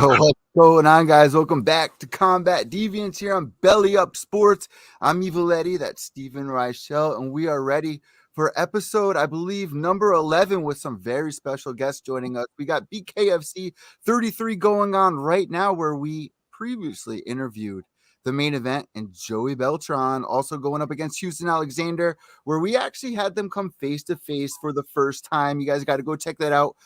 What's going on, guys? Welcome back to Combat Deviants here on Belly Up Sports. I'm Evil Eddie, that's Stephen Reichel, and we are ready for episode, I believe, number 11 with some very special guests joining us. We got BKFC 33 going on right now, where we previously interviewed the main event and Joey Beltran, also going up against Houston Alexander, where we actually had them come face to face for the first time. You guys got to go check that out.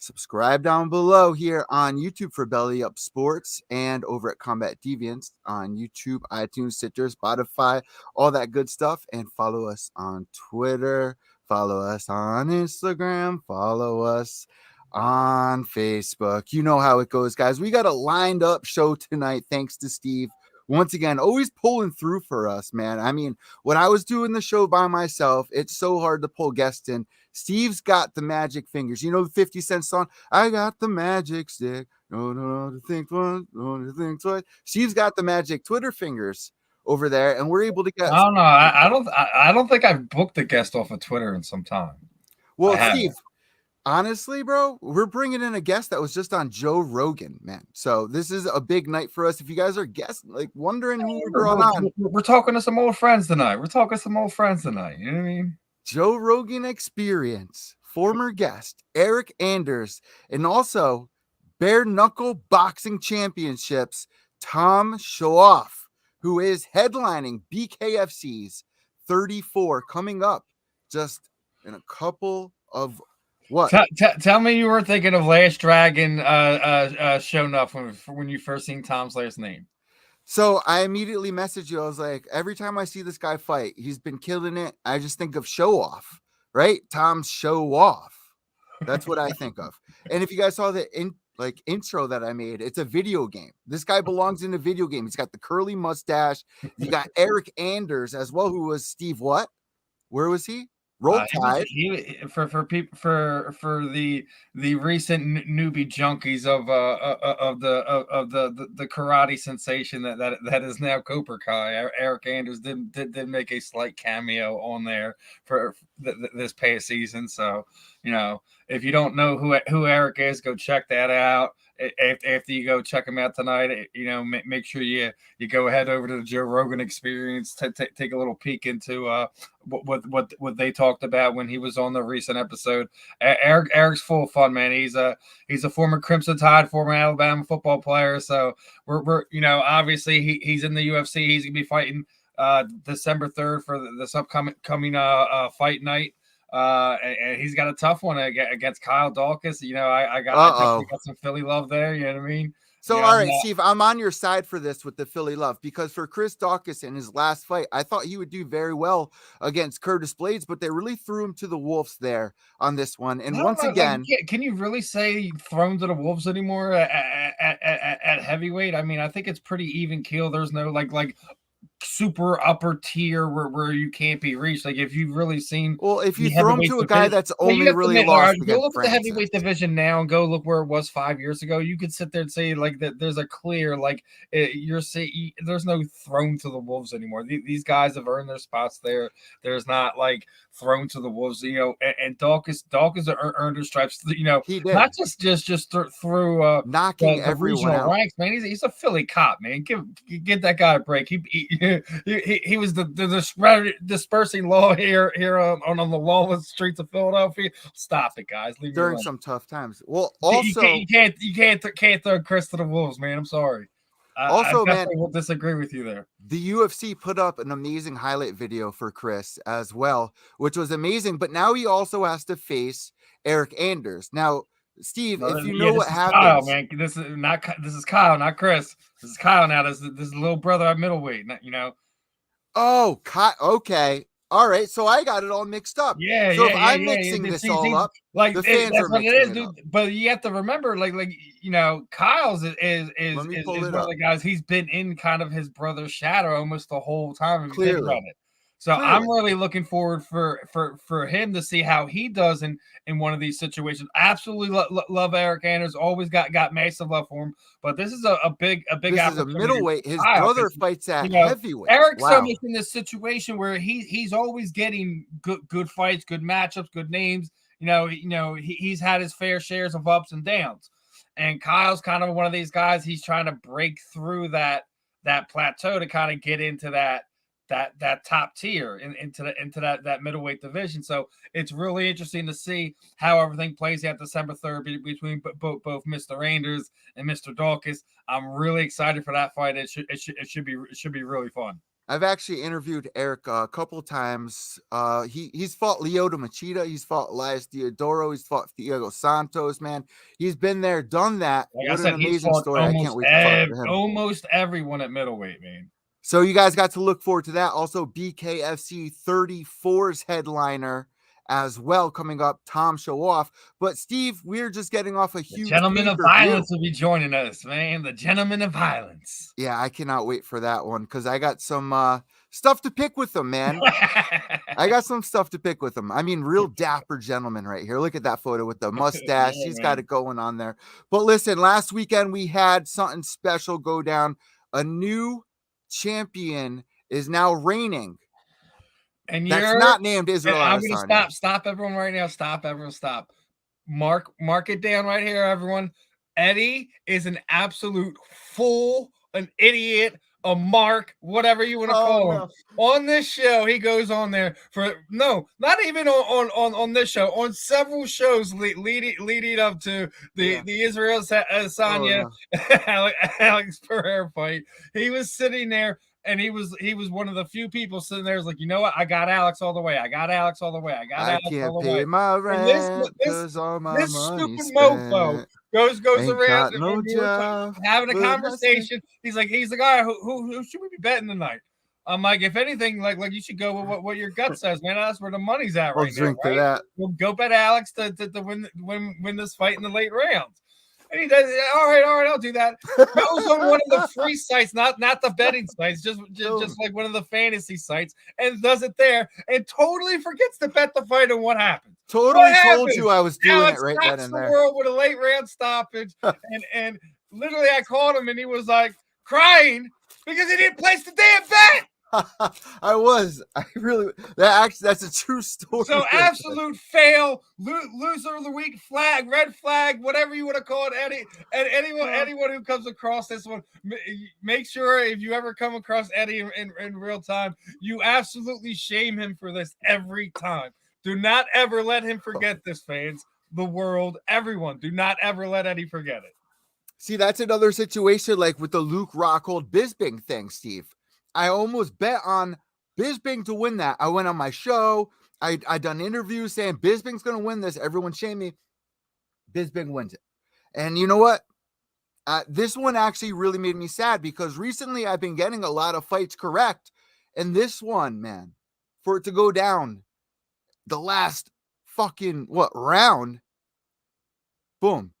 Subscribe down below here on YouTube for Belly Up Sports and over at Combat Deviants on YouTube, iTunes, Stitcher, Spotify, all that good stuff. And follow us on Twitter, follow us on Instagram, follow us on Facebook. You know how it goes, guys. We got a lined up show tonight, thanks to Steve. Once again, always pulling through for us, man. I mean, when I was doing the show by myself, it's so hard to pull guests in. Steve's got the magic fingers. You know the 50 Cent song? I got the magic stick. No, to think once, no, to think twice. Steve's got the magic Twitter fingers over there, and we're able to get. I don't know. I don't think I've booked a guest off of Twitter in some time. Well, Steve, honestly, bro, we're bringing in a guest that was just on Joe Rogan, man. So this is a big night for us. If you guys are guessing, like wondering who we're brought on, we're talking to some old friends tonight. You know what I mean? Joe Rogan Experience, former guest Eryk Anders, and also bare knuckle boxing championships Tom Shoaff, who is headlining BKFC's 34 coming up just in a couple of what? Tell me you were thinking of Last Dragon Shoaff when you first seen Tom's last name. So I immediately messaged you. I was like, every time I see this guy fight, he's been killing it. I just think of Shoaff, right? Tom Shoaff. That's what I think of. And if you guys saw the intro that I made, it's a video game. This guy belongs in a video game. He's got the curly mustache. You got Eryk Anders as well, who was Steve what? Where was he? Roll Tide. For the recent newbie junkies of the karate sensation that is now Cobra Kai. Eryk Anders did make a slight cameo on there for this past season. So if you don't know who Eryk is, go check that out. After you go check him out tonight, make sure you go ahead over to the Joe Rogan Experience to take a little peek into what they talked about when he was on the recent episode. Eryk's full of fun, man. He's a former Crimson Tide, former Alabama football player. So we're obviously he's in the UFC. He's gonna be fighting December 3rd for this upcoming fight night. And he's got a tough one against Kyle Daukas. I got some Philly love there. You know what I mean? So, all right, Steve, I'm on your side for this with the Philly love, because for Chris Daukas in his last fight, I thought he would do very well against Curtis Blades, but they really threw him to the wolves there on this one. And once again, can you really say thrown to the wolves anymore at heavyweight? I mean, I think it's pretty even keel. There's no like super upper tier where you can't be reached. Like if you've really seen, if you throw him to a guy that's only really lost, go look at the heavyweight division now and go look where it was 5 years ago. You could sit there and say like that there's a clear there's no thrown to the wolves anymore. These guys have earned their spots there. There's not like thrown to the wolves, and Daukas earned his stripes, he did. Not just through knocking everyone out. Ranks, man. He's a Philly cop, man. Give that guy a break. He was the dispersing law here on the lawless streets of Philadelphia. Stop it, guys. Leave during some tough times. Well, also you can't throw Chris to the wolves, man. I'm sorry. Also, I will disagree with you there. The UFC put up an amazing highlight video for Chris as well, which was amazing. But now he also has to face Eryk Anders. Now, Steve, if you know what happens, Kyle, man, this is Kyle, not Chris. This is Kyle now. This is little brother at middleweight. Oh, Kyle. Okay. All right, so I got it all mixed up. I'm mixing this all up, like the fans that's are what mixing it is, it dude. up. But you have to remember, Kyle's is one of the guys. He's been in kind of his brother's shadow almost the whole time. If you think about it. So I'm really looking forward for him to see how he does in one of these situations. Absolutely love Eryk Anders. Always got massive love for him. But this is a big this opportunity. Is a middleweight. His brother fights at heavyweight. Eryk's so much in this situation where he's always getting good fights, good matchups, good names. He's had his fair shares of ups and downs. And Kyle's kind of one of these guys. He's trying to break through that plateau to kind of get into that top tier into that middleweight division. So it's really interesting to see how everything plays out December 3rd between both Mr. Anders and Mr. Daukas. I'm really excited for that fight. It should be really fun. I've actually interviewed Eryk a couple of times. He's fought Lyoto Machida. He's fought Elias Diodoro. He's fought Diego Santos, man. He's been there, done that. Like what I said, an amazing story. I can't wait to talk to him. Almost everyone at middleweight, man. So you guys got to look forward to that. Also, BKFC 34's headliner as well coming up, Tom Shoaff. But Steve, we're just getting off a huge Gentleman of Violence will be joining us, man. The Gentleman of Violence. Yeah, I cannot wait for that one because I got some stuff to pick with them, man. I got some stuff to pick with him. I mean, real dapper gentleman right here. Look at that photo with the mustache. Yeah, he's got it going on there. But listen, last weekend we had something special go down. A new champion is now reigning. And that's not named Israel. I'm going to stop everyone right now. Stop. Mark it down right here, everyone. Eddie is an absolute fool, an idiot, a mark, whatever you want to call him. On this show, he goes on there for not even on this show, on several shows leading up to the Israel Adesanya Alex Pereira fight. He was sitting there. And he was one of the few people sitting there. Like, you know what? I got Alex all the way. I can't pay my rent. This stupid mofo goes around having a conversation. He's the guy who should we be betting tonight? I'm like, if anything, like you should go with what your gut says, man. That's where the money's at right now. Right? That. We'll go bet Alex to win this fight in the late rounds. And he does. All right, I'll do that. Goes on one of the free sites, not the betting sites, just like one of the fantasy sites, and does it there, and totally forgets to bet the fight. And what happens? Totally told you I was doing Alex it right then and there. The world with a late round stoppage, and literally I called him, and he was like crying because he didn't place the damn bet. that's a true story. So absolute fail, loser of the week, flag, red flag, whatever you want to call it, Eddie. And anyone who comes across this one, make sure if you ever come across Eddie in real time, you absolutely shame him for this every time. Do not ever let him forget this, fans, the world, everyone. Do not ever let Eddie forget it. See, that's another situation like with the Luke Rockhold Bisping thing, Steve. I almost bet on Bisping to win that. I went on my show. I done interviews saying Bisping's going to win this. Everyone shame me. Bisping wins it. And you know what? This one actually really made me sad because recently I've been getting a lot of fights correct. And this one, man, for it to go down the last fucking round, boom.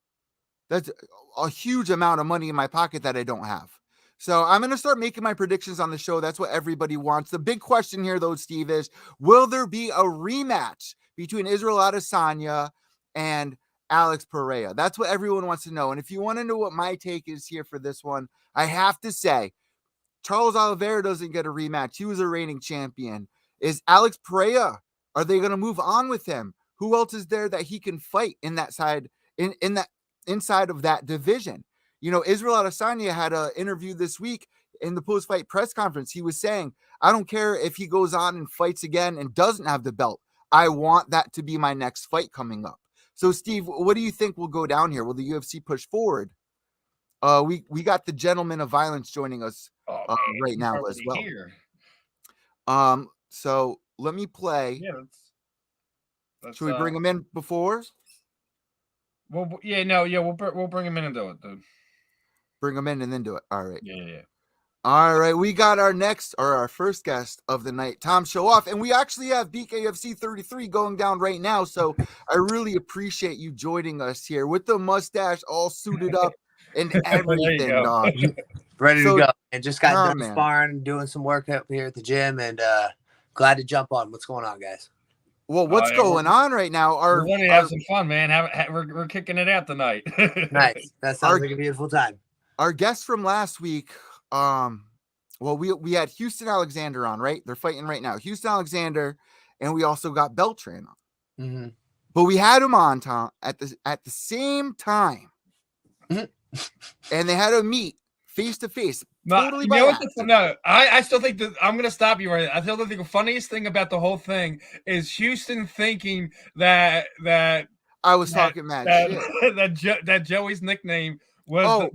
That's a huge amount of money in my pocket that I don't have. So I'm going to start making my predictions on the show. That's what everybody wants. The big question here, though, Steve, is will there be a rematch between Israel Adesanya and Alex Pereira? That's what everyone wants to know. And if you want to know what my take is here for this one, I have to say, Charles Oliveira doesn't get a rematch. He was a reigning champion. Is Alex Pereira, are they going to move on with him? Who else is there that he can fight in that side, in that inside of that division? You know, Israel Adesanya had an interview this week in the post-fight press conference. He was saying, I don't care if he goes on and fights again and doesn't have the belt. I want that to be my next fight coming up. So, Steve, what do you think will go down here? Will the UFC push forward? We got the Gentleman of Violence joining us right now as well. Here. So let me play. Yeah, should we bring him in before? Well, we'll bring him in and do it, dude. Bring him in and then do it. All right. Yeah. All right. We got our first guest of the night, Tom Shoaff, and we actually have BKFC 33 going down right now. So I really appreciate you joining us here with the mustache all suited up and everything, dog. Ready to go. And just got done sparring, doing some work up here at the gym, and glad to jump on. What's going on, guys? Well, what's going on right now? We're going to have some fun, man. We're kicking it out tonight. Nice. That sounds like a beautiful time. Our guest from last week, we had Houston Alexander on, right? They're fighting right now. Houston Alexander, and we also got Beltran on. Mm-hmm. But we had him on, Tom, at the same time and they had to meet face to face. Totally you know what no, I still think that I'm going to stop you right now. I still think the funniest thing about the whole thing is Houston thinking that I was talking mad shit. that Joey's nickname was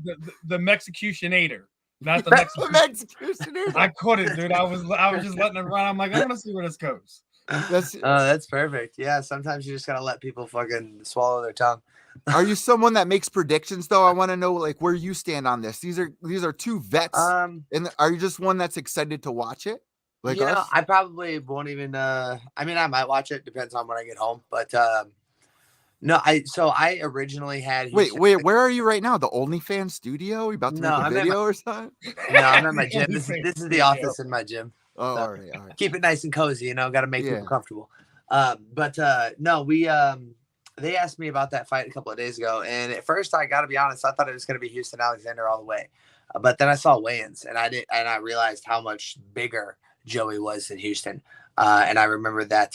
the Mexicutionator, not the Mexicutionator. I couldn't, dude. I was just letting it run. I'm like, I want to see where this goes. That's perfect. Yeah, sometimes you just gotta let people fucking swallow their tongue. Are you someone that makes predictions though? I want to know like where you stand on this. These are two vets. And are you just one that's excited to watch it? Like us? I probably won't even I mean I might watch it, depends on when I get home. But no, I originally had Wait, where are you right now? The OnlyFans studio? You about to make a video or something? No, I'm at my gym. This is the office in my gym. Oh, so all right. Keep it nice and cozy, got to make people comfortable. But no, we they asked me about that fight a couple of days ago, and at first I got to be honest, I thought it was going to be Houston Alexander all the way, but then I saw weigh-ins, and I realized how much bigger Joey was than Houston, and I remember that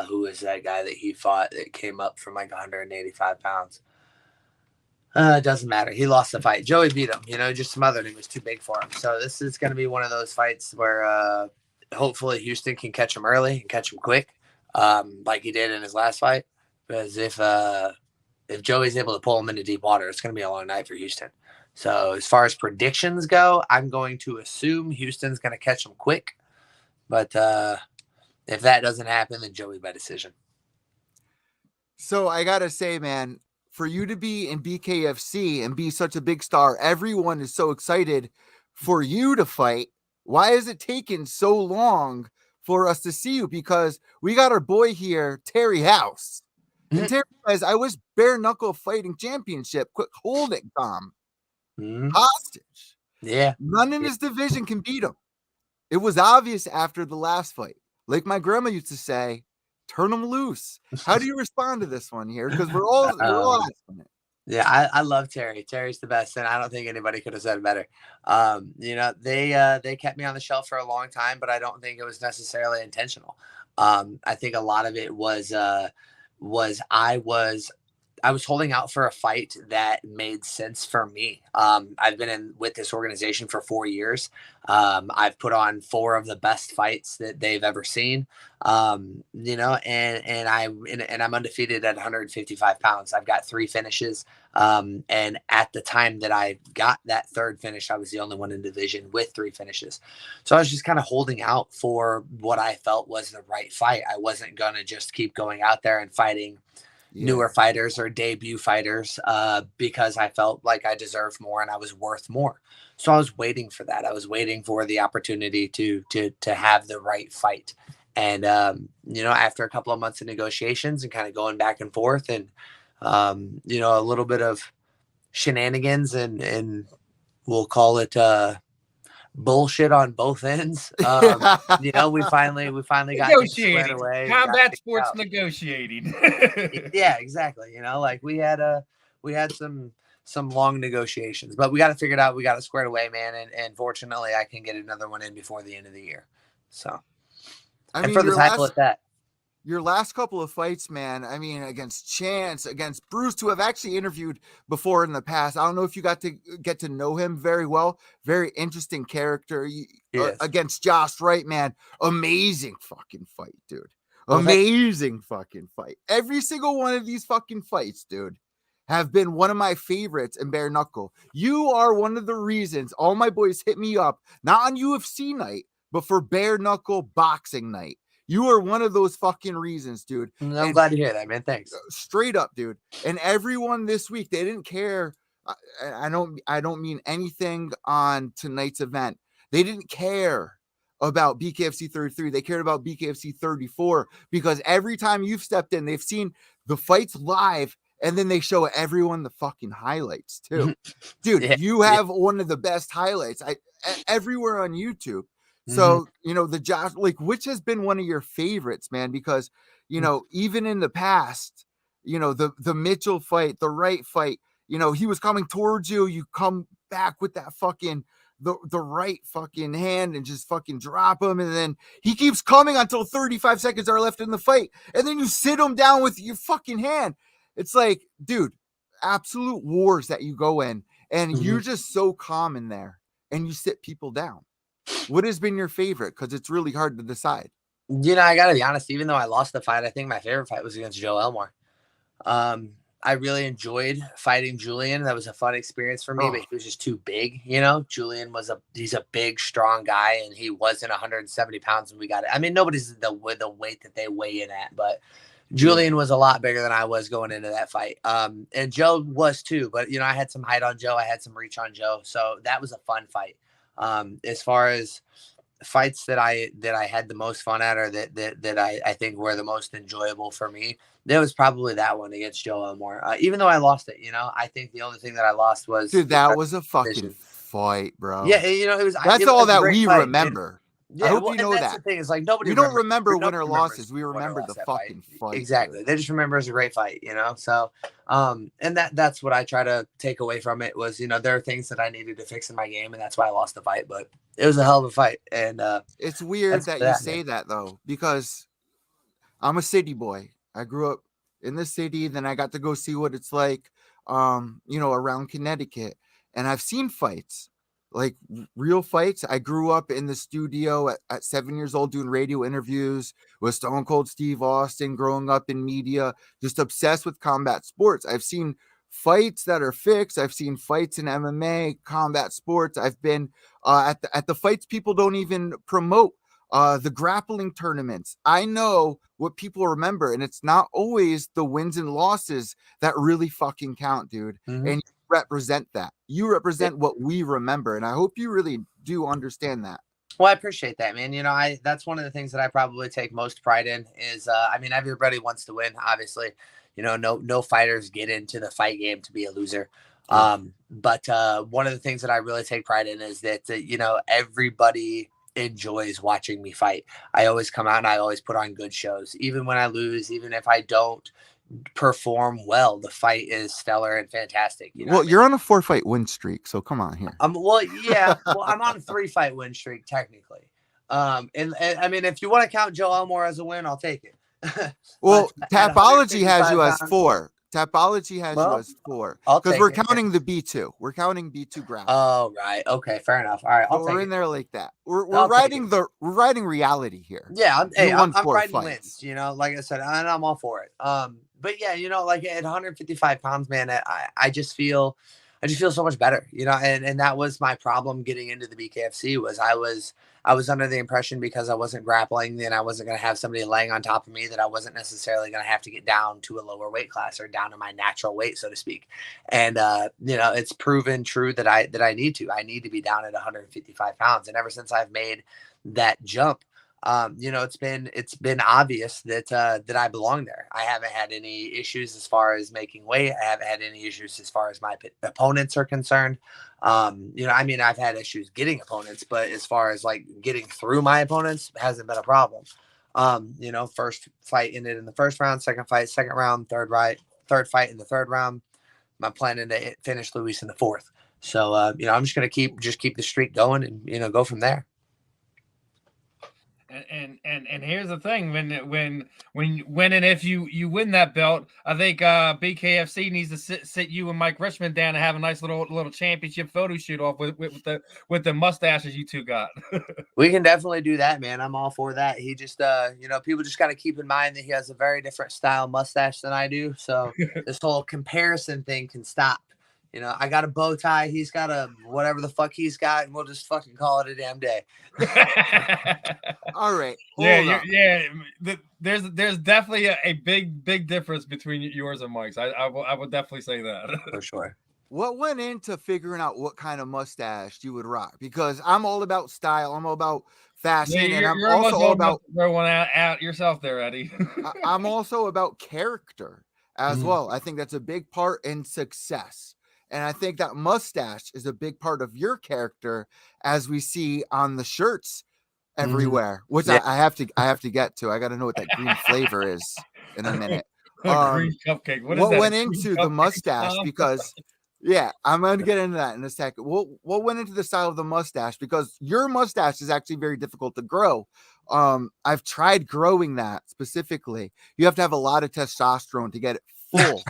who was that guy that he fought that came up from like 185 pounds. It doesn't matter. He lost the fight. Joey beat him, just smothered him. He was too big for him. So this is going to be one of those fights where hopefully Houston can catch him early and catch him quick, like he did in his last fight. Because if Joey's able to pull him into deep water, it's going to be a long night for Houston. So as far as predictions go, I'm going to assume Houston's going to catch him quick. But if that doesn't happen, then Joey by decision. So I got to say, man, for you to be in BKFC and be such a big star, everyone is so excited for you to fight. Why is it taking so long for us to see you? Because we got our boy here, Terry House. And Terry says, I wish bare knuckle fighting championship. Quick, hold it, Tom. Hostage. Yeah. None in his division can beat him. It was obvious after the last fight. Like my grandma used to say, turn them loose. How do you respond to this one here? Because we're all asking it. Yeah, I love Terry. Terry's the best, and I don't think anybody could have said it better. They kept me on the shelf for a long time, but I don't think it was necessarily intentional. I think a lot of it was I was holding out for a fight that made sense for me. I've been with this organization for 4 years. I've put on 4 of the best fights that they've ever seen. And I'm undefeated at 155 pounds. I've got 3 finishes. And at the time that I got that 3rd finish, I was the only one in division with 3 finishes. So I was just kind of holding out for what I felt was the right fight. I wasn't going to just keep going out there and fighting newer fighters or debut fighters because I felt like I deserved more and I was worth more. So I was waiting for that. I was waiting for the opportunity to have the right fight. And, after a couple of months of negotiations and kind of going back and forth and, a little bit of shenanigans and we'll call it bullshit on both ends. We finally got things squared away. Combat sports negotiating. Yeah, exactly. We had some long negotiations, but we got to figure it out. We got it squared away, man. And fortunately, I can get another one in before the end of the year. So, for the title at that. Your last couple of fights, man, against Chance, against Bruce, who I've actually interviewed before in the past. I don't know if you got to get to know him very well. Very interesting character. Against Josh Wright, man. Amazing fucking fight, dude. Amazing fucking fight. Every single one of these fucking fights, dude, have been one of my favorites in bare knuckle. You are one of the reasons all my boys hit me up, not on UFC night, but for bare knuckle boxing night. You are one of those fucking reasons, dude. I'm glad to hear that, man. Thanks. Straight up, dude. And everyone this week, they didn't care. I don't mean anything on tonight's event. They didn't care about BKFC 33. They cared about BKFC 34 because every time you've stepped in, they've seen the fights live and then they show everyone the fucking highlights too. Dude, you have one of the best highlights everywhere on YouTube. So, the Josh, which has been one of your favorites, man, because, even in the past, the Mitchell fight, the Wright fight, he was coming towards you. You come back with that fucking, the right fucking hand and just fucking drop him. And then he keeps coming until 35 seconds are left in the fight. And then you sit him down with your fucking hand. It's like, dude, absolute wars that you go in, and Mhm. you're just so calm in there, and you sit people down. What has been your favorite? Because it's really hard to decide. I gotta be honest. Even though I lost the fight, I think my favorite fight was against Joe Elmore. I really enjoyed fighting Julian. That was a fun experience for me, but he was just too big. Julian he's a big, strong guy, and he wasn't 170 pounds when we got it. I mean, nobody's the weight that they weigh in at, but Julian was a lot bigger than I was going into that fight. And Joe was too, but I had some height on Joe. I had some reach on Joe. So that was a fun fight. As far as fights that I had the most fun at, or that I think were the most enjoyable for me, there was probably that one against Joe Elmore. Even though I lost it, I think the only thing that I lost was, Dude, that was a fucking fight, bro. Yeah, it was. That's all that we remember. Yeah, I hope you know that's that. The thing is, like, nobody. We don't remember win or losses. We remember the fucking fight. Exactly. They just remember it as a great fight, So, and that's what I try to take away from it was, there are things that I needed to fix in my game, and that's why I lost the fight. But it was a hell of a fight, and it's weird that you say that though, because I'm a city boy. I grew up in the city, then I got to go see what it's like, around Connecticut, and I've seen fights. Like real fights. I grew up in the studio at 7 years old doing radio interviews with Stone Cold Steve Austin, growing up in media, just obsessed with combat sports. I've seen fights that are fixed. I've seen fights in MMA, combat sports. I've been at the fights people don't even promote, the grappling tournaments. I know what people remember, and it's not always the wins and losses that really fucking count, dude. Mm-hmm. And represent that. You represent what we remember, and I hope you really do understand that. Well, I appreciate that, man. That's one of the things that I probably take most pride in is, everybody wants to win, obviously. No fighters get into the fight game to be a loser. But one of the things that I really take pride in is that, everybody enjoys watching me fight. I always come out and I always put on good shows, even when I lose, even if I don't perform well, the fight is stellar and fantastic. You're on a 4-fight win streak, so come on here. I'm on a 3-fight win streak technically. And I mean, if you want to count Joe Elmore as a win, I'll take it. Well, Tapology has you as 4. Tapology has you as 4 because we're counting the B2. We're counting B2 ground. Oh, right. Okay, fair enough. All right, we're in there like that. We're writing reality here. Yeah, I'm writing fights. wins. Like I said, and I'm all for it. But yeah, like at 155 pounds, man, I just feel so much better. And that was my problem getting into the BKFC was I was under the impression because I wasn't grappling, then I wasn't going to have somebody laying on top of me, that I wasn't necessarily going to have to get down to a lower weight class or down to my natural weight, so to speak. And, it's proven true that I need to be down at 155 pounds. And ever since I've made that jump, it's been obvious that I belong there. I haven't had any issues as far as making weight. I haven't had any issues as far as my opponents are concerned. I've had issues getting opponents, but as far as like getting through my opponents hasn't been a problem. First fight ended in the first round, second fight, second round, third fight in the third round. My plan is to finish Luis in the fourth. So, I'm just going to keep the streak going and, go from there. And here's the thing: when and if you win that belt, I think BKFC needs to sit you and Mike Richmond down and have a nice little championship photo shoot off with the mustaches you two got. We can definitely do that, man. I'm all for that. He just people just got to keep in mind that he has a very different style mustache than I do, so this whole comparison thing can stop. I got a bow tie. He's got a whatever the fuck he's got, and we'll just fucking call it a damn day. All right. There's definitely a big difference between yours and Mike's. I would definitely say that for sure. What went into figuring out what kind of mustache you would rock? Because I'm all about style. I'm all about fashion, and I'm also all about throwing out yourself there, Eddie. I'm also about character as well. I think that's a big part in success. And I think that mustache is a big part of your character, as we see on the shirts everywhere, which I have to get to. I got to know what that green flavor is in a minute. Green cupcake. What went into the mustache? Because I'm going to get into that in a second. What went into the style of the mustache? Because your mustache is actually very difficult to grow. I've tried growing that specifically. You have to have a lot of testosterone to get it full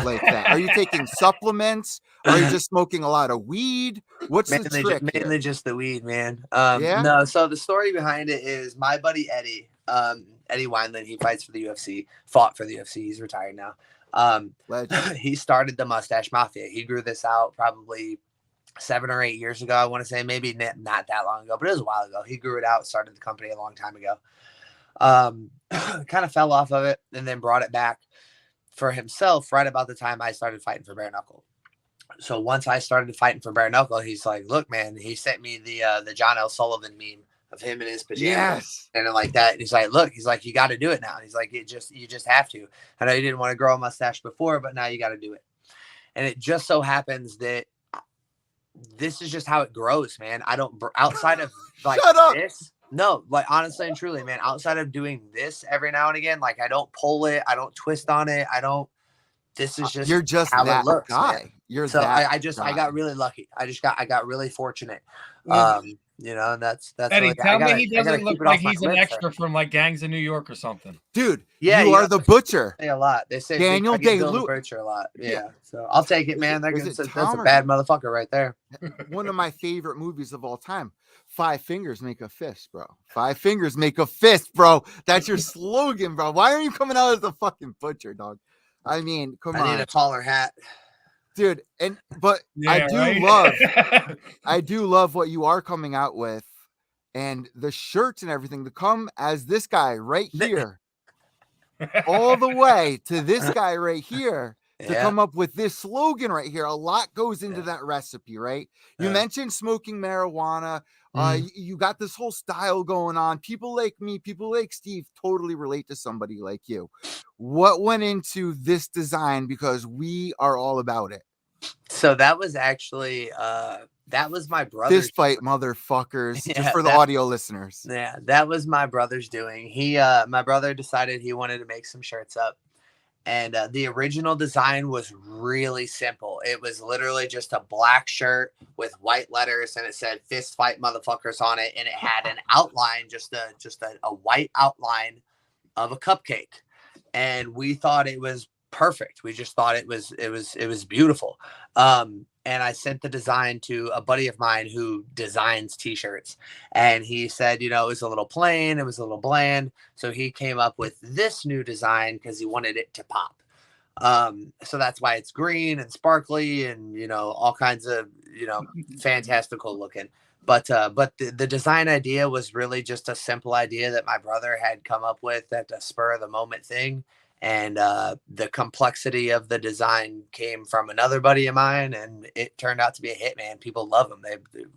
like that? Are you taking supplements? Are you just smoking a lot of weed? What's the trick? Mainly just the weed, man. Yeah? No, so the story behind it is my buddy Eddie, Eddie Wineland, he fights for the UFC, fought for the UFC. He's retired now. He started the Mustache Mafia. He grew this out probably 7 or 8 years ago. I want to say maybe not that long ago, but it was a while ago. He grew it out, started the company a long time ago. Kind of fell off of it and then brought it back for himself right about the time I started fighting for bare knuckle. So once I started fighting for bare knuckle, he's like, look, man, he sent me the John L. Sullivan meme of him in his pajamas and like that. And he's like, look, he's like, you got to do it now. He's like, you just have to. I know you didn't want to grow a mustache before, but now you got to do it. And it just so happens that this is just how it grows, man. I don't, outside of like this, no, like honestly and truly, man, outside of doing this every now and again, like I don't pull it, I don't twist on it, I don't, this is just, you're just how that it looks, guy. man. You're so that I got really lucky. I got really fortunate. You know, and that's Eddie, really, tell me he doesn't look like he's an extra from like Gangs of New York or something. Dude, yeah, you are the butcher. Say a lot. They say Daniel Day-Lewis butcher a lot. Yeah. So I'll take it, man. That's a bad motherfucker right there. One of my favorite movies of all time. 5 fingers make a fist, bro. 5 fingers make a fist, bro. That's your slogan, bro. Why are you coming out as a fucking butcher, dog? I mean, come on. I need a taller hat. Dude, but yeah, I do love what you are coming out with and the shirts and everything to come as this guy right here all the way to this guy right here to come up with this slogan right here. A lot goes into that recipe, right? You mentioned smoking marijuana. You got this whole style going on. People like me, people like Steve totally relate to somebody like you. What went into this design? Because we are all about it. So that was actually that was my brother's Fist fight, motherfuckers. Just for the audio listeners. Yeah, that was my brother's doing. He my brother decided he wanted to make some shirts up. And the original design was really simple. It was literally just a black shirt with white letters, and it said "Fist Fight Motherfuckers" on it, and it had an outline, just a white outline of a cupcake. And we thought it was perfect. We just thought it was beautiful. And I sent the design to a buddy of mine who designs t-shirts, and he said, you know, it was a little plain, it was a little bland. So he came up with this new design because he wanted it to pop. So that's why it's green and sparkly and, you know, all kinds of, you know, fantastical looking. But the design idea was really just a simple idea that my brother had come up with at the spur of the moment thing. And the complexity of the design came from another buddy of mine, and it turned out to be a hit, man. People love them.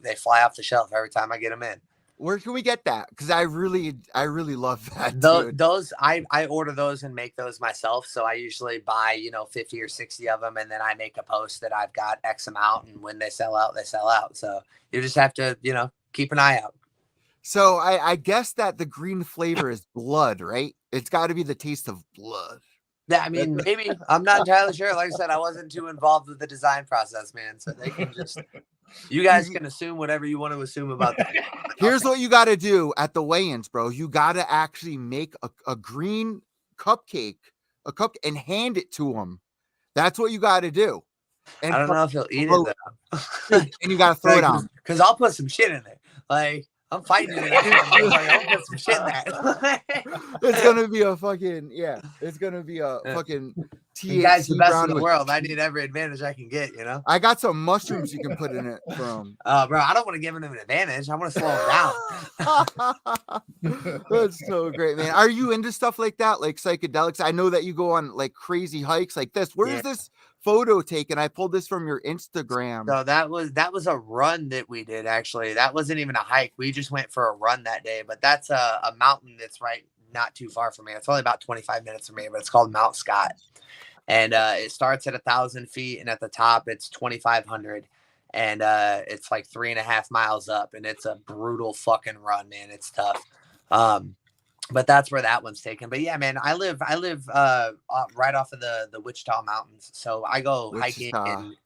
They fly off the shelf every time I get them in. Where can we get that? Because I really love that. Those I order those and make those myself. So I usually buy, you know, 50 or 60 of them, and then I make a post that I've got X amount, and when they sell out, they sell out. So you just have to, you know, keep an eye out. So I guess that the green flavor is blood, right? It's got to be the taste of blood. Yeah, I mean, maybe. I'm not entirely sure. Like I said, I wasn't too involved with the design process, man. So they can just, you guys can assume whatever you want to assume about that. Here's what you got to do at the weigh-ins, bro. You got to actually make a green cupcake, and hand it to him. That's what you got to do. And I don't know if he'll eat it though. And you got to throw it on. Because I'll put some shit in there. Like, I'm fighting it. I'll put some shit in that. It's gonna be a fucking It's gonna be a fucking THC. You guys, the best in the world. I need every advantage I can get. You know. I got some mushrooms you can put in it from. Bro, I don't want to give him an advantage. I want to slow him down. That's so great, man. Are you into stuff like that, like psychedelics? I know that you go on like crazy hikes like this. Where is this photo taken? I pulled this from your Instagram. So that was a run that we did, actually. That wasn't even a hike. We just went for a run that day. But that's a mountain that's right not too far from me. It's only about 25 minutes from me, but it's called Mount Scott. And it starts at 1,000 feet, and at the top it's 2,500. And it's like 3.5 miles up, and it's a brutal fucking run, man. It's tough. But that's where that one's taken. But yeah, man, I live right off of the Wichita Mountains. So I go hiking and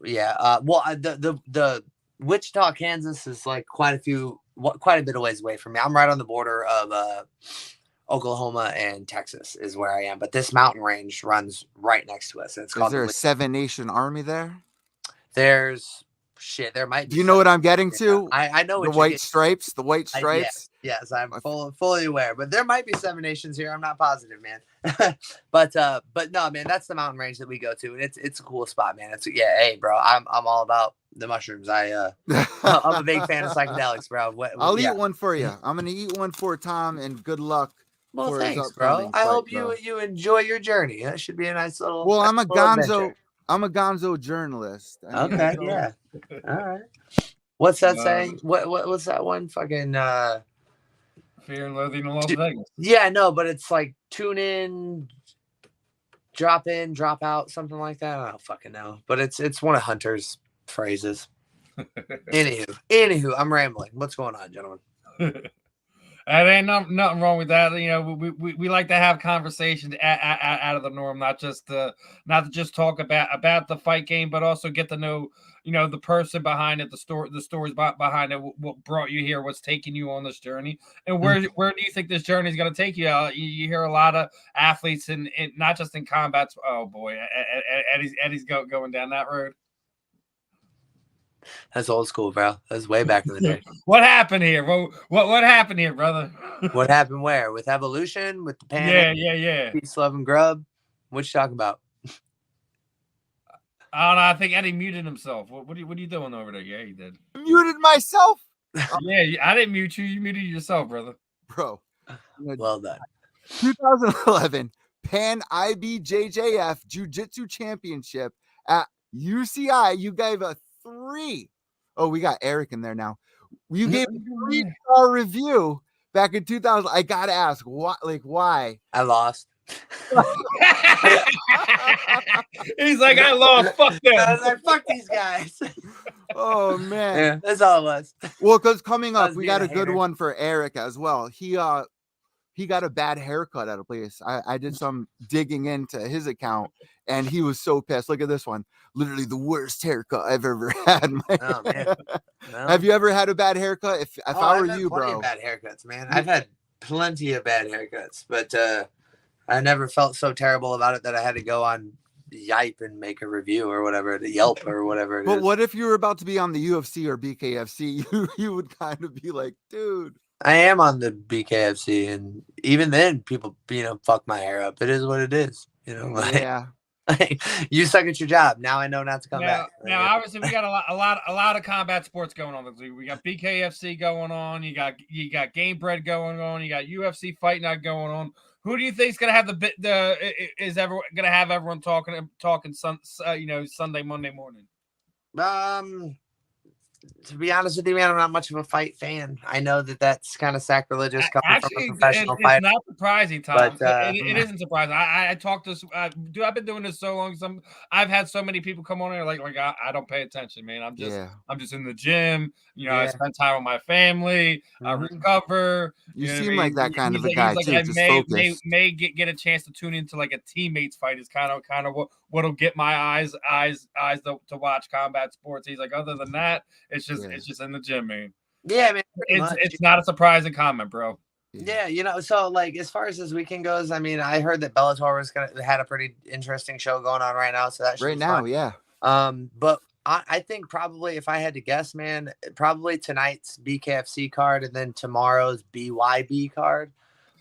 the Wichita, Kansas is like quite a bit of ways away from me. I'm right on the border of Oklahoma and Texas is where I am. But this mountain range runs right next to us. And it's Is called there the a 7 Nation army there? There's shit. There might be. Do you know what I'm getting to? I know The what white stripes. The white stripes. Yes, I'm fully aware. But there might be 7 Nations here. I'm not positive, man. but no, man, that's the mountain range that we go to, and it's a cool spot, man. Hey, bro, I'm all about the mushrooms. I'm a big fan of psychedelics, bro. I'll eat one for you. I'm gonna eat one for Tom, and good luck. Well, thanks, bro. I hope you enjoy your journey. That should be a nice little. Well, I'm a gonzo. Adventure. I'm a gonzo journalist. Okay, yeah. All right. What's that saying? What's that one? Fucking Fear and Loathing in Las Vegas. Yeah, no, but it's like tune in, drop out, something like that. I don't fucking know. But it's one of Hunter's phrases. Anywho, I'm rambling. What's going on, gentlemen? And ain't nothing wrong with that. You know, we like to have conversations out of the norm, not to just talk about the fight game, but also get to know, you know, the person behind it, the stories behind it, what brought you here, what's taking you on this journey, and where do you think this journey is going to take you? You hear a lot of athletes, and not just in combat. Oh boy, Eddie's going down that road. That's old school, bro. That's way back in the day. What happened here? What happened here, brother? What happened where? With evolution? With the panic? Yeah. Peace, love, and grub? What you talking about? I don't know. I think Eddie muted himself. What are you doing over there? Yeah, he did. I muted myself. Yeah, I didn't mute you. You muted yourself, brother. Bro. Well done. 2011 Pan IBJJF Jiu-Jitsu Championship at UCI. You gave a 3. Oh, we got Eryk in there now. You gave a 3-star review back in 2000. I gotta ask, why? I lost. He's like, I lost. Fuck them. I was like, fuck these guys. Oh man, yeah, that's all it was. Well, because coming up, we got a hater. good one for Eryk as well. He got a bad haircut at a place. I did some digging into his account, and he was so pissed. Look at this one. Literally the worst haircut I've ever had. Oh, man. No. Have you ever had a bad haircut? If I were you, bro. Of bad haircuts, man. I've had plenty of bad haircuts, but I never felt so terrible about it that I had to go on Yipe and make a review or whatever, the Yelp or whatever it is. But what if you were about to be on the UFC or BKFC? You would kind of be like, dude. I am on the BKFC, and even then, people, fuck my hair up. It is what it is, Yeah. You suck at your job. Now I know not to come back. Now, obviously, we got a lot of combat sports going on. We got BKFC going on. You got Game Bread going on. You got UFC Fight Night going on. Who do you think is going to have going to have everyone talking Sunday, Monday morning? To be honest with you, man, I'm not much of a fight fan. I know that's kind of sacrilegious coming from a professional fighter. It's not surprising, Tom. But, it isn't surprising. I talked to I've been doing this so long. I've had so many people come on here like I don't pay attention, man. I'm just in the gym. I spend time with my family. I recover. You seem like that kind of a guy too. I just focus. may get a chance to tune into like a teammates fight. Is kind of what'll get my eyes to watch combat sports. He's like, other than that, it's just in the gym, man. Yeah, man. It's not a surprising comment, bro. Yeah, so like as far as this weekend goes, I mean, I heard that Bellator had a pretty interesting show going on right now, so that should be fun. Yeah. But I think probably if I had to guess, man, probably tonight's BKFC card and then tomorrow's BYB card.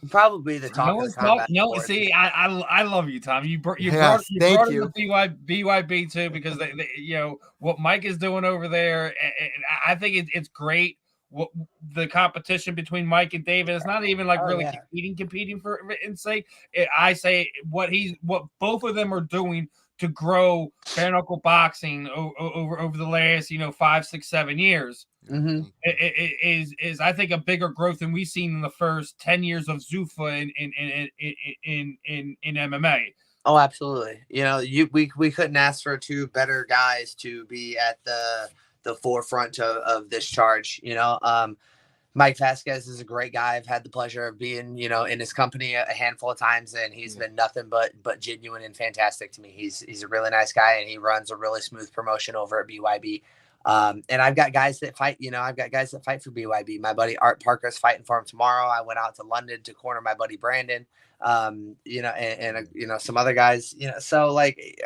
Probably the talk of the combat. See, I love you, Tom. You brought the BYB too, because they what Mike is doing over there. And I think it's great. What the competition between Mike and David is not even like competing for its sake. I say what both of them are doing to grow bare knuckle boxing over the last 5, 6, 7 years. Mm-hmm. It is I think a bigger growth than we've seen in the first 10 years of Zuffa in MMA. Oh, absolutely. We couldn't ask for two better guys to be at the forefront of this charge. Mike Vasquez is a great guy. I've had the pleasure of being, in his company a handful of times, and he's been nothing but genuine and fantastic to me. He's a really nice guy, and he runs a really smooth promotion over at BYB. And I've got guys that fight, I've got guys that fight for BYB. My buddy Art Parker's fighting for him tomorrow. I went out to London to corner my buddy Brandon, some other guys, so like,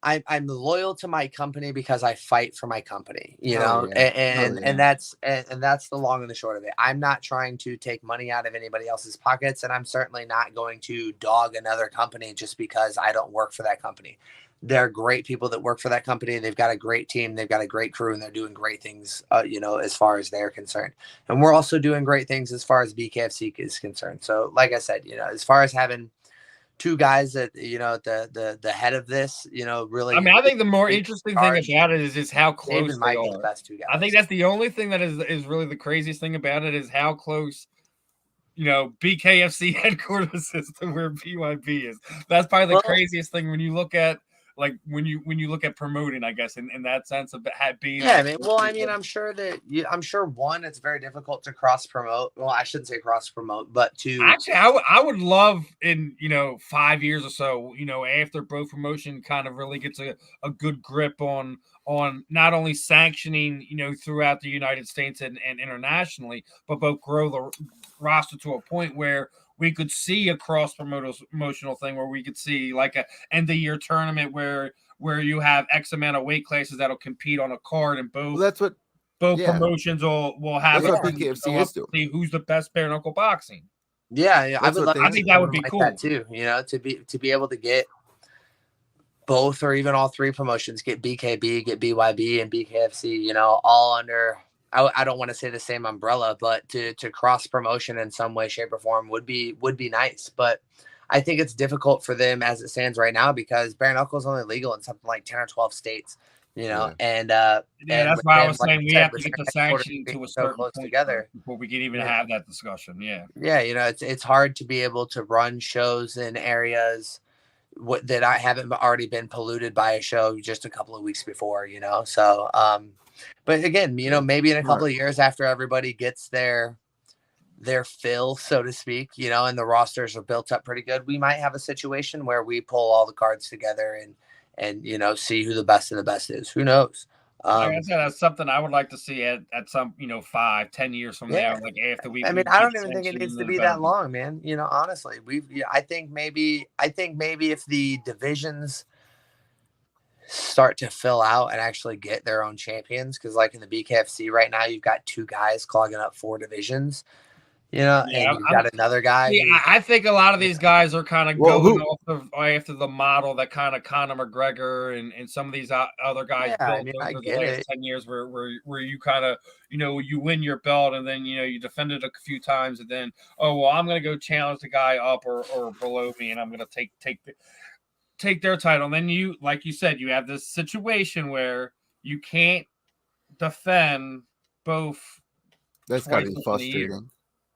I'm loyal to my company because I fight for my company, and that's the long and the short of it. I'm not trying to take money out of anybody else's pockets, and I'm certainly not going to dog another company just because I don't work for that company. They're great people that work for that company. They've got a great team. They've got a great crew, and they're doing great things, as far as they're concerned. And we're also doing great things as far as BKFC is concerned. So like I said, as far as having two guys that, the head of this, really. I mean, I think the more interesting thing about it is how close they are. The best two guys. I think that's the only thing that is really the craziest thing about it is how close, BKFC headquarters is to where BYB is. That's probably the craziest thing when you look at, like, when you look at promoting, I guess, in that sense of being. Yeah, I'm sure one, it's very difficult to cross promote. Well, I shouldn't say cross promote, but to actually, I would love in 5 years or so, after both promotion kind of really gets a good grip on not only sanctioning, throughout the United States and internationally, but both grow the roster to a point where we could see a cross promotional thing where we could see like a end of year tournament where you have X amount of weight classes that'll compete on a card, and both promotions will have that's what BKFC is doing. See who's the best bare knuckle boxing. Yeah, I think that would be cool that too. To be able to get both or even all three promotions, get BKB, get BYB, and BKFC, all under. I don't want to say the same umbrella, but to cross promotion in some way, shape, or form would be nice. But I think it's difficult for them as it stands right now because bare knuckle is only legal in something like 10 or 12 states, and that's why I was saying we have to get the sanction to a certain point together before we can even have that discussion. Yeah, it's hard to be able to run shows in areas that I haven't already been polluted by a show just a couple of weeks before, so. But again, maybe in a couple of years after everybody gets their fill, so to speak, and the rosters are built up pretty good, we might have a situation where we pull all the cards together and see who the best of the best is. Who knows? Like I said, that's something I would like to see at some 5-10 years from now, like after we. I don't even think it needs to be that long, man. Honestly, I think maybe if the divisions start to fill out and actually get their own champions, because like in the BKFC right now you've got two guys clogging up 4 divisions, and you've got another guy. I think a lot of these guys are kind of going after the model that kind of Conor McGregor and some of these other guys built over the last 10 years where you kind of you win your belt and then you defend it a few times and then I'm going to go challenge the guy up or below me and I'm going to take their title. And then you, like you said, you have this situation where you can't defend both. That's gotta be frustrating.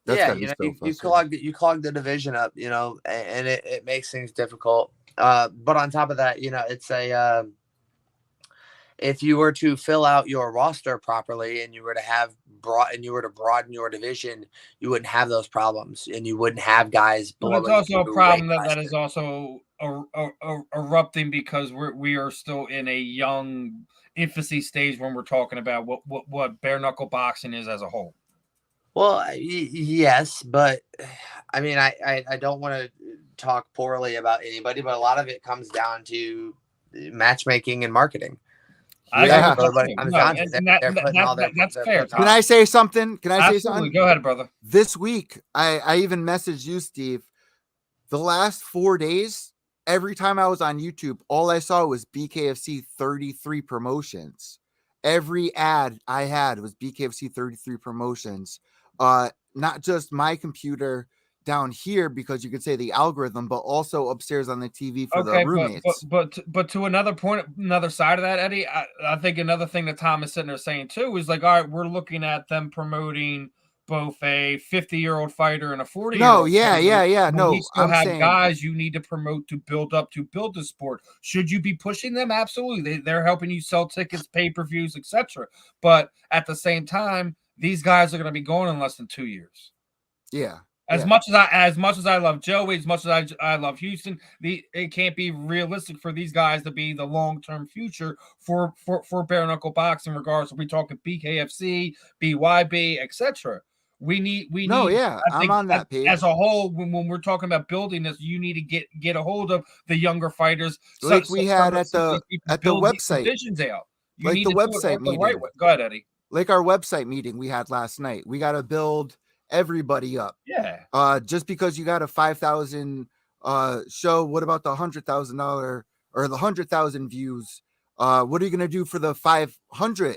You clog the division up, and it makes things difficult. But on top of that, it's if you were to fill out your roster properly and you were to broaden your division, you wouldn't have those problems and you wouldn't have guys. But it's also a problem that is also erupting because we are still in a young infancy stage when we're talking about what bare knuckle boxing is as a whole. Well, yes, but I don't want to talk poorly about anybody, but a lot of it comes down to matchmaking and marketing. That's fair. Can I say something? Say something? Go ahead, brother. This week, I even messaged you, Steve. The last 4 days, every time I was on YouTube, all I saw was BKFC 33 promotions. Every ad I had was BKFC 33 promotions. Not just my computer down here because you could say the algorithm, but also upstairs on the TV for the roommates. But to another point, another side of that, Eddie, I think another thing that Tom is sitting there saying too is like, all right, we're looking at them promoting both a 50-year-old fighter and a 40-year-old. No, yeah. No, you still have guys you need to promote to build the sport. Should you be pushing them? Absolutely. They're helping you sell tickets, pay-per-views, etc. But at the same time, these guys are going to be going in less than 2 years. Yeah. As much as I love Joey, as much as I love Houston, it can't be realistic for these guys to be the long-term future for bare knuckle boxing. Regardless, if we talking BKFC, BYB, etc. We need. Yeah, I think I'm on that page. As a whole, when we're talking about building this, you need to get a hold of the younger fighters, like we had at the website divisions out. You like need the to website do it meeting. The right way. Go ahead, Eddie. Like our website meeting we had last night. We got to build everybody up. Yeah. Just because you got a 5,000 show, what about the $100,000 or the 100,000 views? What are you gonna do for the 500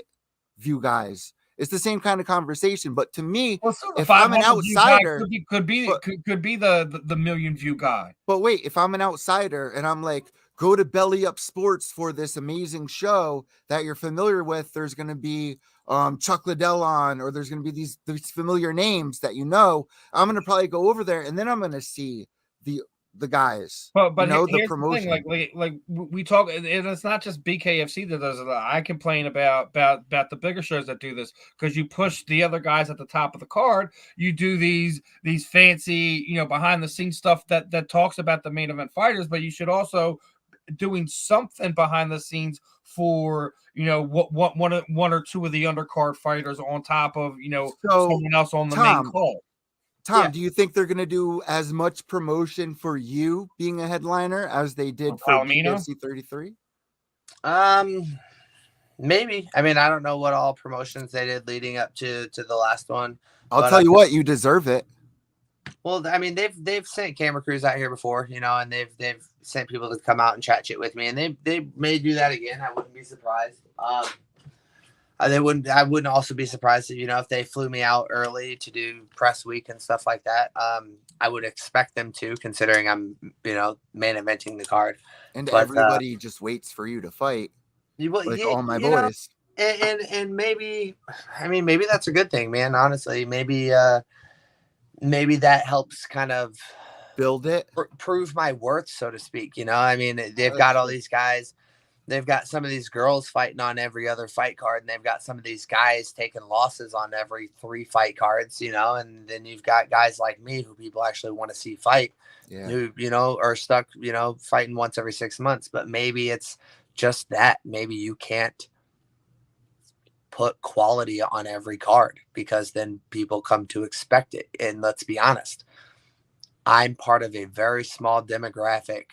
view guys? It's the same kind of conversation. But to me, if I'm an outsider, could be the million view guy. But wait, if I'm an outsider and I'm like, go to Belly Up Sports for this amazing show that you're familiar with, there's going to be Chuck Liddell on, or there's going to be these familiar names that you know, I'm going to probably go over there and then I'm going to see the guys, but the promotion. The thing, like we talk, and it's not just BKFC that does it. I complain about the bigger shows that do this, because you push the other guys at the top of the card. You do these fancy, behind the scenes stuff that talks about the main event fighters, but you should also doing something behind the scenes for what one or two of the undercard fighters on top of someone else on the main call. Tom, do you think they're going to do as much promotion for you being a headliner as they did for BKFC 33? Maybe. I mean, I don't know what all promotions they did leading up to the last one. I'll tell you what, you deserve it. Well, I mean, they've sent camera crews out here before, and they've sent people to come out and chat shit with me, and they may do that again. I wouldn't be surprised. I wouldn't also be surprised if they flew me out early to do press week and stuff like that. I would expect them to, considering I'm, main eventing the card. And everybody just waits for you to fight. All my boys. And maybe that's a good thing, man. Honestly, maybe that helps kind of build it, prove my worth, so to speak. I mean, they've got all these guys. They've got some of these girls fighting on every other fight card, and they've got some of these guys taking losses on every 3 fight cards, and then you've got guys like me who people actually want to see fight, who, are stuck, fighting once every 6 months. But maybe it's just that. Maybe you can't put quality on every card, because then people come to expect it. And let's be honest, I'm part of a very small demographic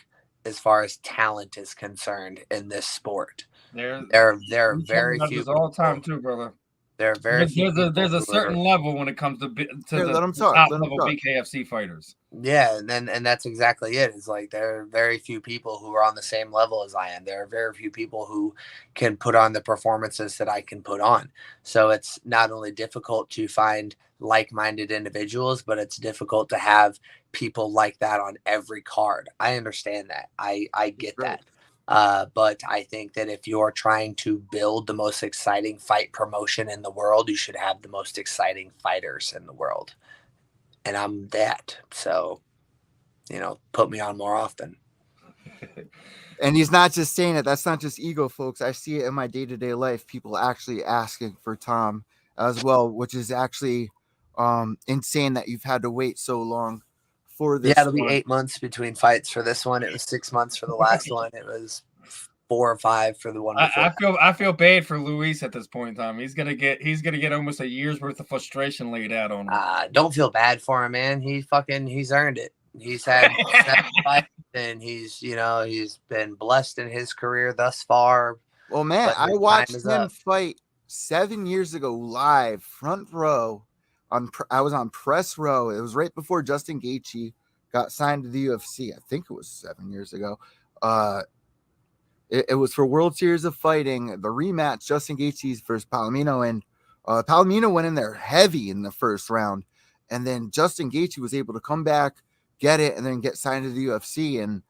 as far as talent is concerned in this sport. There are very few all the time too, brother. There are very few. There's a certain level when it comes to the top level BKFC fighters. Yeah, and that's exactly it. It's like there are very few people who are on the same level as I am. There are very few people who can put on the performances that I can put on. So it's not only difficult to find like-minded individuals, but it's difficult to have people like that on every card. I understand that. I get that. But I think that if you're trying to build the most exciting fight promotion in the world, you should have the most exciting fighters in the world. And I'm that. So, put me on more often. And he's not just saying it. That's not just ego, folks. I see it in my day-to-day life. People actually asking for Tom as well, which is actually insane that you've had to wait so long for this. Yeah, it'll be 8 months between fights for this one. It was 6 months for the last one. It was 4 or 5 for the one before. I feel bad for Luis at this point in time. He's gonna get almost a year's worth of frustration laid out on him. Don't feel bad for him, man. He's earned it. He's had 7 fights, and he's been blessed in his career thus far. Well, man, I watched him fight 7 years ago live, front row. I was on press row. It was right before Justin Gaethje got signed to the UFC. I think it was 7 years ago. It was for World Series of Fighting, the rematch, Justin Gaethje versus Palomino, and Palomino went in there heavy in the first round, and then Justin Gaethje was able to come back, get it, and then get signed to the UFC. And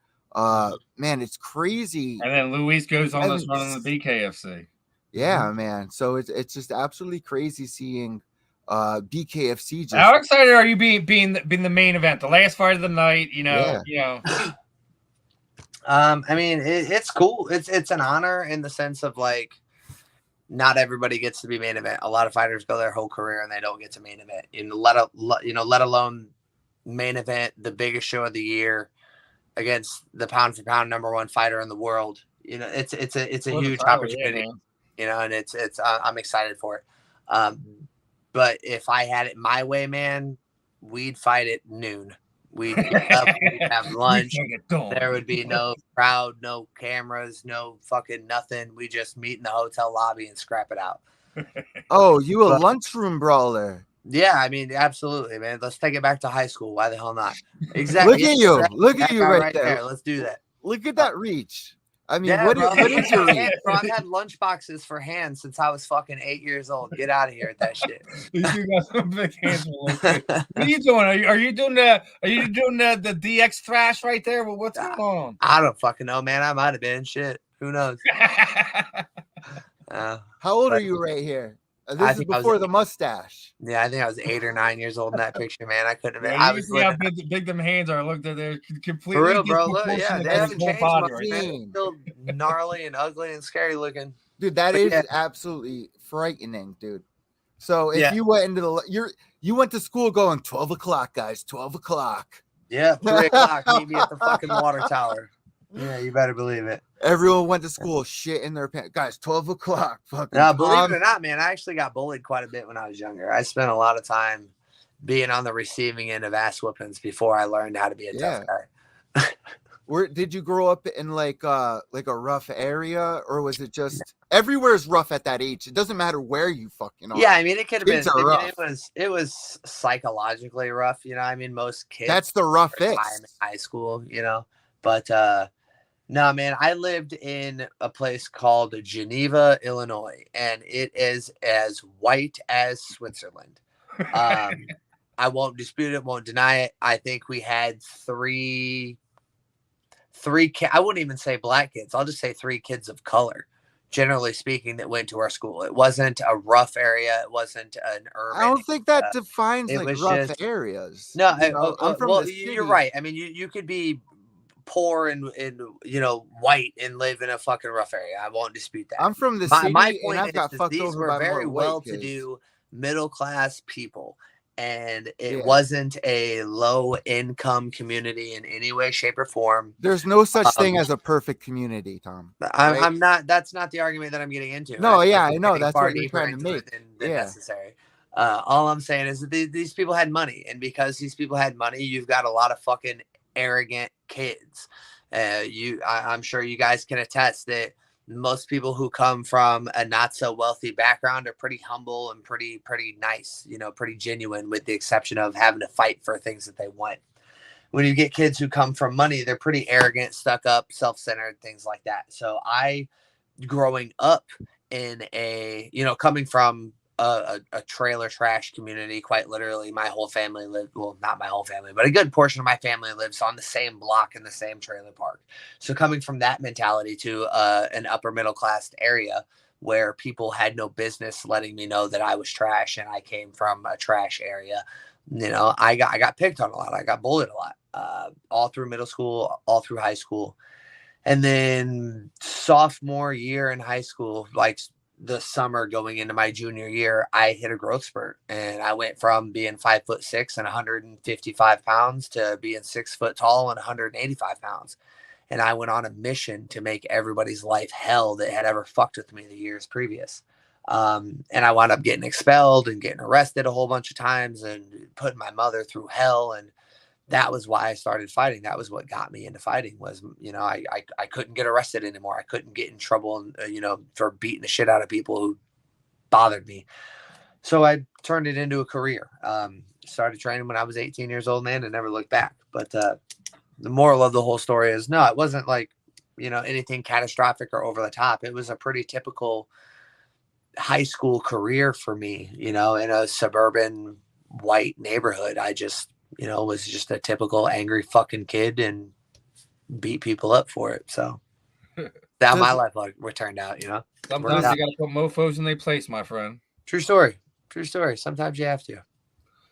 man, it's crazy. And then Luis goes on this run in the BKFC. Yeah, man. So it's just absolutely crazy seeing BKFC. Just, how excited are you being the main event, the last fight of the night? I mean, it's cool. It's an honor in the sense of like, not everybody gets to be main event. A lot of fighters go their whole career and they don't get to main event. Let alone main event, the biggest show of the year against the pound for pound #1 fighter in the world. You know, it's a For the huge title, opportunity. yeah, man. You know, and it's I'm excited for it. But if I had it my way, man, we'd fight at noon. We'd get up, we'd have lunch. We fight at dawn. There would be no crowd, no cameras, no fucking nothing. We just meet in the hotel lobby and scrap it out. Oh, you a But- lunchroom brawler. Yeah, I mean, absolutely, man. Let's take it back to high school. Why the hell not? Exactly. Look at you. Exactly. Look at That you guy right there. Let's do that. Look at that reach. I mean, Yeah, what bro. is your reach? Bro, I've had lunch boxes for hands since I was fucking 8 years old. Get out of here with that shit. You got some big hands. What are you doing? Are you doing the DX thrash right there? Well, what's going on? I don't fucking know, man. I might have been. Shit. Who knows? How old are but- you right here? I This is think I was before the mustache. Yeah, I think I was 8 or 9 years old in that picture, man. I couldn't have been. Yeah, I you was see how living, big them hands are. Look, they're completely for real, bro. Look, yeah, disproportionate they to haven't his whole changed body much, right man. there. They're still gnarly and ugly and scary looking. Dude, that But is yeah. absolutely frightening, dude. So if Yeah. you went into you went to school going 12 o'clock, guys, 12 o'clock. Yeah, 3 o'clock. Meet me at the fucking water tower. Yeah, you better believe it. Everyone went to school shit in their pants. Guys, 12 o'clock. Fucking No, believe Tom. it or not, man, I actually got bullied quite a bit when I was younger. I spent a lot of time being on the receiving end of ass whoopings before I learned how to be a tough guy. Where did you grow up in like a rough area, or was it just everywhere is rough at that age? It doesn't matter where you fucking are. Yeah, I mean, it could have been. Kids are I mean, rough. it was psychologically rough. You know, I mean, most kids. That's the rough first fix. time in high school. You know, but no, man, I lived in a place called Geneva, Illinois, and it is as white as Switzerland. I won't dispute it, won't deny it. I think we had three I wouldn't even say black kids. I'll just say 3 kids of color, generally speaking, that went to our school. It wasn't a rough area. It wasn't an urban. I don't think that defines it like was rough just- areas. No, You know, I'm from well, the city. you're right. I mean, you could be poor and you know, white and live in a fucking rough area. I won't dispute that. I'm from the my city, point and I've is got that fucked these over were by very more white well-to-do middle-class people, and it Yeah. wasn't a low-income community in any way, shape, or form. There's no such thing as a perfect community, Tom. right? I'm not. That's not the argument that I'm getting into. No, I'm yeah, just I know. getting That's far what you're deeper trying to into it make. than Yeah. necessary. All I'm saying is that these people had money, and because these people had money, you've got a lot of fucking arrogant kids. I'm sure you guys can attest that most people who come from a not so wealthy background are pretty humble and pretty nice, you know, pretty genuine, with the exception of having to fight for things that they want. When you get kids who come from money, they're pretty arrogant, stuck up, self-centered, things like that. So growing up in coming from a trailer trash community, quite literally, my whole family lived, well, not my whole family, but a good portion of my family lives on the same block in the same trailer park. So coming from that mentality to an upper middle class area where people had no business letting me know that I was trash, and I came from a trash area, you know, I got picked on a lot. I got bullied a lot, all through middle school, all through high school. And then sophomore year in high school, like the summer going into my junior year, I hit a growth spurt, and I went from being 5'6" and 155 pounds to being 6 foot tall and 185 pounds. And I went on a mission to make everybody's life hell that had ever fucked with me the years previous. And I wound up getting expelled and getting arrested a whole bunch of times and putting my mother through hell. And that was why I started fighting. That was what got me into fighting, was, you know, I couldn't get arrested anymore. I couldn't get in trouble, you know, for beating the shit out of people who bothered me. So I turned it into a career. Started training when I was 18 years old, man, and never looked back. But the moral of the whole story is, no, it wasn't like, you know, anything catastrophic or over the top. It was a pretty typical high school career for me, you know, in a suburban white neighborhood. I just, you know, was just a typical angry fucking kid and beat people up for it. So that's how my life turned out, you know. Sometimes you gotta put mofos in their place, my friend. True story. True story. Sometimes you have to.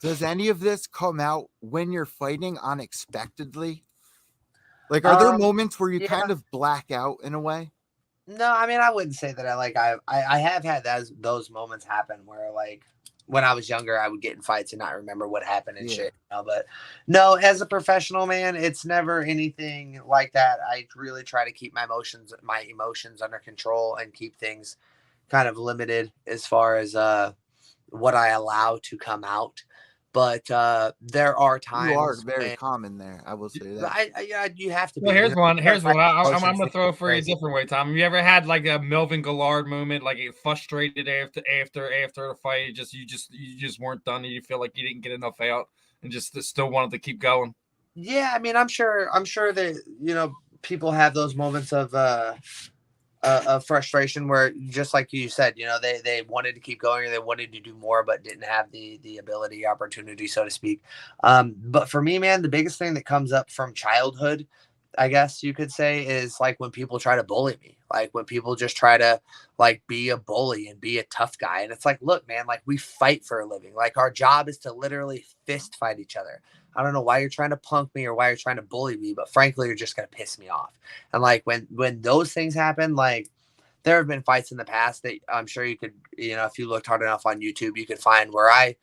Does any of this come out when you're fighting unexpectedly? Like, are there moments where you kind of black out in a way? No, I mean, I wouldn't say that I have had those moments happen where, like, when I was younger, I would get in fights and not remember what happened and shit. You know? But no, as a professional, man, it's never anything like that. I really try to keep my emotions under control and keep things kind of limited as far as what I allow to come out. But there are times you are very common there. I will say that. you have to be. Well, here's one. Here's one. I'm Emotions gonna throw it for you a crazy. different way, Tom. Have you ever had like a Melvin Gillard moment, like it frustrated after the fight? You just weren't done, and you feel like you didn't get enough out, and just still wanted to keep going. Yeah, I mean, I'm sure that, you know, people have those moments of frustration where, just like you said, you know, they wanted to keep going or they wanted to do more, but didn't have the ability, opportunity, so to speak. But for me, man, the biggest thing that comes up from childhood, I guess you could say, is like when people try to bully me, like when people just try to like be a bully and be a tough guy. And it's like, look, man, like we fight for a living. Like our job is to literally fist fight each other. I don't know why you're trying to punk me or why you're trying to bully me, but frankly, you're just going to piss me off. And like when those things happen, like there have been fights in the past that I'm sure you could, you know, if you looked hard enough on YouTube, you could find where I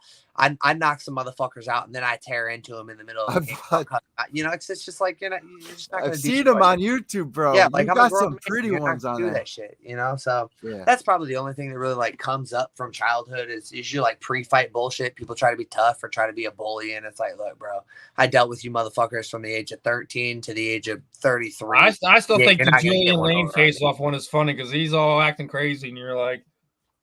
knock some motherfuckers out and then I tear into them in the middle of the game. You know, it's just like, you know, you're just not going to I've seen them on YouTube, bro. Yeah, like you got some pretty ones on there. That shit, you know. So that's probably the only thing that really like comes up from childhood is usually like pre-fight bullshit. People try to be tough or try to be a bully, and it's like, look, bro, I dealt with you motherfuckers from the age of 13 to the age of 33. I still think the Julian Lane face-off one is funny because he's all acting crazy, and you're like,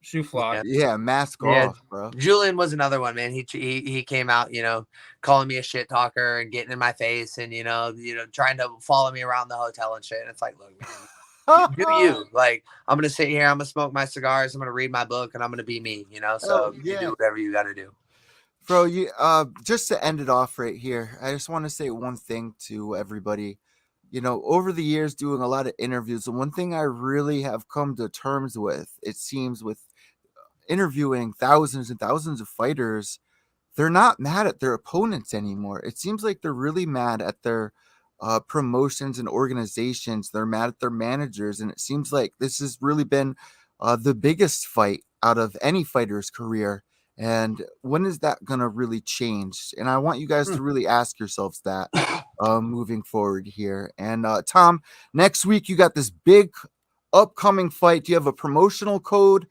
shoe fly. Yeah, mask off, bro. Julian was another one, man. He came out, you know, calling me a shit talker and getting in my face and, you know, trying to follow me around the hotel and shit. And it's like, look, man, do you. Like, I'm going to sit here, I'm going to smoke my cigars, I'm going to read my book, and I'm going to be me, you know? So you do whatever you got to do. Bro, you just to end it off right here, I just want to say one thing to everybody. You know, over the years doing a lot of interviews, and one thing I really have come to terms with, it seems, with interviewing thousands and thousands of fighters, they're not mad at their opponents anymore. It seems like they're really mad at their promotions and organizations. They're mad at their managers, and it seems like this has really been the biggest fight out of any fighter's career. And when is that going to really change? And I want you guys to really ask yourselves that moving forward here. And Tom, next week you got this big upcoming fight. Do you have a promotional code?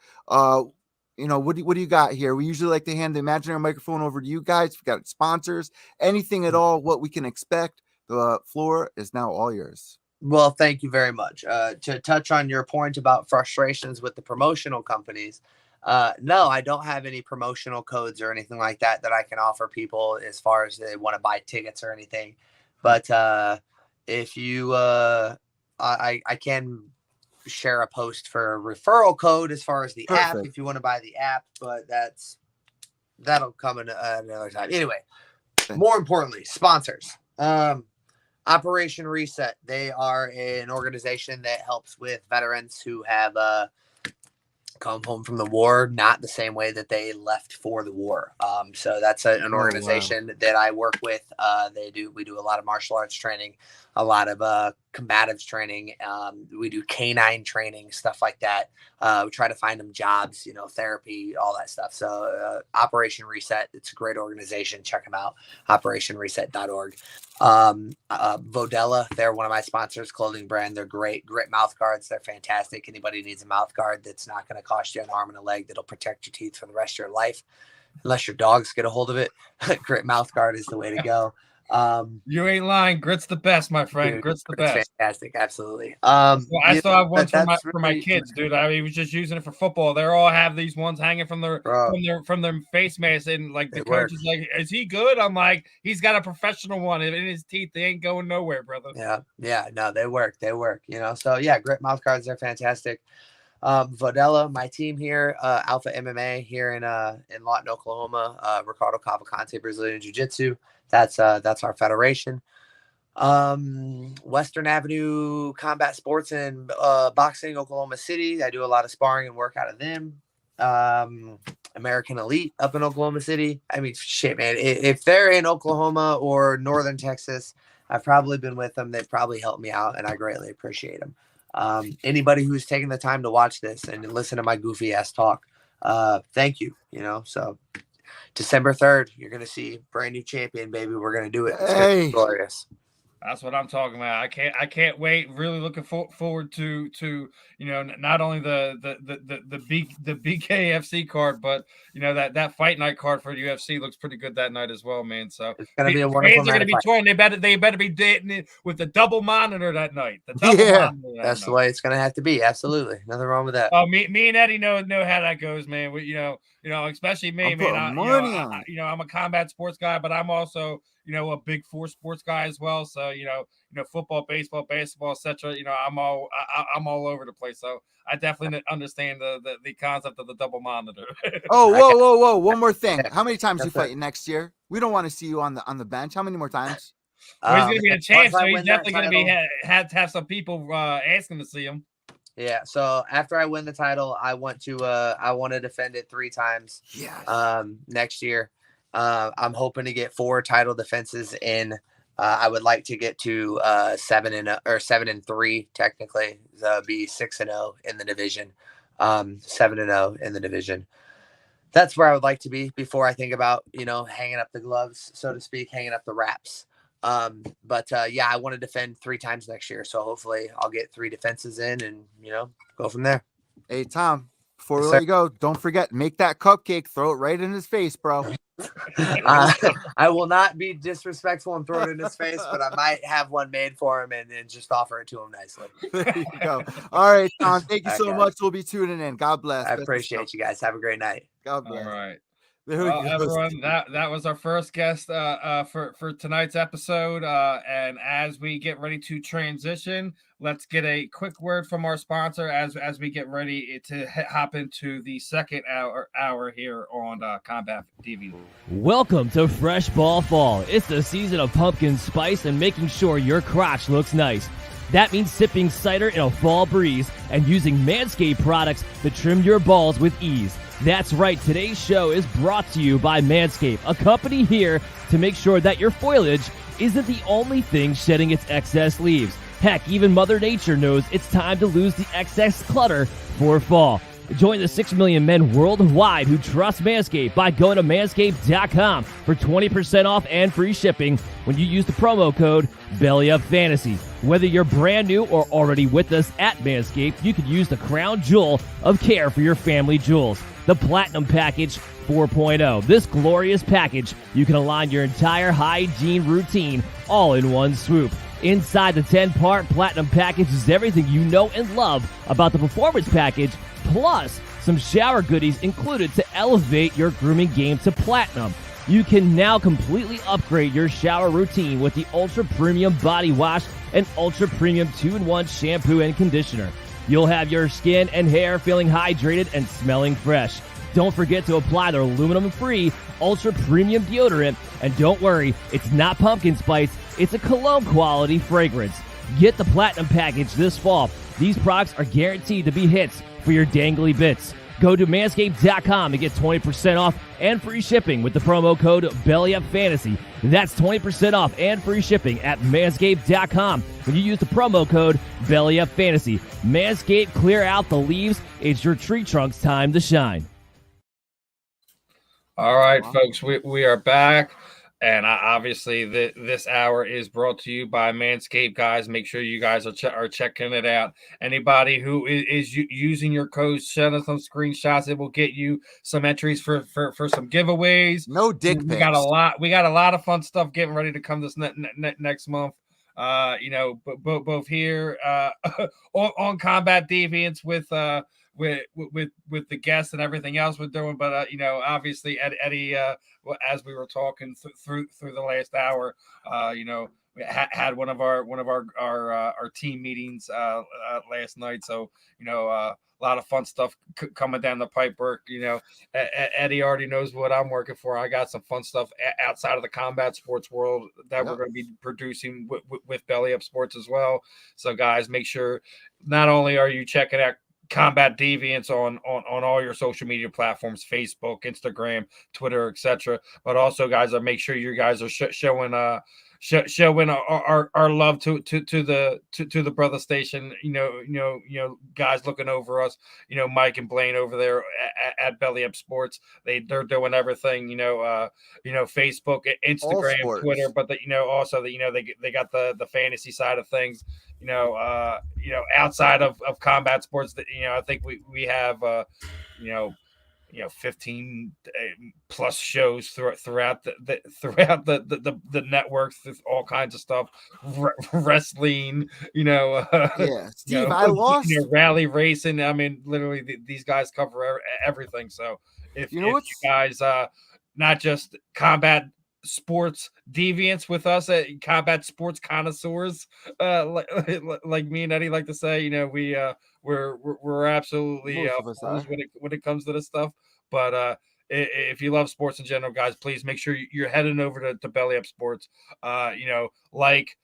You know, what do you got here? We usually like to hand the imaginary microphone over to you guys. We've got sponsors, anything at all, what we can expect. The floor is now all yours. Well, thank you very much. To touch on your point about frustrations with the promotional companies, no, I don't have any promotional codes or anything like that I can offer people as far as they want to buy tickets or anything. But if you, I can share a post for a referral code as far as the app if you want to buy the app, but that'll come in another time. Anyway, more importantly, sponsors. Operation Reset. They are an organization that helps with veterans who have come home from the war, not the same way that they left for the war. So that's an organization that I work with. We do a lot of martial arts training, a lot of combatives training. We do canine training, stuff like that. We try to find them jobs, therapy, all that stuff. So Operation Reset, it's a great organization. Check them out, operationreset.org. Vodella, they're one of my sponsors, clothing brand. They're great mouth guards. They're fantastic. Anybody needs a mouth guard that's not going to cost you an arm and a leg, that'll protect your teeth for the rest of your life, unless your dogs get a hold of it. Grit mouth guard is the way to go. You ain't lying. Grit's the best, my friend. Dude, Grit's the best. Fantastic, absolutely. I still have ones for my kids, dude. I was just using it for football. They all have these ones hanging from their face mask, and like the coach is like, "Is he good?" I'm like, "He's got a professional one in his teeth. They ain't going nowhere, brother." Yeah. No, they work. So yeah, grit mouth guards, they're fantastic. Vodella, my team here, Alpha MMA here in Lawton, Oklahoma. Ricardo Cavalcante, Brazilian Jiu-Jitsu. That's our federation. Western Avenue Combat Sports and Boxing, Oklahoma City. I do a lot of sparring and work out of them. American Elite up in Oklahoma City. I mean, shit, man. If they're in Oklahoma or Northern Texas, I've probably been with them. They've probably helped me out, and I greatly appreciate them. Anybody who's taking the time to watch this and listen to my goofy ass talk, thank you. So December 3rd, you're going to see brand new champion, baby. We're going to do it. It's going to be glorious. That's what I'm talking about. I can't wait. Really looking forward to not only the BKFC card, but that fight night card for the UFC looks pretty good that night as well, man. So it's gonna be a wonderful fans are gonna be torn. They better be dating it with the double monitor that night. That's the way it's gonna have to be. Absolutely, nothing wrong with that. Oh, me and Eddie know how that goes, man. Especially me, man. I'm a combat sports guy, but I'm also a big four sports guy as well. So, football, baseball, basketball, etc. I'm all over the place. So I definitely understand the concept of the double monitor. Whoa. One more thing. How many times you fight next year? We don't want to see you on the bench. How many more times? Well, he's going to be a champ, so he's definitely going to have to have some people asking to see him. Yeah. So after I win the title, I want to defend it 3 times. Yeah. Next year. I'm hoping to get 4 title defenses in. I would like to get to 7-3 technically. Be 6-0 in the division. 7-0 in the division. That's where I would like to be before I think about hanging up the gloves, so to speak, hanging up the wraps. But I want to defend 3 times next year. So hopefully I'll get 3 defenses in and go from there. Hey Tom, before we let you go, don't forget, make that cupcake, throw it right in his face, bro. I will not be disrespectful and throw it in his face, but I might have one made for him and just offer it to him nicely. There you go. All right, Tom, thank you so much. We'll be tuning in. God bless. I appreciate you guys. Have a great night. God bless. All right. Well, everyone, that was our first guest for tonight's episode. And as we get ready to transition, let's get a quick word from our sponsor as we get ready to hop into the second hour here on Combat TV. Welcome to Fresh Ball Fall. It's the season of pumpkin spice and making sure your crotch looks nice. That means sipping cider in a fall breeze and using Manscaped products to trim your balls with ease. That's right, today's show is brought to you by Manscaped, a company here to make sure that your foliage isn't the only thing shedding its excess leaves. Heck, even Mother Nature knows it's time to lose the excess clutter for fall. Join the 6 million men worldwide who trust Manscaped by going to manscaped.com for 20% off and free shipping when you use the promo code BellyUpFantasy. Whether you're brand new or already with us at Manscaped, you can use the crown jewel of care for your family jewels, the Platinum Package 4.0. This glorious package, you can align your entire hygiene routine all in one swoop. Inside the 10-part Platinum Package is everything you know and love about the Performance Package, plus some shower goodies included to elevate your grooming game to platinum. You can now completely upgrade your shower routine with the Ultra Premium Body Wash and Ultra Premium 2-in-1 Shampoo and Conditioner. You'll have your skin and hair feeling hydrated and smelling fresh. Don't forget to apply their aluminum-free Ultra Premium Deodorant. And don't worry, it's not pumpkin spice, it's a cologne-quality fragrance. Get the Platinum Package this fall. These products are guaranteed to be hits for your dangly bits. Go to manscaped.com to get 20% off and free shipping with the promo code BellyUpFantasy. That's 20% off and free shipping at manscaped.com when you use the promo code BellyUpFantasy. Manscaped, clear out the leaves. It's your tree trunk's time to shine. All right, folks, we are back. And obviously, this hour is brought to you by Manscaped, guys. Make sure you guys are checking it out. Anybody who is using your code, send us some screenshots. It will get you some entries for some giveaways. No dick pics. We got a lot of fun stuff getting ready to come this next month. Both here on Combat Deviants with the guests and everything else we're doing, but obviously Eddie, as we were talking through the last hour, we had one of our team meetings last night, so a lot of fun stuff coming down the pipe work. Eddie already knows what I'm working for. I got some fun stuff outside of the combat sports world that we're going to be producing with Belly Up Sports as well. So guys, make sure not only are you checking out Combat Deviants on all your social media platforms, Facebook, Instagram, Twitter, etc. But also, guys, make sure you guys are showing our love to the brother station. Guys looking over us. Mike and Blaine over there at Belly Up Sports. They're doing everything. Facebook, Instagram, Twitter, but also that they got the fantasy side of things. Outside of combat sports, that I think we have 15 plus shows throughout the networks, all kinds of stuff, wrestling, yeah, Steve, I lost rally racing. I mean, literally these guys cover everything. So if you guys not just combat sports deviants with us at combat sports connoisseurs, like me and Eddie like to say, we're absolutely when it comes to this stuff. But if you love sports in general, guys, please make sure you're heading over to Belly Up Sports. Like,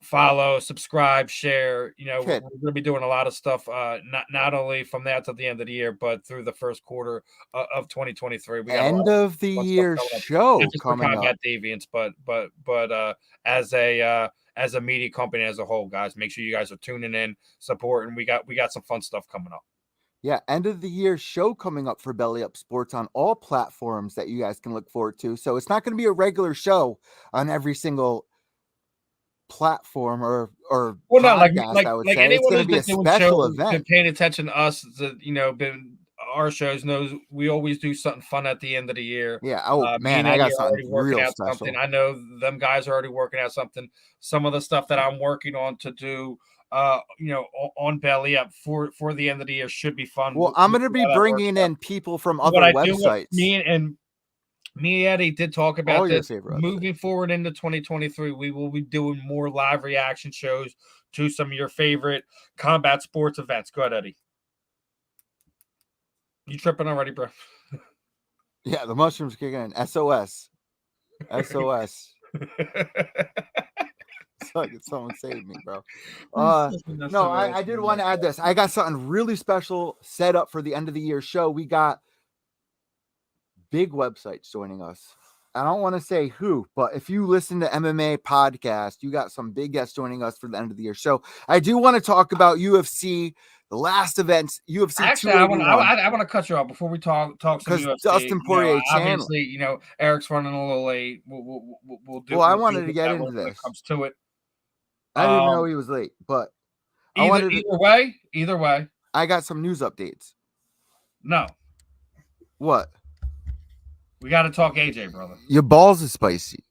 follow, subscribe, share. We're going to be doing a lot of stuff, not only from now to the end of the year, but through the first quarter of 2023. We got end of the year show coming up. Deviants, but as a media company as a whole, guys, make sure you guys are tuning in, supporting. We got some fun stuff coming up. Yeah, end of the year show coming up for Belly Up Sports on all platforms that you guys can look forward to. So it's not going to be a regular show on every single platform or well, no, podcast, I would say. It's going to be a special event. Paying attention to us, been our shows knows we always do something fun at the end of the year. Yeah. Oh man, I got something real special. I know them guys are already working out something. Some of the stuff that I'm working on to do, on Belly Up for the end of the year should be fun. Well, I'm going to be bringing in people from other websites. Me and Eddie did talk about this. Moving forward into 2023, we will be doing more live reaction shows to some of your favorite combat sports events. Go ahead, Eddie. You tripping already, bro? Yeah, the mushrooms kicking in. SOS. It's like someone saved me, bro. No, I did want to add this. I got something really special set up for the end of the year show. We got big websites joining us. I don't want to say who, but if you listen to MMA podcast, you got some big guests joining us for the end of the year show. I do want to talk about UFC, the last events, UFC. Actually, I want to cut you off before we talk some UFC. Dustin Poirier, obviously, Eric's running a little late. We'll do. Well, I wanted to get into this. When it comes to it, I didn't even know he was late, but either way, I got some news updates. No, what? We got to talk AJ, brother. Your balls are spicy.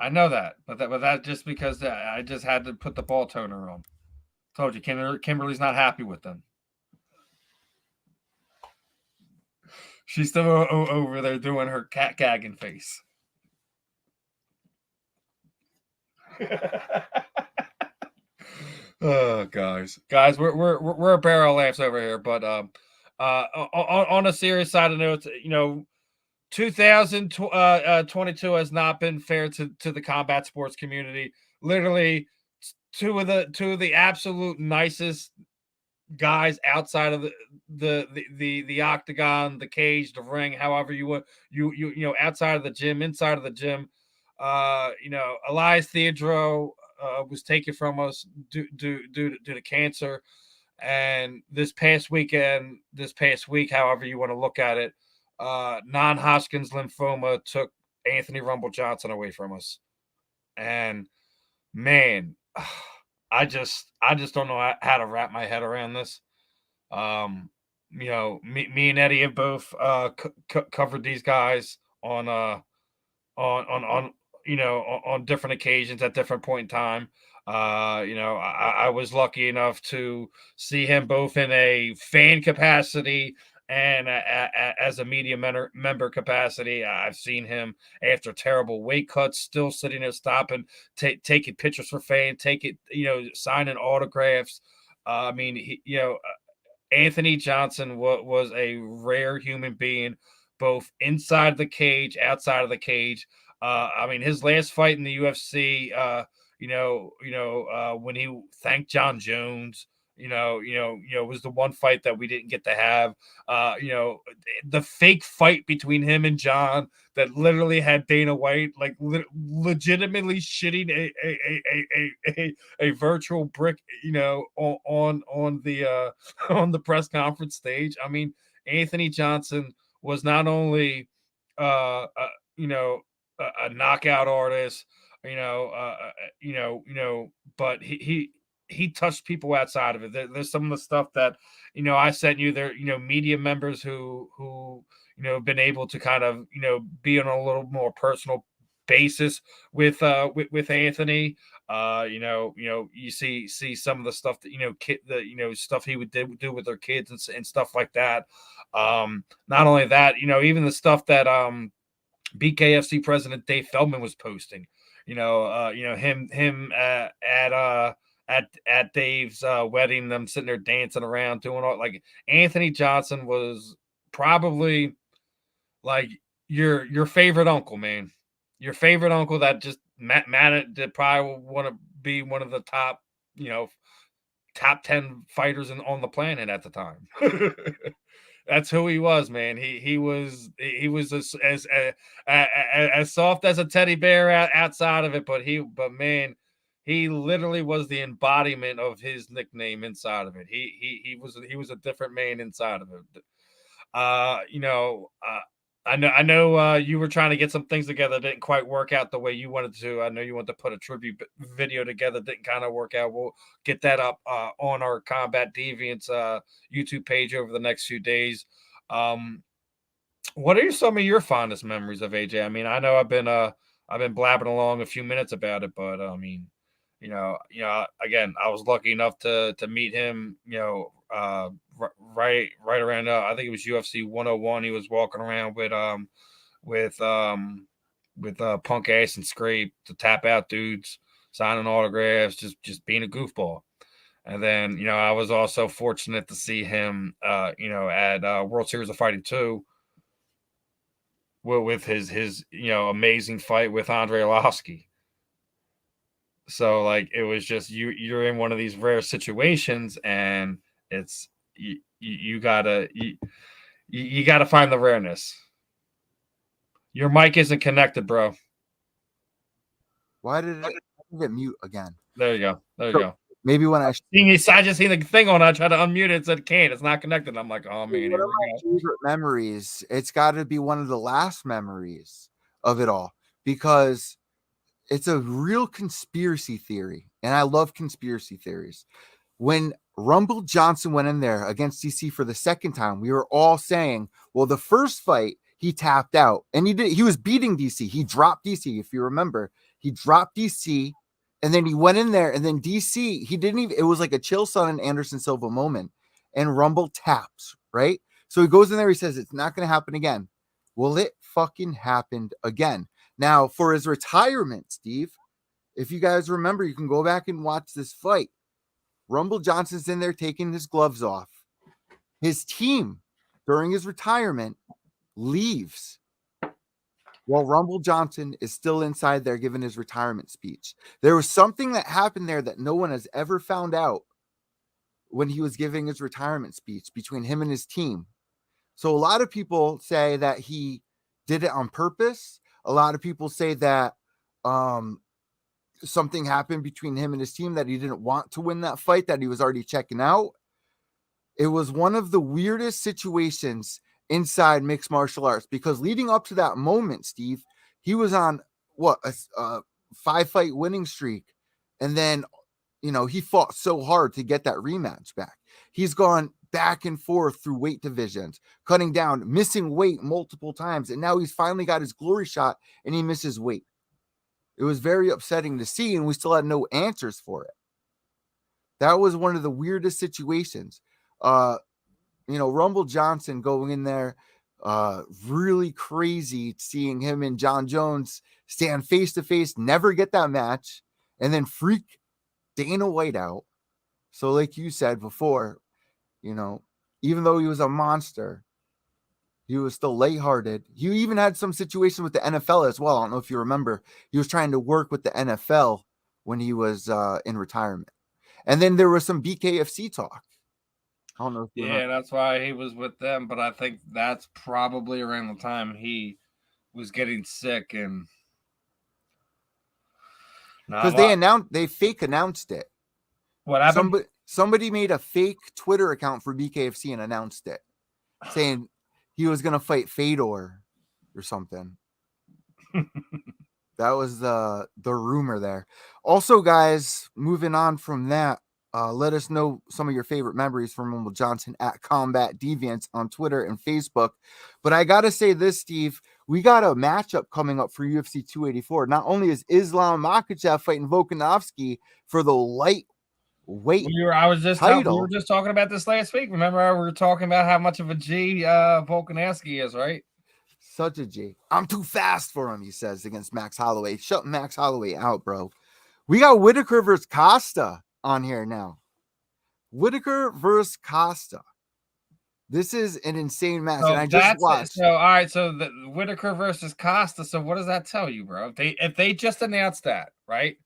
I know that, but that just because I just had to put the ball toner on. Told you, Kimberly's not happy with them. She's still over there doing her cat gagging face. Oh, guys, we're a barrel of laughs over here, but on a serious side of notes, 2022 has not been fair to the combat sports community. Literally, two of the absolute nicest guys outside of the octagon, the cage, the ring, however you want, outside of the gym, inside of the gym. Elias Theodro was taken from us due to cancer, and this past week, however you want to look at it, non-Hodgkin's lymphoma took Anthony Rumble Johnson away from us. And man, I just don't know how to wrap my head around this. Me and Eddie have both covered these guys on different occasions at different point in time. I was lucky enough to see him both in a fan capacity and as a media member capacity. I've seen him after terrible weight cuts, still sitting there stopping, taking pictures for fans, signing autographs. Anthony Johnson was a rare human being, both inside the cage, outside of the cage. His last fight in the UFC, when he thanked John Jones, was the one fight that we didn't get to have. The fake fight between him and John that literally had Dana White like legitimately shitting a virtual brick, on the on the press conference stage. I mean, Anthony Johnson was not only a knockout artist, but he touched people outside of it. There's some of the stuff that, I sent you there, media members who have been able to kind of, be on a little more personal basis with Anthony. You see some of the stuff that, stuff he would do with their kids and stuff like that. Not only that, even the stuff that, BKFC president Dave Feldman was posting, him at Dave's wedding, them sitting there dancing around, doing all like Anthony Johnson was probably like your favorite uncle, man. Your favorite uncle that just that probably want to be one of the top 10 fighters on the planet at the time. That's who he was, man. He was as soft as a teddy bear outside of it, but man, he literally was the embodiment of his nickname inside of it. He was a different man inside of it. I know you were trying to get some things together, didn't quite work out the way you wanted to. I know you wanted to put a tribute video together, didn't kind of work out. We'll get that up on our Combat Deviants YouTube page over the next few days. What are some of your fondest memories of AJ? I mean, I know I've been blabbing along a few minutes about it, but I mean, again, I was lucky enough to meet him, right around I think it was UFC 101. He was walking around with Punk Ass and Scrape, to tap out dudes, signing autographs, just being a goofball. And then, I was also fortunate to see him at World Series of Fighting 2 with his amazing fight with Andrei Arlovski. So like it was just you're in one of these rare situations, and it's you gotta find the rareness. Your mic isn't connected, bro. Why did it get mute again? There you go. Maybe when I just seen the thing on, I tried to unmute it, it said can't, it's not connected. I'm like, oh man, one of my favorite memories. It's got to be one of the last memories of it all, because it's a real conspiracy theory, and I love conspiracy theories. When Rumble Johnson went in there against DC for the second time, we were all saying, well, the first fight he tapped out, and he was beating DC. He dropped DC, if you remember. He dropped DC, and then he went in there, and then DC, he didn't even, it was like a Chael Sonnen and Anderson Silva moment, and Rumble taps, right? So he goes in there, he says, it's not going to happen again. Well, it fucking happened again. Now, for his retirement, Steve, if you guys remember, you can go back and watch this fight. Rumble Johnson's in there taking his gloves off. His team, during his retirement, leaves while Rumble Johnson is still inside there giving his retirement speech. There was something that happened there that no one has ever found out when he was giving his retirement speech between him and his team. So a lot of people say that he did it on purpose. A lot of people say that something happened between him and his team, that he didn't want to win that fight, that he was already checking out. It was one of the weirdest situations inside mixed martial arts, because leading up to that moment, Steve, he was on a 5-fight winning streak. And then, he fought so hard to get that rematch back. He's gone back and forth through weight divisions, cutting down, missing weight multiple times. And now he's finally got his glory shot and he misses weight. It was very upsetting to see, and we still had no answers for it. That was one of the weirdest situations. Rumble Johnson going in there, really crazy, seeing him and John Jones stand face to face, never get that match, and then freak Dana White out. So like you said before, even though he was a monster, he was still lighthearted. He even had some situation with the NFL as well. I don't know if you remember. He was trying to work with the NFL when he was in retirement. And then there was some BKFC talk. I don't know if you Yeah, that's why he was with them. But I think that's probably around the time he was getting sick and because they fake announced it. What happened? Somebody made a fake Twitter account for BKFC and announced it, saying he was gonna fight Fedor or something. That was the rumor there. Also, guys, moving on from that, let us know some of your favorite memories from Rumble Johnson at Combat Deviants on Twitter and Facebook. But I gotta say this, Steve, we got a matchup coming up for UFC 284. Not only is Islam Makhachev fighting Volkanovski for the lightweight we were just talking about this last week. Remember, we were talking about how much of a G Volkanovski is, right? Such a G. I'm too fast for him, he says, against Max Holloway. Shut Max Holloway out, bro. We got Whitaker versus Costa on here now. Whitaker versus Costa. This is an insane match. And I just watched. So, all right. So the Whitaker versus Costa. So what does that tell you, bro? If they just announced that, right?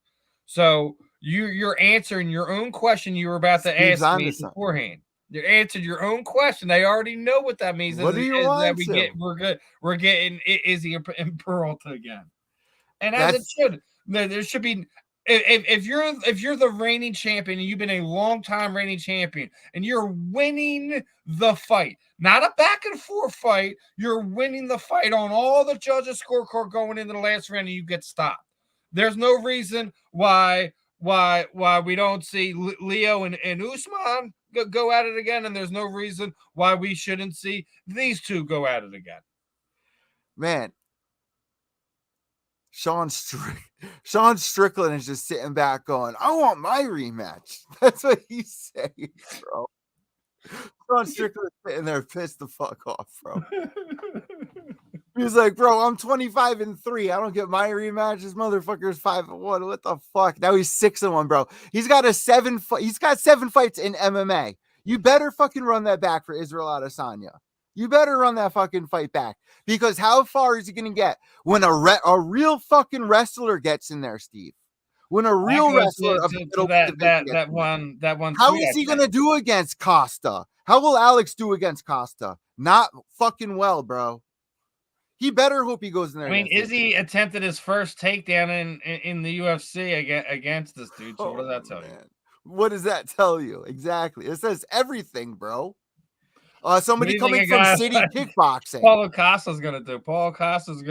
So you're answering your own question you were about to ask me beforehand. You answered your own question. They already know what that means. What do you want? We're good. We're getting Izzy and Peralta again, and as it should. There should be. If you're the reigning champion and you've been a long time reigning champion and you're winning the fight, not a back and forth fight, you're winning the fight on all the judges' scorecard going into the last round and you get stopped. There's no reason why we don't see Leo and Usman go at it again, and there's no reason why we shouldn't see these two go at it again. Man, Sean Strickland is just sitting back going, I want my rematch. That's what he's saying, bro. Sean Strickland is sitting there pissed the fuck off, bro. He's like, bro, I'm 25-3. I don't get my rematch. This motherfucker's 5-1. What the fuck? Now he's 6-1, bro. He's got 7 fights in MMA. You better fucking run that back for Israel Adesanya. You better run that fucking fight back, because how far is he going to get when a real fucking wrestler gets in there, Steve? When a real wrestler that one. How is he going to do against Costa? How will Alex do against Costa? Not fucking well, bro. He better hope he goes in there. I mean, Izzy attempted his first takedown in the UFC against this dude. So what does that tell you? What does that tell you? Exactly. It says everything, bro. Somebody coming from City Kickboxing. Paulo Costa's gonna do. Paulo Costa's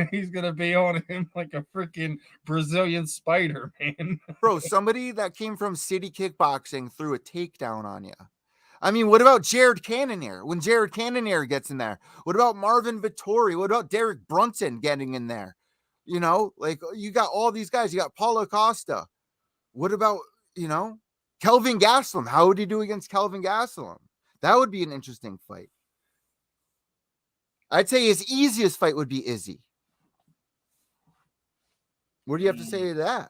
he's gonna be on him like a freaking Brazilian spider, man. Bro, somebody that came from City Kickboxing threw a takedown on you. I mean, what about Jared Cannonier? When Jared Cannonier gets in there, what about Marvin Vittori? What about Derek Brunson getting in there? You know, like you got all these guys. You got Paulo Costa. What about, Kelvin Gastelum? How would he do against Kelvin Gastelum? That would be an interesting fight. I'd say his easiest fight would be Izzy. What do you have to say to that?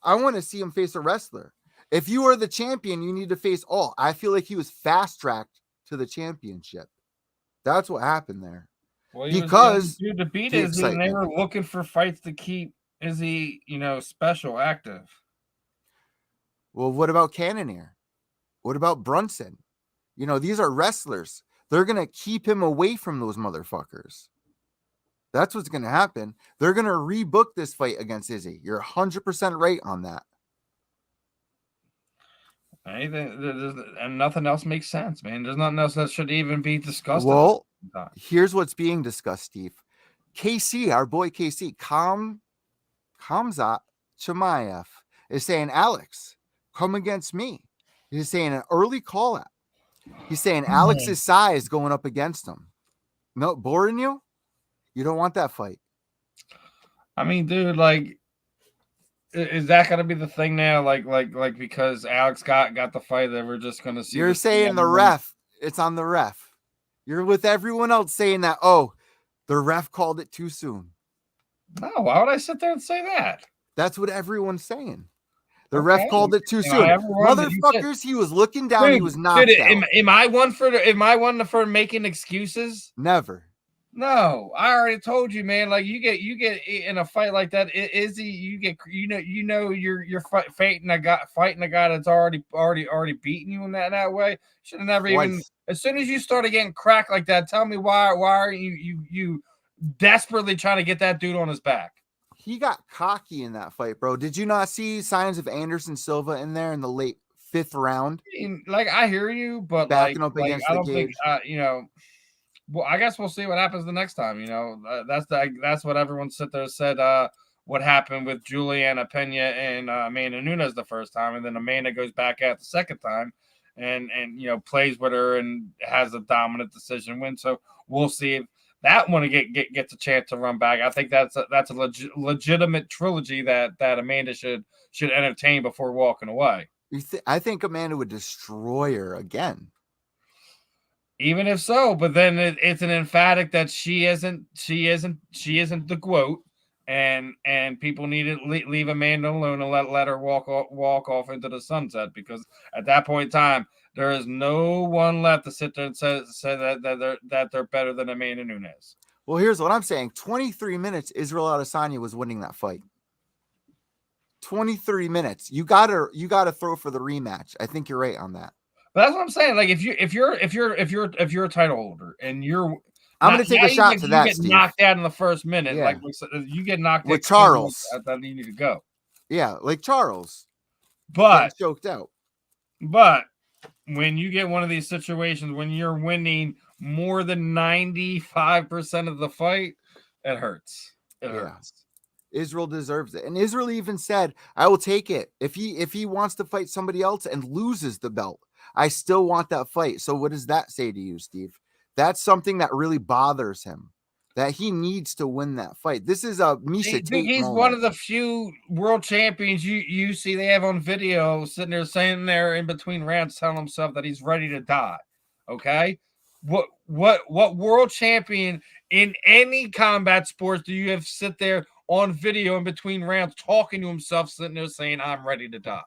I want to see him face a wrestler. If you are the champion, you need to face all. I feel like he was fast-tracked to the championship. That's what happened there. Well, because to beat Izzy, and they were looking for fights to keep Izzy, special active. Well, what about Cannonier? What about Brunson? These are wrestlers. They're going to keep him away from those motherfuckers. That's what's going to happen. They're going to rebook this fight against Izzy. You're 100% right on that. And nothing else makes sense, man. There's nothing else that should even be discussed. Well, here's what's being discussed, Steve. KC, our boy KC, Khamzat Chimaev is saying, Alex, come against me. He's saying an early call out. He's saying Alex's size going up against him. No, boring you? You don't want that fight. I mean, dude, is that going to be the thing now? Like because Alex got the fight that we're just going to see. You're saying the ref. It's on the ref. You're with everyone else saying that, the ref called it too soon. No, why would I sit there and say that? That's what everyone's saying. The ref called it too soon. Motherfuckers, he was looking down. Dude, he was knocked out. Am I one for making excuses? Never. No, I already told you, man. Like you get in a fight like that, Izzy, you know you're fighting a guy that's already beaten you in that way. Should have never even. As soon as you started getting cracked like that, tell me why are you desperately trying to get that dude on his back? He got cocky in that fight, bro. Did you not see signs of Anderson Silva in there in the late 5th round? I mean, like I hear you, but backing up against I the don't think cage. Well, I guess we'll see what happens the next time. That's what everyone said what happened with Juliana Pena and Amanda Nunes the first time, and then Amanda goes back out the second time, and plays with her and has a dominant decision win. So we'll see if that one gets a chance to run back. I think that's a legitimate trilogy that Amanda should entertain before walking away. I think Amanda would destroy her again. Even if so, but then it's an emphatic that she isn't the GOAT, and people need to leave Amanda alone and let her walk off into the sunset, because at that point in time there is no one left to sit there and say that they're better than Amanda Nunes. Well, here's what I'm saying: 23 minutes, Israel Adesanya was winning that fight. 23 minutes. You gotta throw for the rematch. I think you're right on that. But that's what I'm saying. Like if you're a title holder and I'm going to take a shot to that. You get knocked out in the first minute. Yeah. Like you get knocked with Charles. Then you need to go. Yeah, like Charles. But choked out. But when you get one of these situations when you're winning more than 95% of the fight, it hurts. It hurts. Israel deserves it. And Israel even said, I will take it. If he wants to fight somebody else and loses the belt, I still want that fight. So what does that say to you, Steve? That's something that really bothers him, that he needs to win that fight. This is a Misha Tate He's moment. One of the few world champions you see they have on video sitting there in between rounds telling himself that he's ready to die. Okay? What world champion in any combat sports do you have sit there on video in between rounds talking to himself, sitting there saying, I'm ready to die?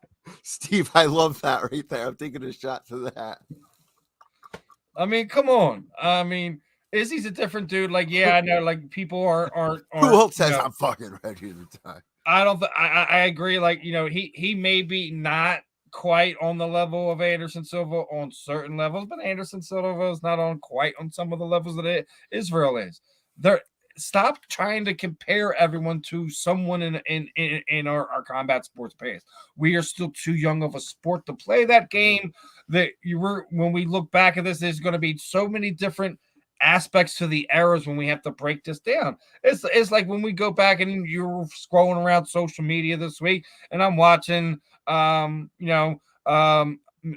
Steve, I love that right there. I'm taking a shot to that. I mean, come on. I mean, Izzy's a different dude. Like, yeah, I know. Like, people aren't who else says I'm fucking ready to die? I agree. Like, he may be not quite on the level of Anderson Silva on certain levels, but Anderson Silva is not on quite on some of the levels that Israel is. Stop trying to compare everyone to someone in our combat sports past. We are still too young of a sport to play that game. When we look back at this, there's going to be so many different aspects to the eras when we have to break this down. It's like when we go back and you're scrolling around social media this week, and I'm watching,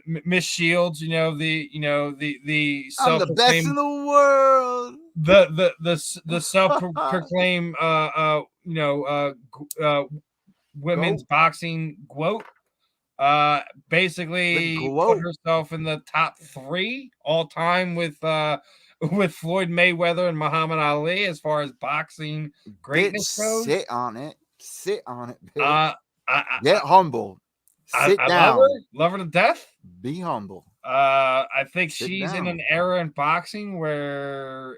Miss Shields, the I'm the best in the world. The self-proclaimed women's boxing GOAT basically put herself in the top 3 all time with Floyd Mayweather and Muhammad Ali as far as boxing greatness goes. Sit on it, bitch. Get humble. Sit I down. Love her to death. Be humble. I think she's in an era in boxing where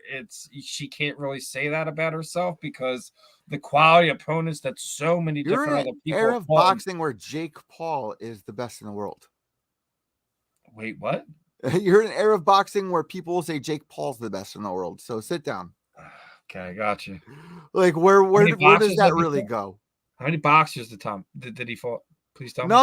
she can't really say that about herself because the quality of opponents that so many different other people. Era of boxing where Jake Paul is the best in the world. Wait, what? You're in an era of boxing where people will say Jake Paul's the best in the world. So sit down. Okay, I got you. Like where does that really go? How many boxers did he fought? Please tell me.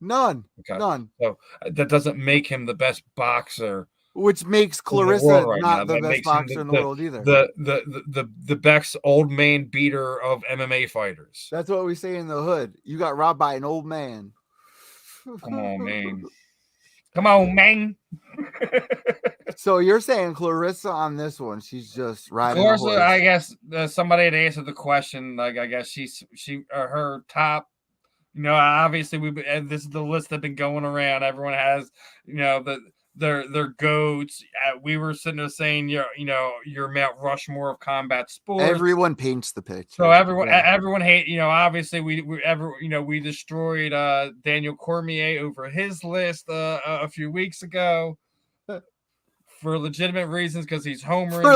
None. Okay. None. So that doesn't make him the best boxer. Which makes Clarissa not the best boxer in the world either. The best old man beater of MMA fighters. That's what we say in the hood. You got robbed by an old man. Come on, man. Come on, man. So you're saying Clarissa on this one? She's just riding. Clarissa, I guess somebody had answered the question. Like, I guess her top. Obviously this is the list that's been going around. Everyone has, their goats. We were sitting there saying, your Mount Rushmore of combat sports. Everyone paints the picture. So everyone hate. Obviously we destroyed Daniel Cormier over his list a few weeks ago. for legitimate reasons because he's homering For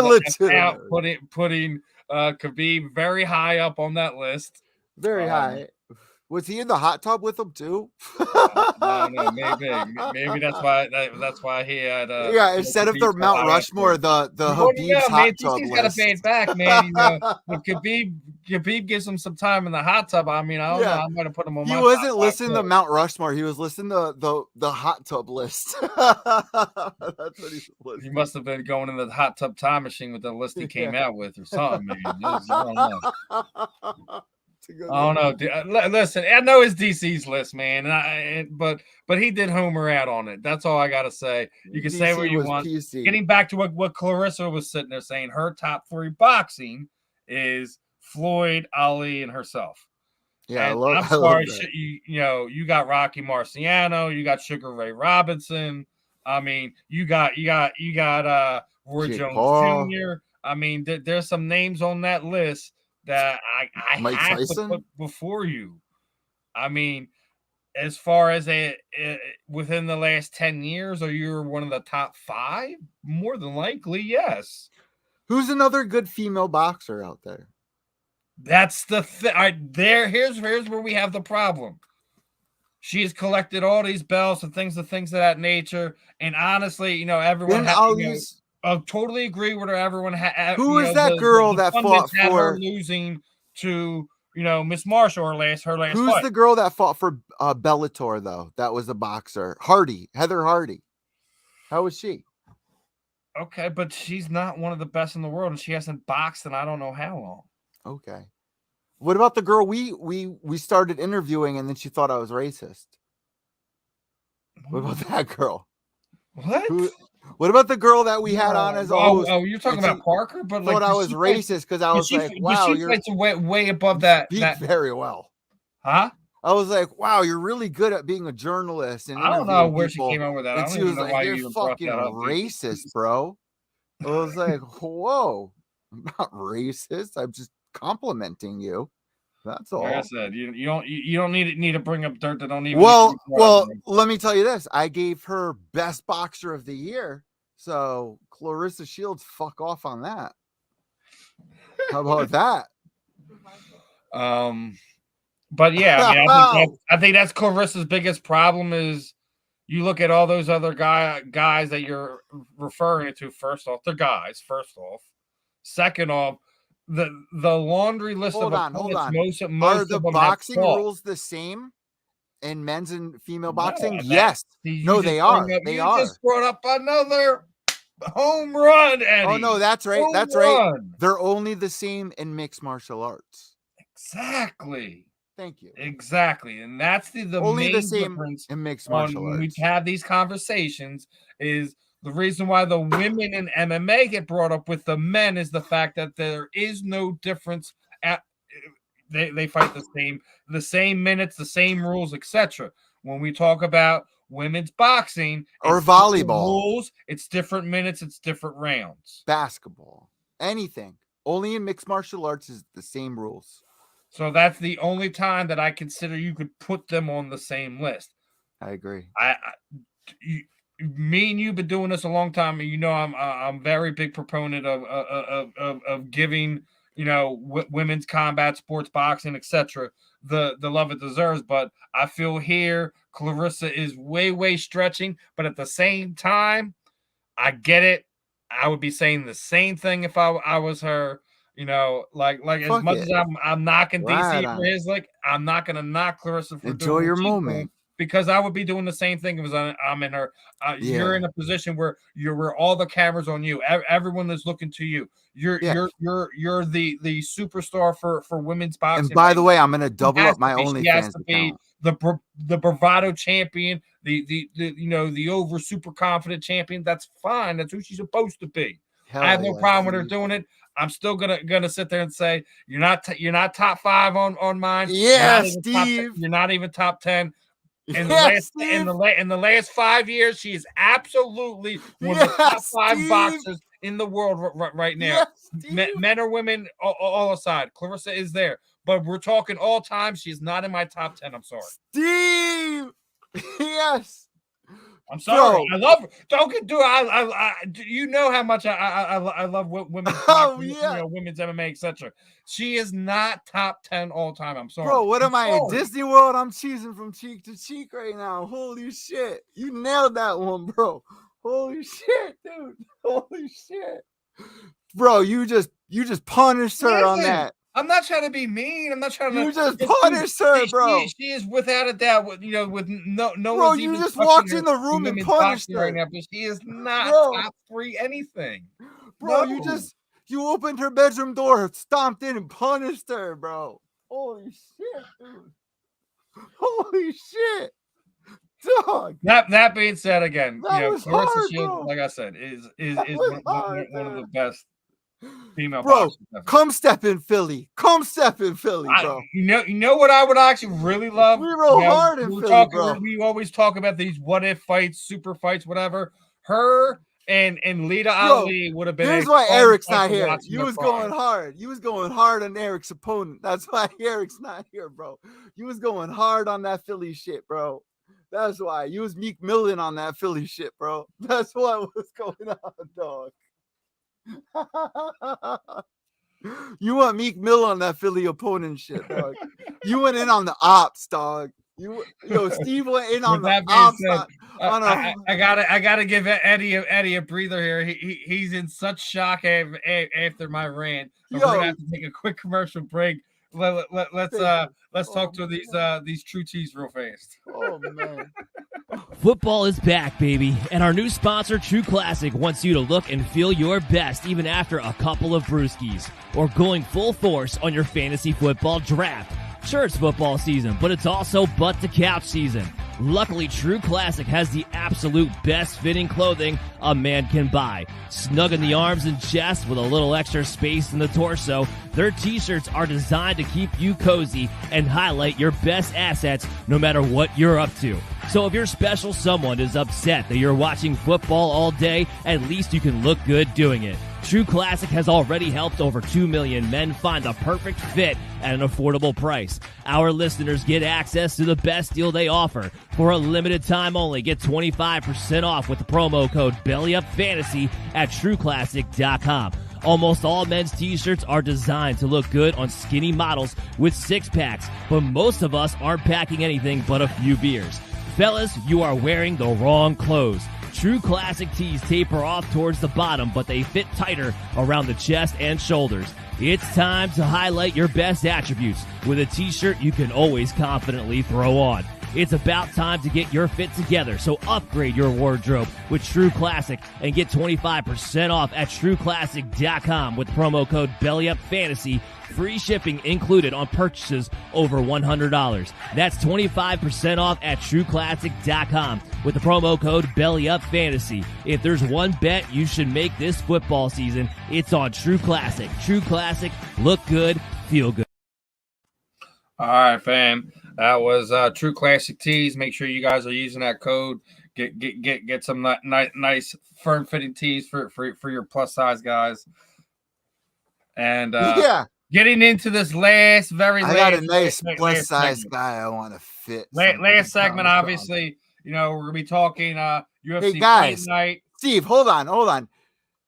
out, legitimate. putting Khabib very high up on that list. Very high. Was he in the hot tub with him too? No, maybe that's why he had. Yeah, instead of the Mount Rushmore, the Khabib's hot tub DC's list. got to pay it back, man. You know, if Khabib gives him some time in the hot tub. I mean, I don't know. I might have put him on. He wasn't listening to Mount Rushmore. He was listening to the hot tub list. That's what he's listening. He must have been going in the hot tub time machine with the list he came out with or something, man. I don't know. I don't know. Listen, I know it's DC's list, man, but he did homer out on it. That's all I gotta say. You can say what you want. PC. Getting back to what Clarissa was sitting there saying, her top 3 boxing is Floyd, Ali, and herself. Yeah, I'm sorry, you got Rocky Marciano, you got Sugar Ray Robinson. I mean, you got Roy Jones Jr. I mean, there's some names on that list that I Mike have Tyson? to put before you. I mean, as far as within the last 10 years, are you one of the top 5? More than likely, yes. Who's another good female boxer out there? That's the thing. Here's where we have the problem. She's collected all these belts and things of that nature. And honestly, everyone I totally agree with her. Everyone who is that girl that fought for losing to Miss Marshall her last Who's fight? the girl that fought for Bellator though? That was a boxer. Heather Hardy. How was she? Okay, but she's not one of the best in the world, and she hasn't boxed in I don't know how long. Okay. What about the girl we started interviewing and then she thought I was racist? What about that girl? What about the girl that we had on as a host? Oh, you're talking about Parker? But thought I was racist because I was like, wow, you're way above that. Very well. Huh? I was like, wow, you're really good at being a journalist. And I don't know where she came up with that. And she was like, you're fucking racist, bro. I was like, whoa, I'm not racist. I'm just complimenting you. That's all. Like I said, you don't need to bring up dirt that don't even. Well, let me tell you this. I gave her best boxer of the year. So Clarissa Shields, fuck off on that. How about that? But yeah, I mean, I think that's Clarissa's biggest problem is you look at all those other guys that you're referring to. First off, they're guys. First off, second off. The laundry list hold on. Most are the boxing rules the same in men's and female boxing? Yes. No, they are. They are. Just brought up another home run, Eddie. Oh no, that's right. That's right. They're only the same in mixed martial arts. Exactly. Thank you. Exactly, and that's the only main the same difference in mixed martial arts. When we have these conversations is. The reason why the women in MMA get brought up with the men is the fact that there is no difference. They fight the same minutes, the same rules, etc. When we talk about women's boxing or volleyball rules, it's different minutes, it's different rounds. Basketball, anything. Only in mixed martial arts is the same rules. So that's the only time that I consider you could put them on the same list. I agree. Me and you've been doing this a long time, and I'm very big proponent of giving women's combat sports, boxing, etc. the love it deserves. But I feel here Clarissa is way stretching. But at the same time, I get it. I would be saying the same thing if I was her. Like as much as I'm knocking DC for his I'm not gonna knock Clarissa for enjoy your moment. Because I would be doing the same thing if I'm in her. You're in a position where where all the cameras on you. Everyone is looking to you. You're the superstar for women's boxing. And by the way, I'm going to double up my OnlyFans account. The bravado champion, the over super confident champion. That's fine. That's who she's supposed to be. I have no problem with her doing it. I'm still gonna sit there and say you're not top 5 on mine. Yeah, Steve. You're not even top 10. In the last 5 years, she is absolutely one of the top 5 boxers in the world right now. Men or women, all aside, Clarissa is there. But we're talking all time. She's not in my top 10. I'm sorry, Steve. Yes. I'm sorry. Bro. I love. Don't get do. You know how much I love women's. Oh, boxing, yeah. You know, women's MMA, etc. She is not top 10 all time. I'm sorry, Bro. What am I at sorry. Disney World? I'm cheesing from cheek to cheek right now. Holy shit! You nailed that one, bro. Holy shit, dude. Holy shit, bro. You just punished her on Listen, that. I'm not trying to be mean. I'm not trying to. You just punished her, bro. She is without a doubt. With no Bro, one's you even just touching walked her in the room and women's punished boxing her. right now, but she is not Bro. top 3 anything. Bro, No. you opened her bedroom door, stomped in, and punished her, bro. Holy shit, dude. Holy shit. Dog. That being said, again, That you know, was Clarissa hard, Shields, bro. like I said, is That was one of the best female Bro, boxers ever. come step in Philly. Come step in Philly, bro. You know what I would actually really love? We roll You know, hard in we're Philly, talking, bro. we always talk about these what if fights, super fights, whatever. Her and Lita Ali would have been. Here's a why fun Eric's fight not to here. watch in You their was prime. going hard. You was going hard on Eric's opponent. That's why Eric's not here, bro. You was going hard on that Philly shit, bro. That's why. You was Meek Millen on that Philly shit, bro. That's what was going on, dog. You want Meek Mill on that Philly opponent shit, dog. You went in on the ops, dog. Steve went in on the ops. I gotta give Eddie a breather here. He's in such shock after my rant. So we're gonna have to take a quick commercial break. Let's talk to these true teas real fast. Oh man. Football is back, baby, and our new sponsor, True Classic, wants you to look and feel your best even after a couple of brewskis or going full force on your fantasy football draft. Sure, it's football season, but it's also butt to couch season. Luckily, True Classic has the absolute best fitting clothing a man can buy. Snug in the arms and chest with a little extra space in the torso, their t-shirts are designed to keep you cozy and highlight your best assets no matter what you're up to. So if your special someone is upset that you're watching football all day, at least you can look good doing it. True Classic has already helped over 2 million men find the perfect fit at an affordable price. Our listeners get access to the best deal they offer. For a limited time only, get 25% off with the promo code BELLYUPFANTASY at TrueClassic.com. Almost all men's t-shirts are designed to look good on skinny models with six-packs, but most of us aren't packing anything but a few beers. Fellas, you are wearing the wrong clothes. True Classic tees taper off towards the bottom, but they fit tighter around the chest and shoulders. It's time to highlight your best attributes with a t-shirt you can always confidently throw on. It's about time to get your fit together, so upgrade your wardrobe with True Classic and get 25% off at TrueClassic.com with promo code BELLYUPFANTASY. Free shipping included on purchases over $100. That's 25% off at TrueClassic.com with the promo code BELLYUPFANTASY. If there's one bet you should make this football season, it's on True Classic. True Classic, look good, feel good. All right, fam. That was True Classic Tees. Make sure you guys are using that code. Get some nice firm fitting tees for your plus size guys. And getting into this I got a nice plus size guy I want to fit. Last segment, obviously, we're gonna be talking UFC Hey guys, Fight Night. Steve, hold on.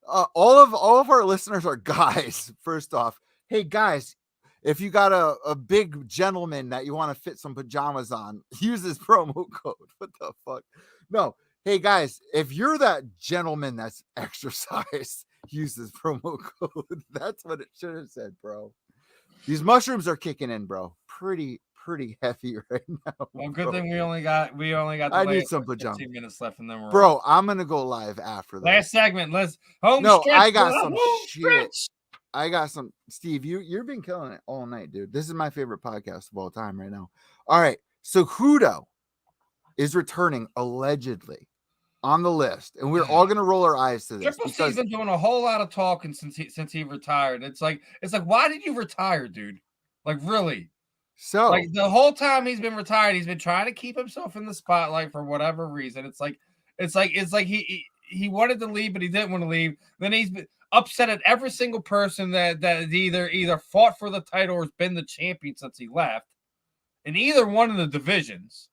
All of our listeners are guys. First off, hey guys, if you got a big gentleman that you want to fit some pajamas on, use this promo code. What the fuck? No. Hey guys, if you're that gentleman that's exercise, use this promo code. That's what it should have said, bro. These mushrooms are kicking in, bro. Pretty heavy right now. Well, good thing we only got. I need some pajamas. 15 minutes left, and then we're bro. I'm gonna go live after that. Last segment. Let's I got some shit. Stretch. I got some. Steve, you've been killing it all night, dude. This is my favorite podcast of all time right now. All right, so Hudo is returning allegedly on the list, and we're all gonna roll our eyes to this. Triple C's been doing a whole lot of talking since he retired. It's like why did you retire, dude? Like really? So like the whole time he's been retired, he's been trying to keep himself in the spotlight for whatever reason. It's like he wanted to leave, but he didn't want to leave. Then he's been upset at every single person that either fought for the title or has been the champion since he left in either one of the divisions.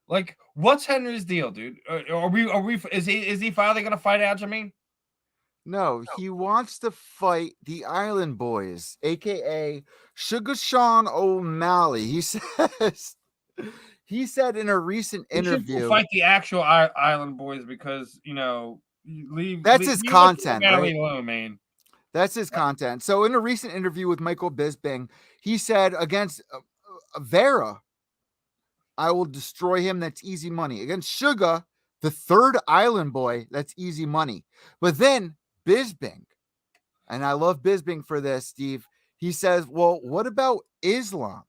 Like, what's Henry's deal, dude? Is he finally gonna fight Aljamain? No, he wants to fight the Island Boys, aka Sugar Sean O'Malley. He said in a recent interview, fight the actual Island Boys because that's his content, right? Alone, man. That's his content. So in a recent interview with Michael Bisping, he said against Vera, I will destroy him. That's easy money. Against Sugar, the third Island Boy, that's easy money. But then Bisping, and I love Bisping for this, Steve. He says, well, what about Islam?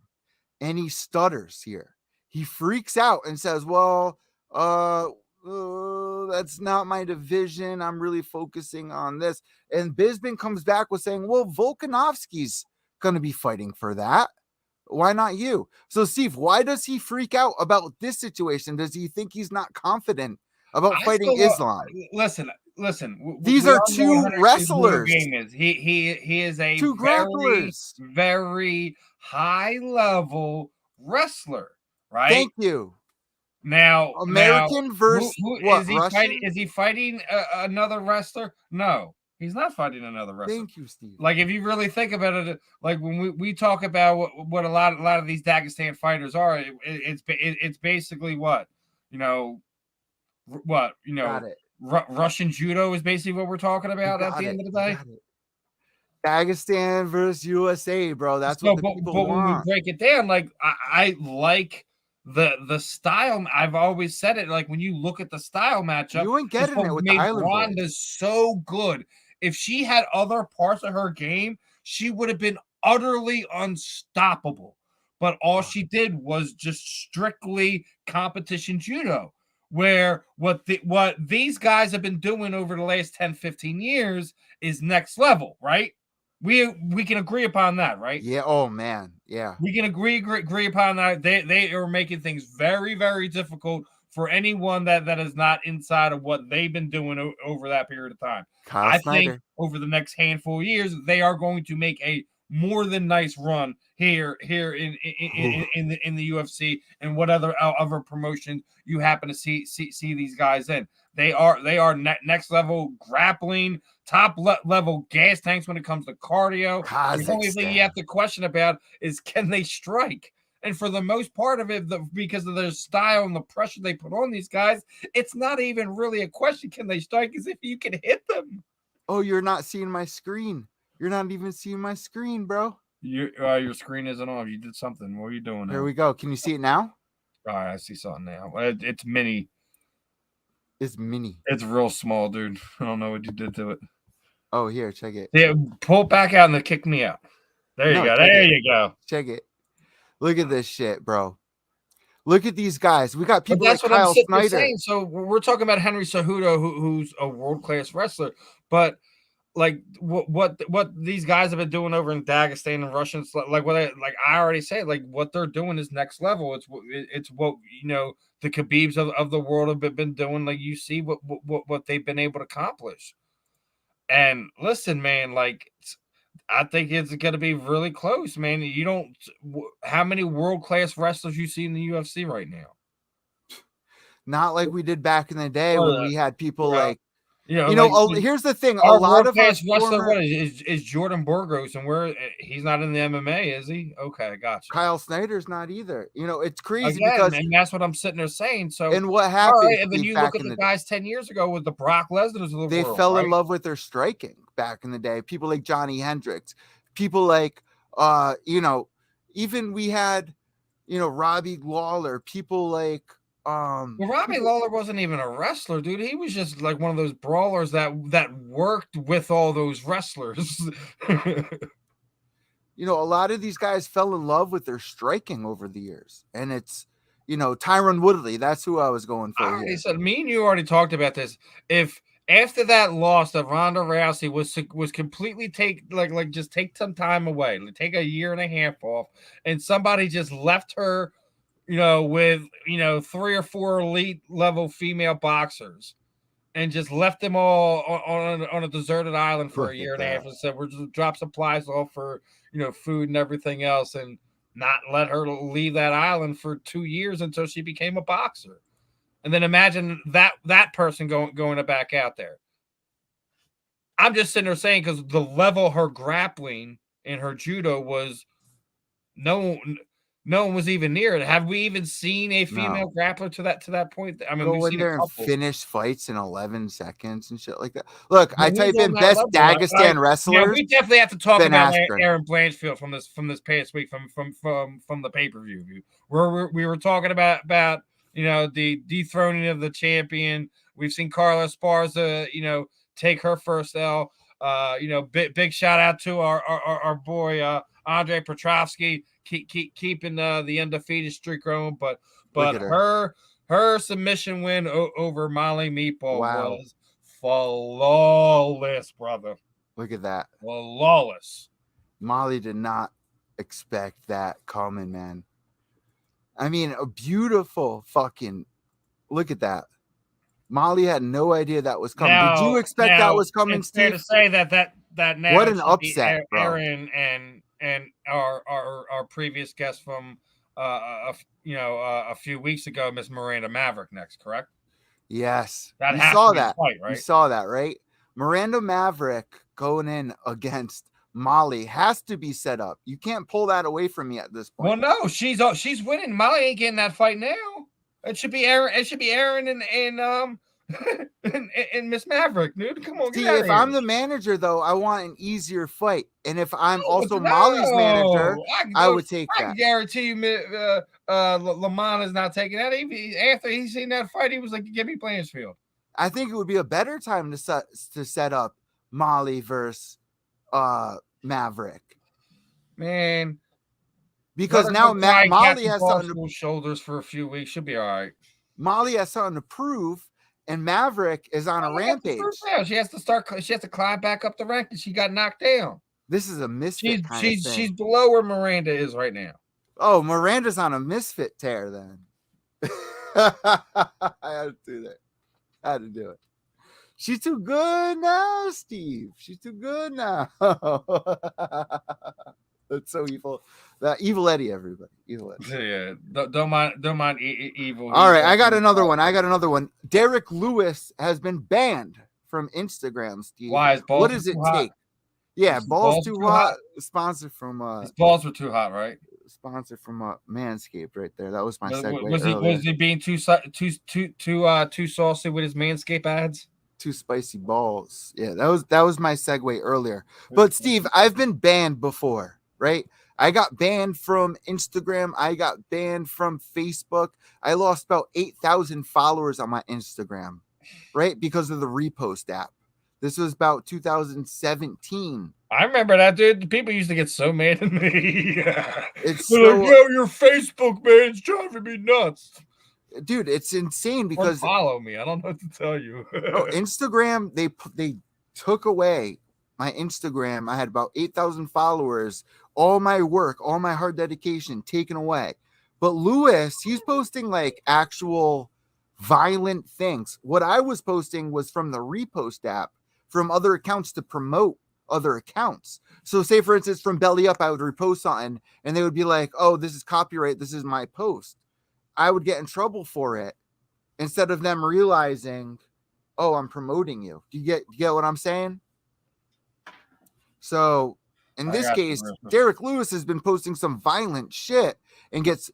And he stutters here. He freaks out and says, well, that's not my division. I'm really focusing on this. And Bisping comes back with saying, well, Volkanovski's going to be fighting for that. Why not you? So, Steve, why does he freak out about this situation? Does he think he's not confident about fighting Islam? Listen. These are two wrestlers. He is a two grapplers, very high level wrestler, right? Thank you. Now, American versus what? Is he fighting another wrestler? No, he's not fighting another wrestler. Thank you, Steve. Like, if you really think about it, like when we talk about what a lot of these Dagestan fighters are, it's basically what Got it. Russian judo is basically what we're talking about at the end of the day. Dagestan versus USA, bro. That's what the people want. When we break it down, like I like the style. I've always said it. Like, when you look at the style matchup, you ain't getting it with the Island Ronda's so good. If she had other parts of her game, she would have been utterly unstoppable. But all she did was just strictly competition judo. Where what these guys have been doing over the last 10, 15 years is next level, right? We can agree upon that, right? Yeah. Oh man. Yeah. We can agree upon that. They are making things very, very difficult for anyone that is not inside of what they've been doing over that period of time. Kyle Snyder. Think over the next handful of years, they are going to make a more than nice run here in the UFC and what other promotions you happen to see these guys in. They are next level grappling, top level gas tanks when it comes to cardio. The only thing you have to question about is, can they strike? And for the most part of it, because of their style and the pressure they put on these guys, it's not even really a question, can they strike, as if you can hit them. Oh, you're not seeing my screen. You're not even seeing my screen, bro. Your screen isn't on. You did something. What are you doing now? Here we go. Can you see it now? All right, I see something now. It's mini. It's mini. It's real small, dude. I don't know what you did to it. Oh, here, check it. Yeah, pull it back out and then kick me out. There you go. There you go. Check it. Look at this shit, bro. Look at these guys. We got people like Kyle Snyder. Saying. So we're talking about Henry Cejudo, who's a world-class wrestler, but like what these guys have been doing over in Dagestan and Russia, like I already said, like what they're doing is next level. It's what the Khabibs of the world have been doing. Like, you see what they've been able to accomplish. And listen, man, like, I think it's going to be really close, man. You don't how many world-class wrestlers you see in the UFC right now? Not like we did back in the day when we had people like, here's the thing. Our a lot of our wrestler is Jordan Burgos, and he's not in the MMA, is he? Okay, gotcha. Kyle Snyder's not either. It's crazy because, and that's what I'm sitting there saying. So, and what happened? Right, and then you look at the guys 10 years ago with the Brock Lesnar's of the world. They fell in love with their striking back in the day. People like Johnny Hendricks, people like even we had Robbie Lawler, people like Robbie Lawler wasn't even a wrestler, dude. He was just like one of those brawlers that worked with all those wrestlers. A lot of these guys fell in love with their striking over the years, and it's Tyron Woodley. That's who I was going for. I said, me and you already talked about this. If after that loss that Ronda Rousey was completely take some time away, take a year and a half off, and somebody just left her with 3 or 4 elite level female boxers, and just left them all on a deserted island for a year and a half, and said, we're just drop supplies off for food and everything else, and not let her leave that island for 2 years until she became a boxer. And then imagine that person going back out there. I'm just sitting there saying, because the level her grappling and her judo was, no one was even near it. Have we even seen a female grappler to that point? I mean, go we've in seen there a and couple. finish fights in 11 seconds and shit like that. Look, But I type who's in on that best level? Dagestan wrestlers. Yeah, we definitely have to talk Ben about Askren. Aaron Blanchfield from this past week from the pay-per-view, where we were talking about the dethroning of the champion. We've seen Carla Esparza take her first L. Big shout out to our boy Andre Petrovsky, keeping the undefeated streak going. But her submission win over Molly Meatball was flawless, brother. Look at that. Flawless. Molly did not expect that coming, man. I mean, a beautiful fucking look at that. Molly had no idea that was coming. Did you expect that was coming, it's Steve? Fair to say that now what an upset, bro. Aaron and our previous guest from a few weeks ago, Miss Miranda Maverick next, correct? Yes. That you has saw to be that. Fight, right? You saw that, right? Miranda Maverick going in against Molly has to be set up. You can't pull that away from me at this point. Well, no, she's winning. Molly ain't getting that fight now. It should be Aaron. It should be Aaron and Miss Maverick, dude. Come on, See, get out if of I'm here. the manager, though, I want an easier fight. And if I'm also Molly's manager, I would take that. I guarantee you, Lamont is not taking that. After he's seen that fight, he was like, "Give me Blanchfield." I think it would be a better time to set up Molly versus Maverick, man. Because now Molly has something to shoulders for a few weeks. She'll be all right. Molly has something to prove, and Maverick is on a rampage. She has to climb back up the rankings. She got knocked down. This is a misfit kind of thing. She's below where Miranda is right now. Oh, Miranda's on a misfit tear then. I had to do that. I had to do it. She's too good now, Steve. She's too good now. That's so evil. Evil Eddie, everybody. Evil Eddie. Yeah. Don't mind evil. All right, I got another one. Derek Lewis has been banned from Instagram, Steve. Why? His balls what does it take? Yeah, balls too hot. Sponsored from his balls were too hot, right? Sponsored from Manscaped right there. That was my segue. Was he being too saucy with his Manscaped ads? Too spicy balls. Yeah, that was my segue earlier. But Steve, I've been banned before, right? I got banned from Instagram. I got banned from Facebook. I lost about 8,000 followers on my Instagram, right? Because of the repost app. This was about 2017. I remember that, dude. People used to get so mad at me. It's so, like, yo, your Facebook, man, it's driving me nuts. Dude, it's insane because follow me. I don't know what to tell you. Instagram, they took away my Instagram. I had about 8,000 followers. All my work, all my hard dedication taken away. But Lewis, he's posting like actual violent things. What I was posting was from the repost app, from other accounts to promote other accounts. So say, for instance, from Belly Up, I would repost something and they would be like, oh, this is copyright. This is my post. I would get in trouble for it instead of them realizing, oh, I'm promoting you. Do you get what I'm saying? So in this case, Derek Lewis has been posting some violent shit and gets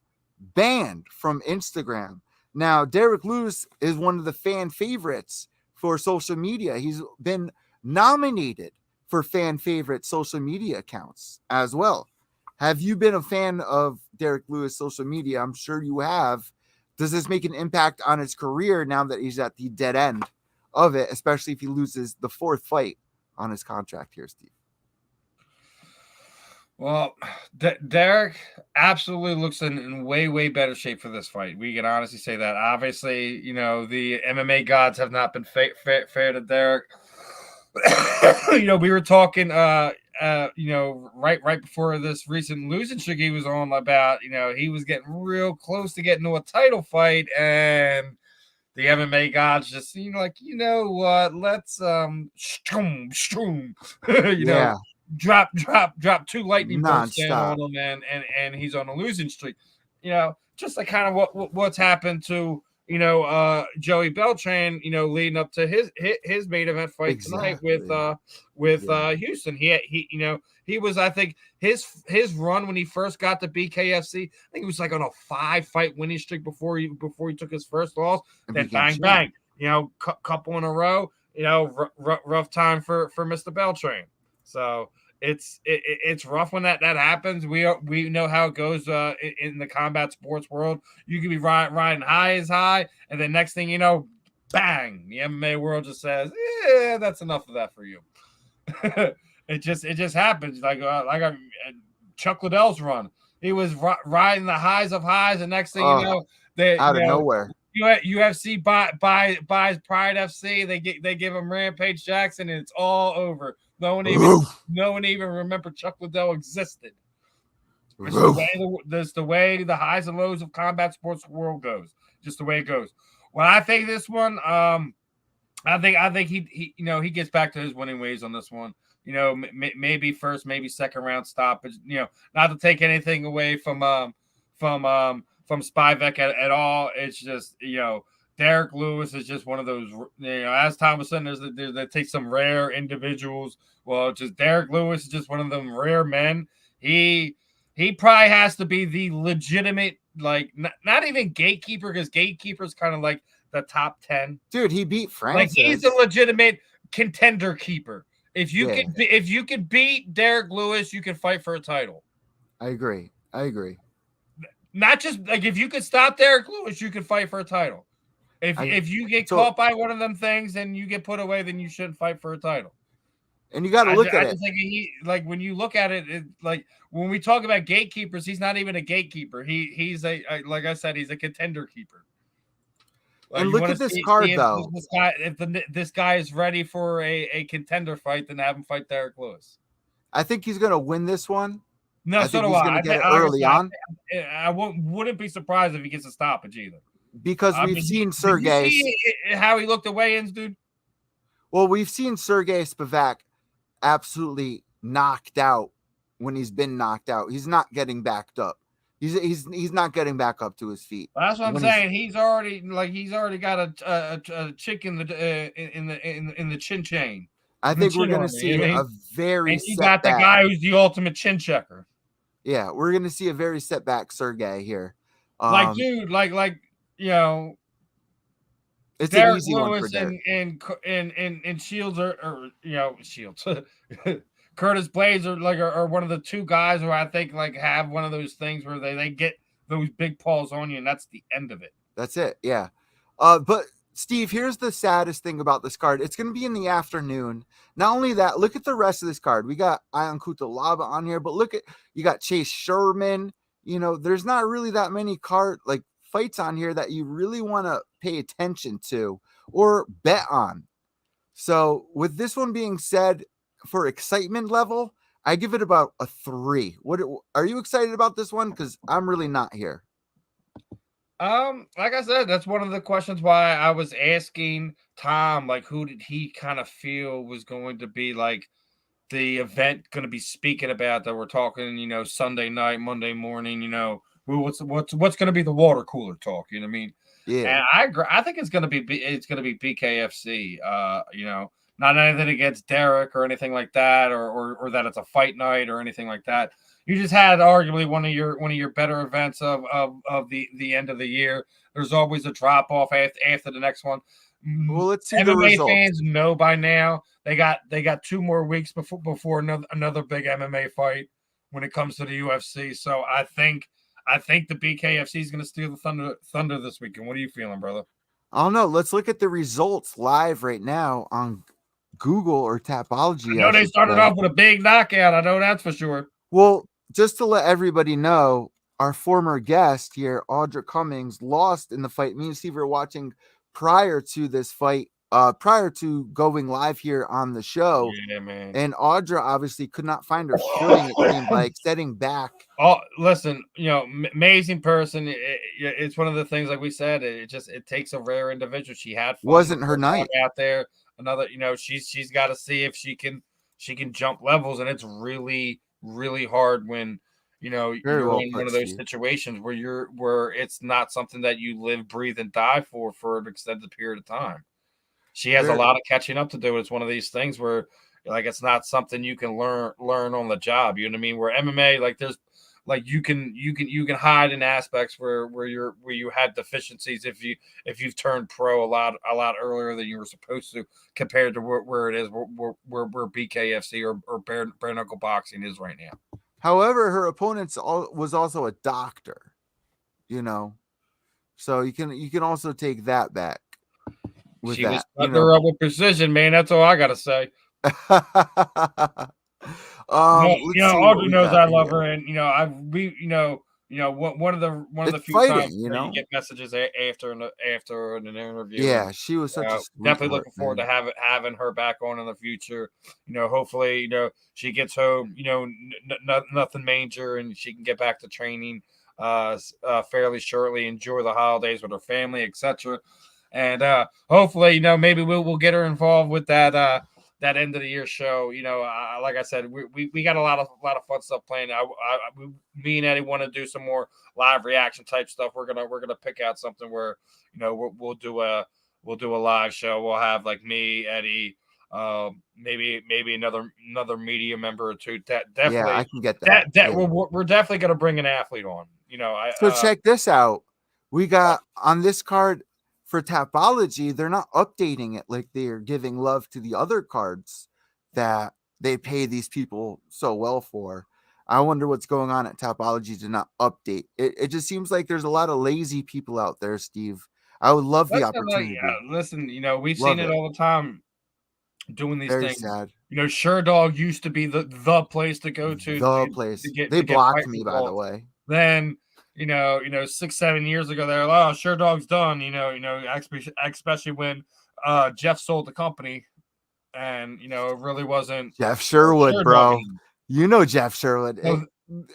banned from Instagram. Now, Derek Lewis is one of the fan favorites for social media. He's been nominated for fan favorite social media accounts as well. Have you been a fan of Derek Lewis' social media? I'm sure you have. Does this make an impact on his career now that he's at the dead end of it, especially if he loses the fourth fight on his contract here, Steve? Well, Derek absolutely looks in way, way better shape for this fight. We can honestly say that. Obviously, the MMA gods have not been fair to Derek. We were talking right before this recent losing streak he was on about, he was getting real close to getting to a title fight, and the MMA gods just, what, let's, Yeah. drop 2 lightning bolts down Non-stop. on him, and he's on a losing streak. Just like kind of what's happened to Joey Beltran, leading up to his main event fight tonight with Houston. He was, I think, his run when he first got to BKFC, I think he was like on a 5-fight winning streak before he took his first loss. Then bang, couple in a row. Rough time for Mr. Beltran. So it's rough when that happens. We know how it goes in the combat sports world. You can be riding high as high, and then next thing you know, bang! The MMA world just says, "Yeah, that's enough of that for you." It just happens. Like Chuck Liddell's run. He was riding the highs of highs, and next thing you know, out of nowhere. UFC buys Pride FC. They give him Rampage Jackson, and it's all over. No one even remember Chuck Liddell existed. That's the way the highs and lows of combat sports world goes. Just the way it goes. Well, I think this one, I think he gets back to his winning ways on this one. Maybe first, maybe second round stoppage. Not to take anything away from Spivac at all. It's just Derek Lewis is just one of those, as Thompson, they take some rare individuals. Well, just Derek Lewis is just one of them rare men. He probably has to be the legitimate, like, not even gatekeeper, because gatekeeper's kind of like the top 10. Dude, he beat Francis. Like, he's a legitimate contender keeper. If you can beat Derek Lewis, you can fight for a title. I agree. Not just like if you could stop Derek Lewis, you can fight for a title. If you get caught by one of them things and you get put away, then you shouldn't fight for a title. And you got to look at it. Like when you look at it, like when we talk about gatekeepers, he's not even a gatekeeper. He's like I said, he's a contender keeper. And look at this card, though. This guy is ready for a contender fight, then have him fight Derek Lewis. I think he's going to win this one. No, I so think do he's I. going to get it early on. I wouldn't be surprised if he gets a stoppage either. Because we've seen Sergey. Did you see how he looked at weigh-ins, dude? Well, we've seen Sergey Spivac absolutely knocked out when he's been knocked out. He's not getting backed up. He's not getting back up to his feet. That's what I'm saying. He's already got a chick in the chin chain. I think we're going to see a very. And he got the guy who's the ultimate chin checker. Yeah, we're going to see a very setback Sergey here. Dude, it's Derek an easy Lewis one for Derek. and Shields Shields. Curtis Blades are one of the two guys who I think have one of those things where they get those big paws on you, and that's the end of it. That's it, yeah. But Steve, here's the saddest thing about this card. It's going to be in the afternoon. Not only that, look at the rest of this card. We got Ion Kutalaba on here, but you got Chase Sherman. There's not really that many fights on here that you really want to pay attention to or bet on. So with this one being said, for excitement level, I give it about a 3. What are you excited about this one? Because I'm really not here. Like I said, that's one of the questions why I was asking Tom, who did he kind of feel was going to be the event going to be speaking about that we're talking, Sunday night, Monday morning, what's going to be the water cooler talk, you know what I mean? Yeah. And I agree. I think it's going to be BKFC, not anything against Derek or anything like that, or that it's a fight night or anything like that. You just had arguably one of your better events of the end of the year. There's always a drop off after the next one. Well, let's see MMA the results. fans know by now they got 2 more weeks before another big MMA fight when it comes to the UFC. So I think the BKFC is going to steal the thunder this weekend. What are you feeling, brother? I don't know. Let's look at the results live right now on Google or Tapology. I know they started off with a big knockout. I know that's for sure. Well, just to let everybody know, our former guest here, Audra Cummings, lost in the fight. Me and Steve were watching prior to this fight, prior to going live here on the show. Yeah, man. And Audra obviously could not find her footing, it seemed like, setting back. Oh, listen, amazing person. It's one of the things, like we said, it takes a rare individual. She had fun. Wasn't her night out there. Another, she's got to see if she can jump levels, and it's really, really hard when Very you're well in put, one of those Steve. situations where it's not something that you live, breathe, and die for an extended period of time. She has a Very- lot of catching up to do. It's one of these things where like it's not something you can learn on the job. You know what I mean? Where MMA, like there's like you can hide in aspects where you had deficiencies if you've turned pro a lot earlier than you were supposed to compared to where it is where BKFC or bare knuckle boxing is right now. However, her opponent was also a doctor, so you can also take that back with She that. was cutting her up with precision, man. That's all I gotta say. Audrey knows I love her, and one of the few fighting, times where you get messages after an interview. Yeah, she was such a definitely looking forward to having her back on in the future. Hopefully, she gets home, nothing major, and she can get back to training fairly shortly. Enjoy the holidays with her family, etc. And hopefully, maybe we'll get her involved with that end of the year show. Like I said, we got a lot of fun stuff playing. Me and Eddie want to do some more live reaction type stuff. We're gonna pick out something where we'll do a live show. We'll have like me, Eddie, maybe another media member or two. Definitely, yeah, I can get that. We're definitely gonna bring an athlete on. So check this out. We got on this card. For Tapology, they're not updating it like they're giving love to the other cards that they pay these people so well for. I wonder what's going on at Tapology to not update. It just seems like there's a lot of lazy people out there, Steve. I would love the opportunity. Listen, we've seen it all the time doing these Very things. sad. Sure Dog used to be the place to go to. The place. They blocked me, by the way. Then 6-7 years ago, they're like, oh, Sure Dog's done. Especially when Jeff sold the company, and it really wasn't Jeff Sherwood, bro. Jeff Sherwood.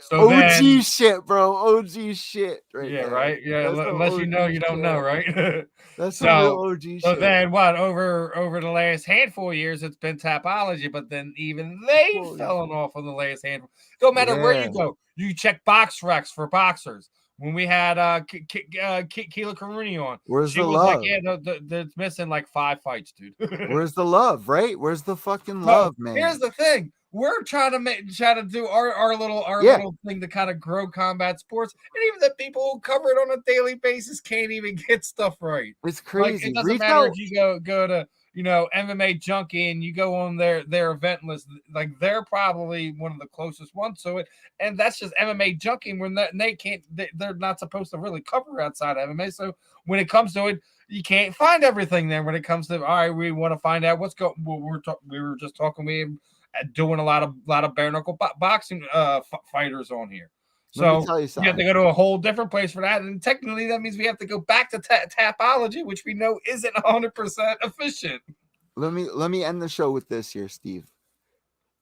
So OG shit, bro. OG shit. Right. Yeah, there. Right. Yeah. Unless you don't know, right? That's some real OG shit. So then what? Over the last handful of years, it's been Tapology, but then even they've fallen off on the last handful. Don't matter where you go. You check Box Recs for boxers. When we had Keila Karuni on, where's the love? Like, it's missing like 5 fights, dude. Where's the love, right? Where's the fucking love, man? Here's the thing. We're trying to do our little thing to kind of grow combat sports, and even the people who cover it on a daily basis can't even get stuff right. It's crazy. It doesn't matter if you go to MMA Junkie and you go on their event list, like they're probably one of the closest ones to it, and that's just MMA Junkie when they're not supposed to really cover outside of MMA. So when it comes to it, you can't find everything there. When it comes to all right, we want to find out what's going. We were just talking doing a lot of bare knuckle boxing fighters on here. So you have to go to a whole different place for that. And technically that means we have to go back to Tapology, which we know isn't 100% efficient. Let me end the show with this here, Steve.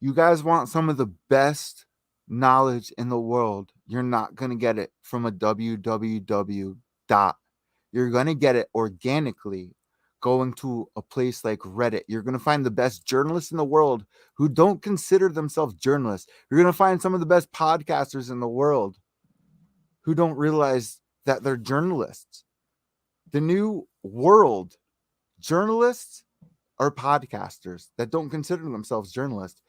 You guys want some of the best knowledge in the world. You're not going to get it from a www. You're going to get it organically going to a place like Reddit. You're going to find the best journalists in the world who don't consider themselves journalists. You're going to find some of the best podcasters in the world who don't realize that they're journalists. The new world, journalists are podcasters that don't consider themselves journalists.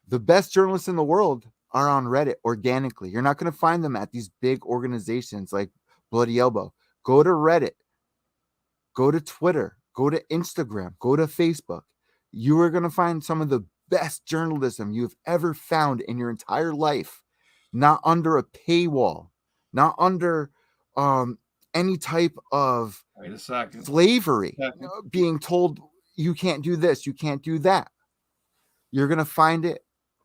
The best journalists in the world are on Reddit organically. You're not going to find them at these big organizations like Bloody Elbow. Go to Reddit. Go to Twitter, go to Instagram, go to Facebook. You are going to find some of the best journalism you've ever found in your entire life, not under a paywall, not under any type of slavery, being told you can't do this, you can't do that. You're going to find it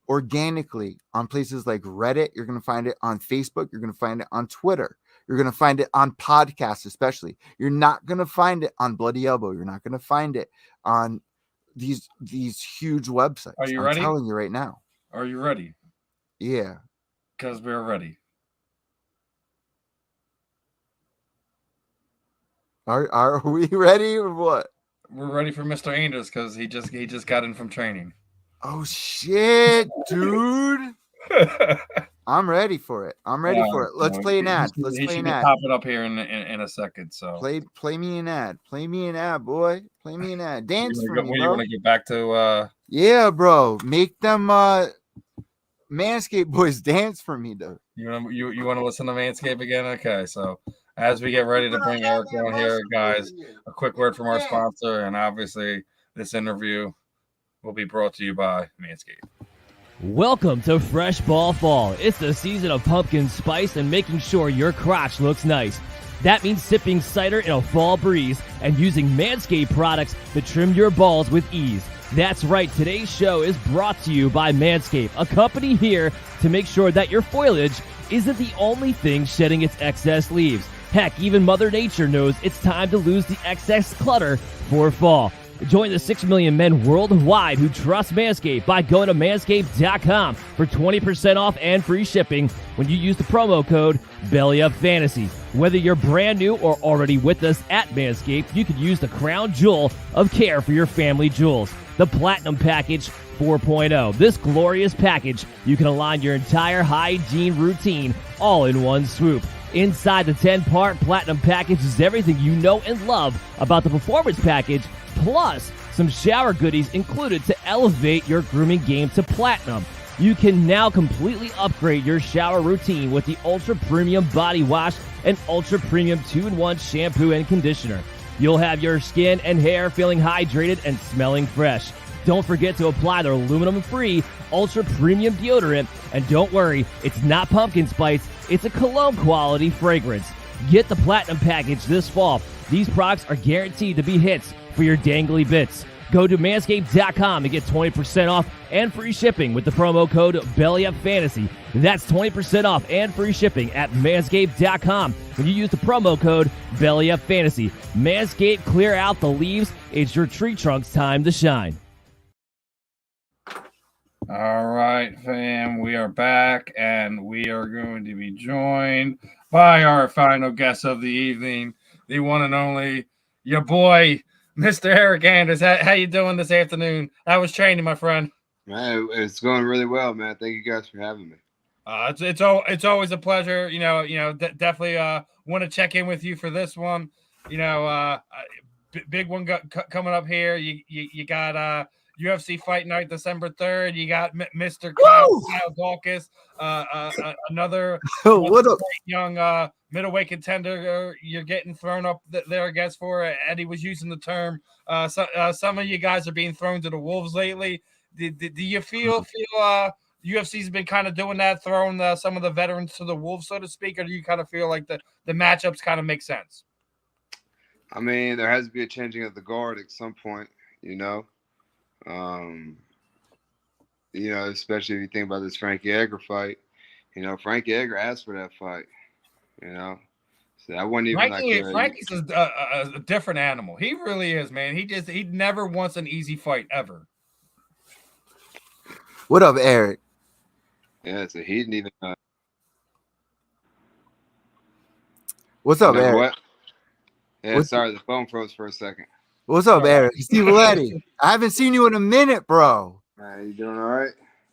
organically on places like Reddit. You're going to find it on Facebook. You're going to find it on Twitter. You're going to find it on podcasts, especially. You're not going to find it on Bloody Elbow. You're not going to find it on these huge websites. Are you ready? I'm telling you right now. Are you ready? Yeah. Because we're ready. Are we ready or what? We're ready for Mr. Anders because he just got in from training. Oh shit, dude. I'm ready for it. Let's play an ad. He should be popping up here in a second. So play me an ad. Play me an ad, boy. Play me an ad. Dance for me, bro. You want to get back to yeah, bro. Make them Manscaped boys dance for me, though. You want to listen to Manscaped again? Okay, so as we get ready to bring Eryk on here, guys, a quick word from our sponsor, and obviously this interview will be brought to you by Manscaped. Welcome to Fresh Ball Fall. It's the season of pumpkin spice and making sure your crotch looks nice. That means sipping cider in a fall breeze and using Manscaped products to trim your balls with ease. That's right, today's show is brought to you by Manscaped, a company here to make sure that your foliage isn't the only thing shedding its excess leaves. Heck, even Mother Nature knows it's time to lose the excess clutter for fall. Join the 6 million men worldwide who trust Manscaped by going to manscaped.com for 20% off and free shipping when you use the promo code BELLYUPFANTASY. Whether you're brand new or already with us at Manscaped, you could use the crown jewel of care for your family jewels, the Platinum Package 4.0. This glorious package, you can align your entire hygiene routine all in one swoop. Inside the 10-part Platinum Package is everything you know and love about the Performance Package, plus some shower goodies included to elevate your grooming game to platinum. You can now completely upgrade your shower routine with the Ultra Premium Body Wash and Ultra Premium 2-in-1 Shampoo and Conditioner. You'll have your skin and hair feeling hydrated and smelling fresh. Don't forget to apply their aluminum-free Ultra Premium Deodorant. And don't worry, it's not pumpkin spice, it's a cologne-quality fragrance. Get the Platinum Package this fall. These products are guaranteed to be hits for your dangly bits. Go to manscaped.com to get 20% off and free shipping with the promo code BELLYUPFANTASY. That's 20% off and free shipping at manscaped.com when you use the promo code BELLYUPFANTASY. Manscaped, clear out the leaves. It's your tree trunk's time to shine. All right, fam, we are back, and we are going to be joined by our final guest of the evening, the one and only, your boy, Mr. Eryk Anders. How you doing this afternoon? How was training, my friend? Man, it's going really well, man. Thank you guys for having me. It's always a pleasure. Definitely want to check in with you for this one. Big one coming up here. You got UFC Fight Night, December 3rd. You got Mr. Kyle Daukas, another what a young middleweight contender you're getting thrown up there, I guess, for. Eddie was using the term. Some of you guys are being thrown to the wolves lately. Do you feel UFC's been kind of doing that, throwing some of the veterans to the wolves, so to speak, or do you kind of feel like the matchups kind of make sense? I mean, there has to be a changing of the guard at some point, especially if you think about this Frankie Edgar fight. Frankie Edgar asked for that fight. So I wasn't even Frankie's a different animal. He really is, man. He never wants an easy fight ever. What up, Eryk? Yeah, so he didn't even. What's up, Eryk? What? Yeah, sorry, the phone froze for a second. What's up, Eryk? Steve Letty. I haven't seen you in a minute, bro. You doing all right?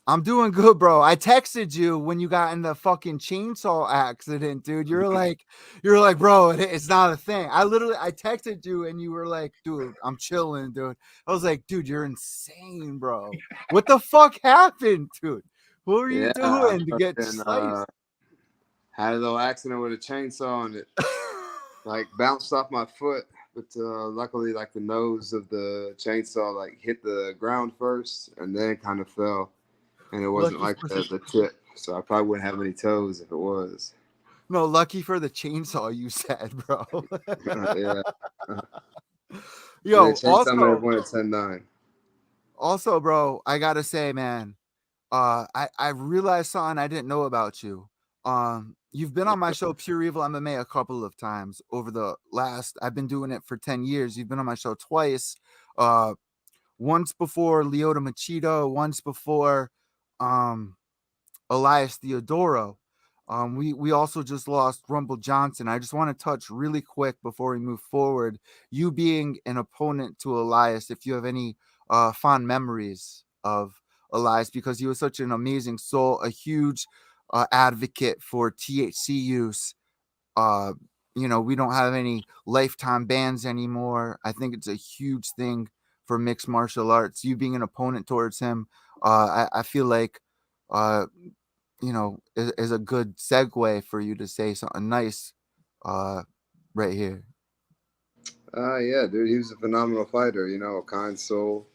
I'm doing good, bro. I texted you when you got in the fucking chainsaw accident, dude. You're like, bro, it's not a thing. I texted you and you were like, dude, I'm chilling, dude. I was like, dude, you're insane, bro. What the fuck happened, dude? What were you doing to get sliced? Had a little accident with a chainsaw and it bounced off my foot. But luckily, the nose of the chainsaw hit the ground first and then kind of fell. And it wasn't the tip. So I probably wouldn't have any toes if it was. No, lucky for the chainsaw, you said, bro. Yeah. Yo, also, bro, I gotta say, man, I realized something I didn't know about you. You've been on my show, Pure Evil MMA, a couple of times over the last. I've been doing it for 10 years. You've been on my show twice. Once before Lyoto Machida, once before Elias Theodoro. We also just lost Rumble Johnson. I just want to touch really quick before we move forward. You being an opponent to Elias, if you have any fond memories of Elias, because he was such an amazing soul, a huge advocate for THC use. You know, we don't have any lifetime bans anymore. I think it's a huge thing for mixed martial arts. You being an opponent towards him, I feel like, you know, is a good segue for you to say something nice right here. Yeah, dude, he was a phenomenal fighter, you know, a kind soul.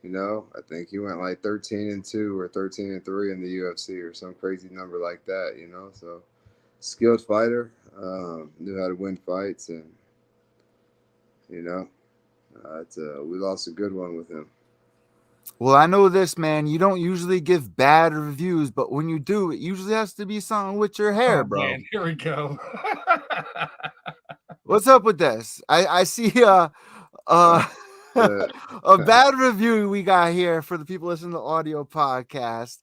You know, I think he went like 13-2 or 13-3 in the UFC or some crazy number like that, you know. So skilled fighter, knew how to win fights, and you know, we lost a good one with him. Well, I know this, man. You don't usually give bad reviews, but when you do, it usually has to be something with your hair, bro. Man, here we go. What's up with this? I see a bad review we got here for the people listening to the audio podcast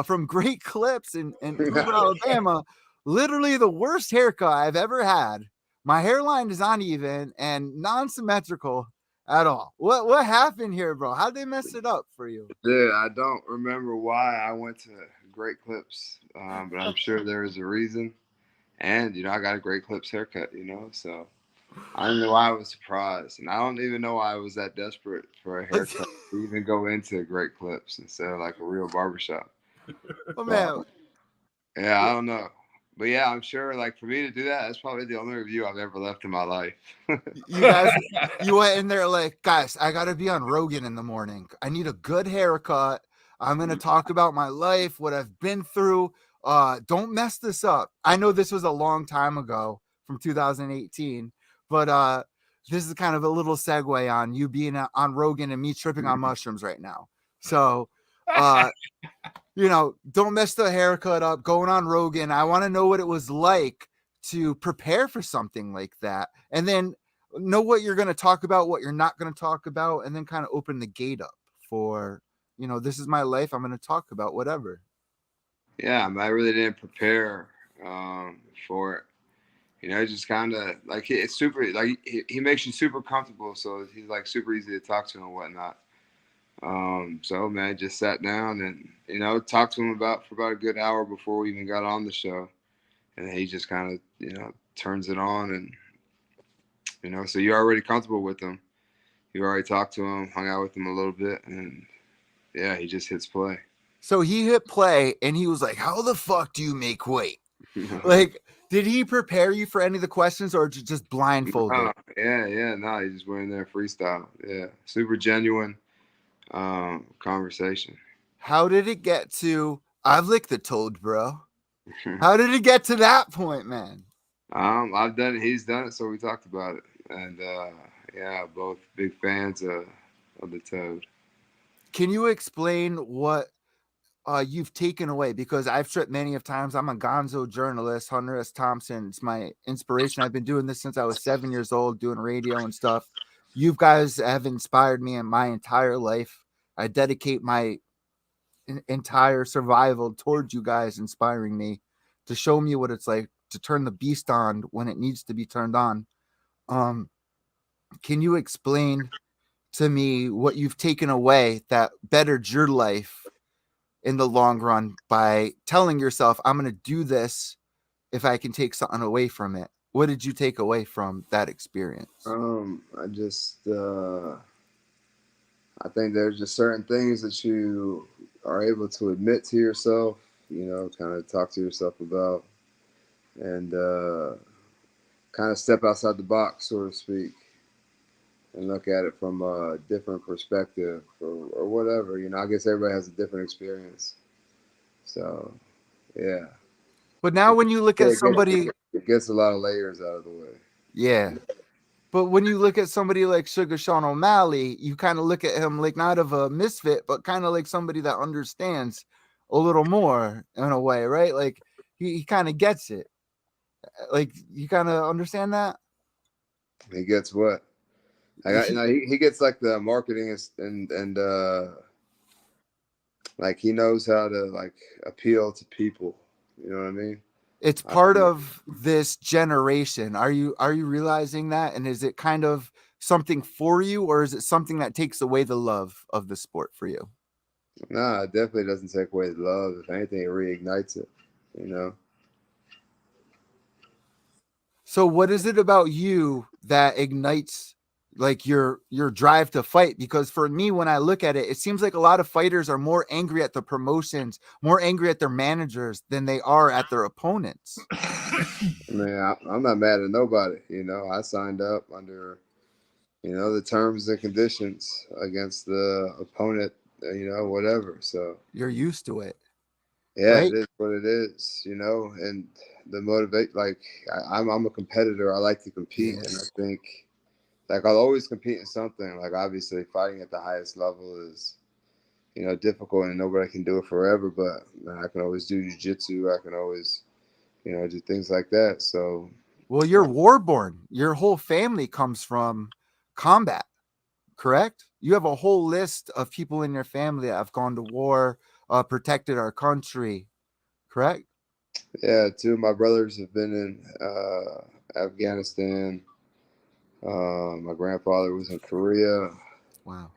from Great Clips in Hoover, Alabama. Literally the worst haircut I've ever had. My hairline is uneven and non-symmetrical at all. What happened here, bro? How'd they mess it up for you? Dude, I don't remember why I went to Great Clips, but I'm sure there is a reason. And, you know, I got a Great Clips haircut, you know, so I don't know why I was surprised. And I don't even know why I was that desperate for a haircut to even go into Great Clips instead of like a real barbershop. Oh, man. Yeah, I don't know. But yeah, I'm sure like for me to do that, that's probably the only review I've ever left in my life. You guys, you went in there like, guys, I got to be on Rogan in the morning. I need a good haircut. I'm going to talk about my life, what I've been through. Don't mess this up. I know this was a long time ago from 2018, but this is kind of a little segue on you being on Rogan and me tripping on mushrooms right now. So, you know, don't mess the haircut up going on Rogan. I want to know what it was like to prepare for something like that, and then know what you're going to talk about, what you're not going to talk about, and then kind of open the gate up for, you know, this is my life. I'm going to talk about whatever. Yeah, I really didn't prepare for it. You know, just kind of like it's super, like he makes you super comfortable. So he's like super easy to talk to and whatnot. So man, just sat down and, you know, talked to him for about a good hour before we even got on the show. And then he just kind of, you know, turns it on and, you know, so you're already comfortable with him. You already talked to him, hung out with him a little bit, and yeah, he just hits play. So he hit play and he was like, how the fuck do you make weight? Like, did he prepare you for any of the questions or just blindfolded? No, he just went in there freestyle. Yeah, super genuine conversation. How did it get to, I've licked the toad, bro? How did it get to that point, man? I've done it. He's done it, so we talked about it. And yeah, both big fans of the toad. Can you explain what you've taken away? Because I've tripped many of times. I'm a gonzo journalist. Hunter S. Thompson, it's my inspiration. I've been doing this since I was 7 years old, doing radio and stuff. You guys have inspired me in my entire life. I dedicate my entire survival towards you guys inspiring me to show me what it's like to turn the beast on when it needs to be turned on. Can you explain to me what you've taken away that bettered your life in the long run by telling yourself, I'm going to do this if I can take something away from it? What did you take away from that experience? I just, I think there's just certain things that you are able to admit to yourself, you know, kind of talk to yourself about, and kind of step outside the box, so to speak, and look at it from a different perspective or whatever. You know, I guess everybody has a different experience. So, yeah. But now when you look at somebody, it gets a lot of layers out of the way. Yeah. But when you look at somebody like Sugar Sean O'Malley, you kind of look at him like not of a misfit, but kind of like somebody that understands a little more in a way, right? Like he kind of gets it. Like you kind of understand that? He gets what? You know, he gets like the marketing and like he knows how to like appeal to people. You know what I mean? It's part of this generation. Are you realizing that? And is it kind of something for you, or is it something that takes away the love of the sport for you? Nah, it definitely doesn't take away the love. If anything, it reignites it, you know? So what is it about you that ignites like your drive to fight? Because for me, when I look at it, it seems like a lot of fighters are more angry at the promotions, more angry at their managers than they are at their opponents. I mean, I'm not mad at nobody, you know? I signed up under, you know, the terms and conditions against the opponent, you know, whatever. So, You're used to it, yeah, right? it is what it is, you know? And the motivate, like, I'm a competitor. I like to compete. Yeah. And I think, like, I'll always compete in something. Like, obviously, fighting at the highest level is, you know, difficult and nobody can do it forever. But man, I can always do jiu-jitsu. I can always, you know, do things like that. So, Well, you're warborn. Your whole family comes from combat, correct? You have a whole list of people in your family that have gone to war, protected our country, correct? yeah, two of my brothers have been in Afghanistan. My grandfather was in Korea. Wow.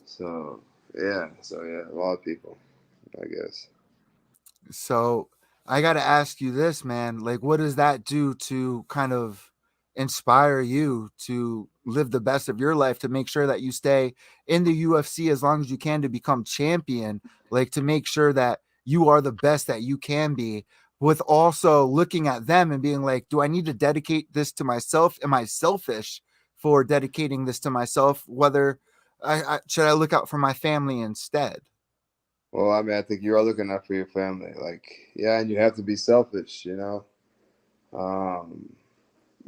So, yeah. So, yeah, a lot of people, I guess. So I got to ask you this, man. Like, what does that do to kind of inspire you to live the best of your life, to make sure that you stay in the UFC as long as you can to become champion, like to make sure that you are the best that you can be, with also looking at them and being like, do I need to dedicate this to myself? Am I selfish for dedicating this to myself? Whether should I look out for my family instead? Well, I mean, I think you're looking out for your family. Like, yeah, and you have to be selfish, you know,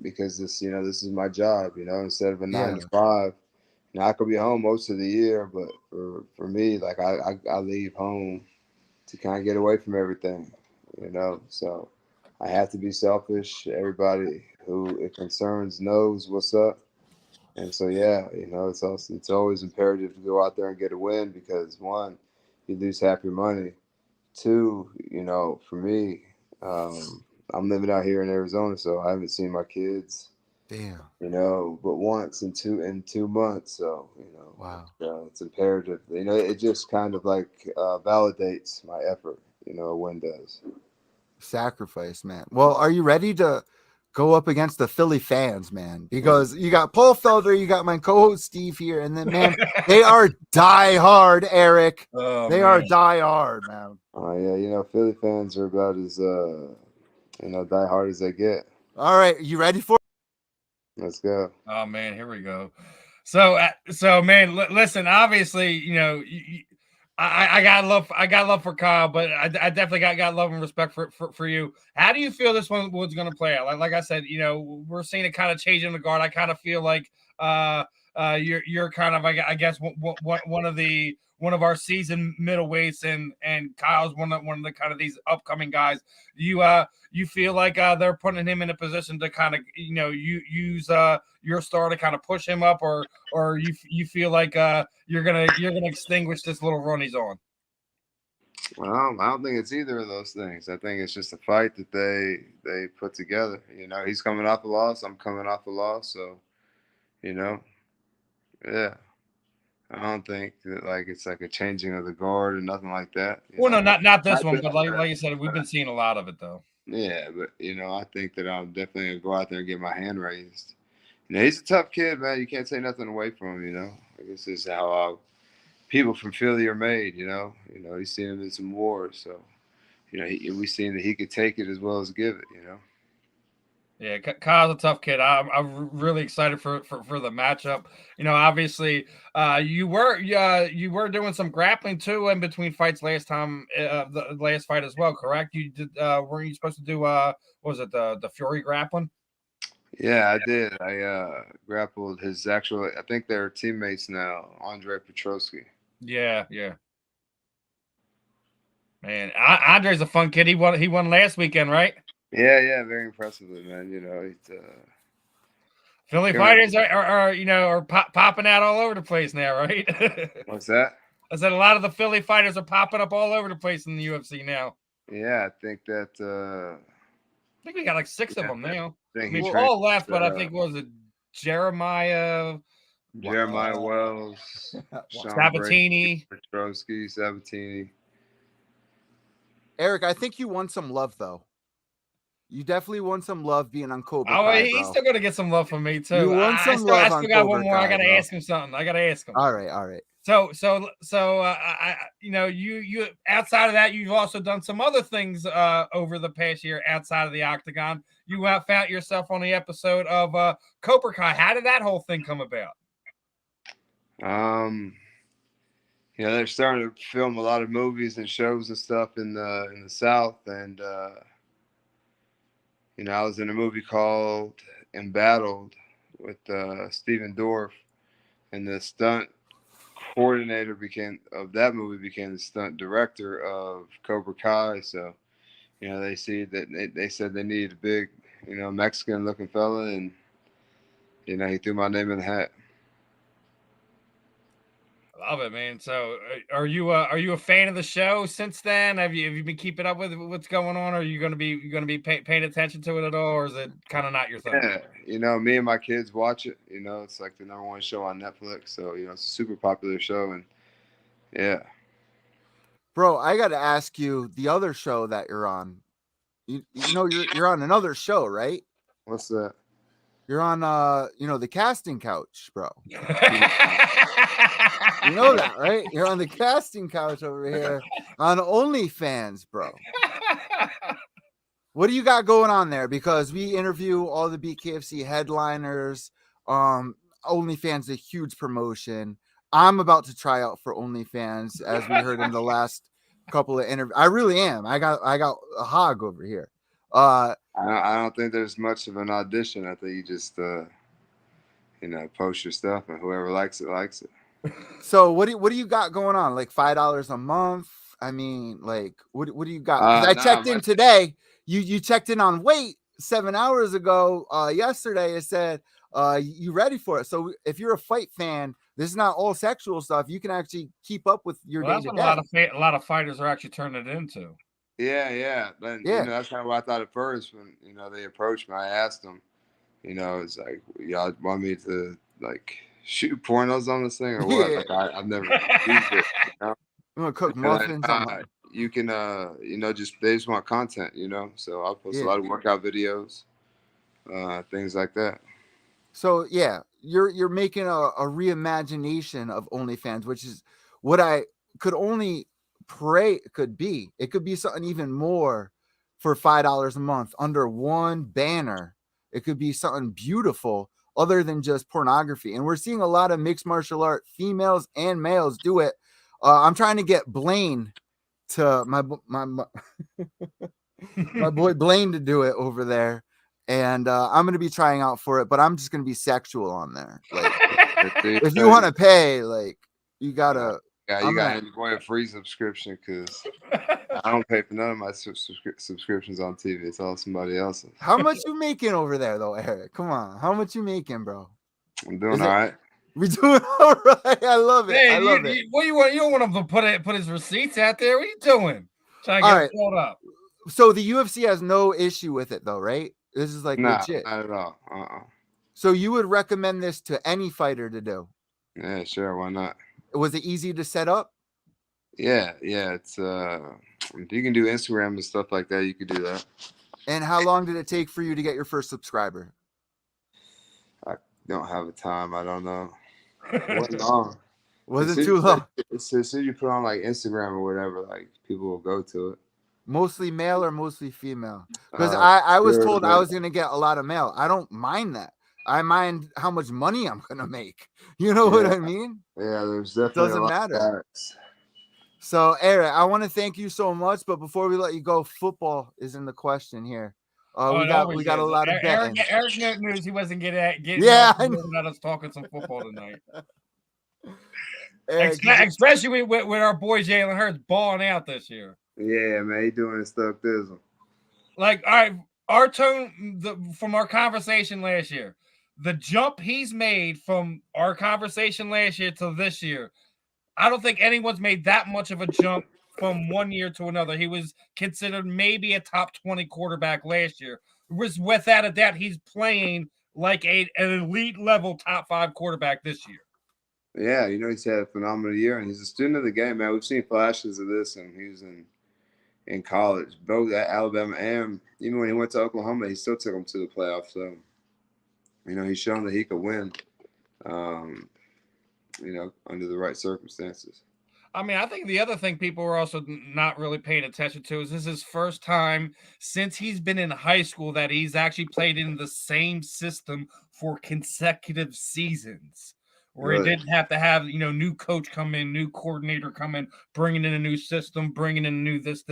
because this, you know, this is my job, you know, instead of a nine Yeah. to five. Now, I could be home most of the year, but for me, like, I leave home to kind of get away from everything, you know. So I have to be selfish. Everybody who it concerns knows what's up. And so, yeah, you know, it's always imperative to go out there and get a win because one, you lose half your money. Two, you know, for me, I'm living out here in Arizona, so I haven't seen my kids, Damn. you know, but once in 2 months. So, you know, Wow. it's imperative. You know, it just kind of like validates my effort. You know, a win does. Sacrifice, man. Well, are you ready to go up against the Philly fans, man? Because you got Paul Felder, you got my co-host Steve here, and then man, they are die hard, Eryk. Oh, They are die hard, man. Oh yeah, you know, Philly fans are about as you know, die hard as they get. All right, you ready for it? Let's go. Oh man, here we go. So man, listen. Obviously, you know, I got love for Kyle, but I definitely got love and respect for you. How do you feel this one's going to play out? Like I said, you know, we're seeing it kind of change in the guard. I kind of feel like you're kind of I guess one of our seasoned middleweights, and Kyle's one of the kind of these upcoming guys. You feel like they're putting him in a position to kind of, you know, use your star to kind of push him up, or you feel like you're gonna extinguish this little run he's on? Well, I don't think it's either of those things. I think it's just a fight that they put together. You know, he's coming off a loss. I'm coming off a loss. So, you know, yeah. I don't think that like it's like a changing of the guard or nothing like that. Well, no, not this I one, think but like you said, we've been seeing a lot of it though. Yeah, but you know, I think that I'm definitely gonna go out there and get my hand raised. You know, he's a tough kid, man. You can't take nothing away from him. You know, I guess this is how people from Philly are made. You know, he's seen him in some wars, so you know, we seen that he could take it as well as give it. You know. Yeah, Kyle's a tough kid. I'm really excited for the matchup. You know, obviously, you were doing some grappling too in between fights last time, the last fight as well, correct? You did. Weren't you supposed to do? What was it, the Fury grappling? Yeah, I did. I grappled his actual. I think they're teammates now, Andre Petrosky. Yeah. Man, Andre's a fun kid. He won last weekend, right? Yeah, very impressively, man. You know, he's Philly fighters are popping out all over the place now, right? What's that? I said a lot of the Philly fighters are popping up all over the place in the UFC now. Yeah, I think that. I think we got like 6 of them now. I I mean, we're all left, but I think was it Jeremiah Jeremiah Wells, Sean Sabatini. Petrosky, Sabatini. Eryk, I think you won some love though. You definitely won some love being on Cobra Oh, Kai, he's bro. still gonna get some love from me too. You won I some still love on got Cobra one more. I Kai, gotta bro. ask him something. All right. So, you know, you outside of that, you've also done some other things over the past year outside of the octagon. You found yourself on the episode of Cobra Kai. How did that whole thing come about? You know, they're starting to film a lot of movies and shows and stuff in the South, and you know, I was in a movie called Embattled with Steven Dorff, and the stunt coordinator of that movie became the stunt director of Cobra Kai. So, you know, they said they needed a big, you know, Mexican looking fella, and you know, he threw my name in the hat. Love it, man. So, are you a fan of the show since then? Have you been keeping up with what's going on? Are you going to be paying attention to it at all, or is it kind of not your thing? Yeah, you know, me and my kids watch it. You know, it's like the #1 show on Netflix. So, you know, it's a super popular show, and yeah. Bro, I got to ask you the other show that you're on. You know, you're on another show, right? What's that? You're on you know, the casting couch, bro. You know that, right? You're on the casting couch over here on OnlyFans, bro. What do you got going on there? Because we interview all the BKFC headliners. OnlyFans is a huge promotion. I'm about to try out for OnlyFans, as we heard in the last couple of interviews. I really am. I got a hog over here. I don't think there's much of an audition. I think you just you know, post your stuff, and whoever likes it likes it. So what do you got going on? Like $5 a month? I mean, like what do you got? 'Cause I checked in today. You checked in on weight 7 hours ago. Yesterday it said you ready for it. So if you're a fight fan, this is not all sexual stuff. You can actually keep up with your day That's to what day. a lot of fighters are actually turning it into. Yeah. But you know, that's kind of what I thought at first when, you know, they approached me. I asked them, you know, it's like, y'all want me to like shoot pornos on this thing or what? Yeah. Like, I've never used it. You know? I'm gonna cook And they're muffins. like, you can, you know, they just want content, you know. So I'll post a lot of workout videos, things like that. So yeah, you're making a reimagination of OnlyFans, which is what I could only pray it could be. It could be something even more for $5 a month under one banner. It could be something beautiful other than just pornography. And we're seeing a lot of mixed martial art females and males do it. I'm trying to get Blaine to my boy Blaine to do it over there. And I'm going to be trying out for it, but I'm just going to be sexual on there. Like, if you want to pay, like, you got to. Yeah, you got to go a free subscription because I don't pay for none of my subscriptions on TV. It's all somebody else's. How much you making over there, though, Eryk? Come on. How much you making, bro? I'm doing all right. We doing all right. I love it. Hey, I love it. What you want? You don't want him to put his receipts out there. What are you doing? Trying to get filled up. So the UFC has no issue with it, though, right? This is like legit. Not at all. So you would recommend this to any fighter to do? Yeah, sure. Why not? Was it easy to set up? Yeah. It's if you can do Instagram and stuff like that, you could do that. And how long did it take for you to get your first subscriber? I don't have a time. I don't know. It wasn't long. Wasn't too long. As soon as you put on like Instagram or whatever, like people will go to it. Mostly male or mostly female? Because I was told I was going to get a lot of male. I don't mind that. I mind how much money I'm going to make. You know what I mean? Yeah, there's definitely doesn't matter. So, Eryk, I want to thank you so much. But before we let you go, football is in the question here. We got a lot of betting. Eryk knows he wasn't getting let us talking some football tonight. Especially with our boy Jalen Hurts balling out this year. Yeah, man, he doing his stuff thizzle. Like, all right, our tone from our conversation last year, the jump he's made from our conversation last year to this year, I don't think anyone's made that much of a jump from one year to another. He was considered maybe a top 20 quarterback last year. Without a doubt, he's playing like an elite level top 5 quarterback this year. Yeah, he's had a phenomenal year, and he's a student of the game, man. We've seen flashes of this, and he was in college, both at Alabama and even when he went to Oklahoma, he still took them to the playoffs. So, he's shown that he could win, under the right circumstances. I mean, I think the other thing people are also not really paying attention to is this is his first time since he's been in high school that he's actually played in the same system for consecutive seasons, where he didn't have to have, new coach come in, new coordinator come in, bringing in a new system, bringing in a new this.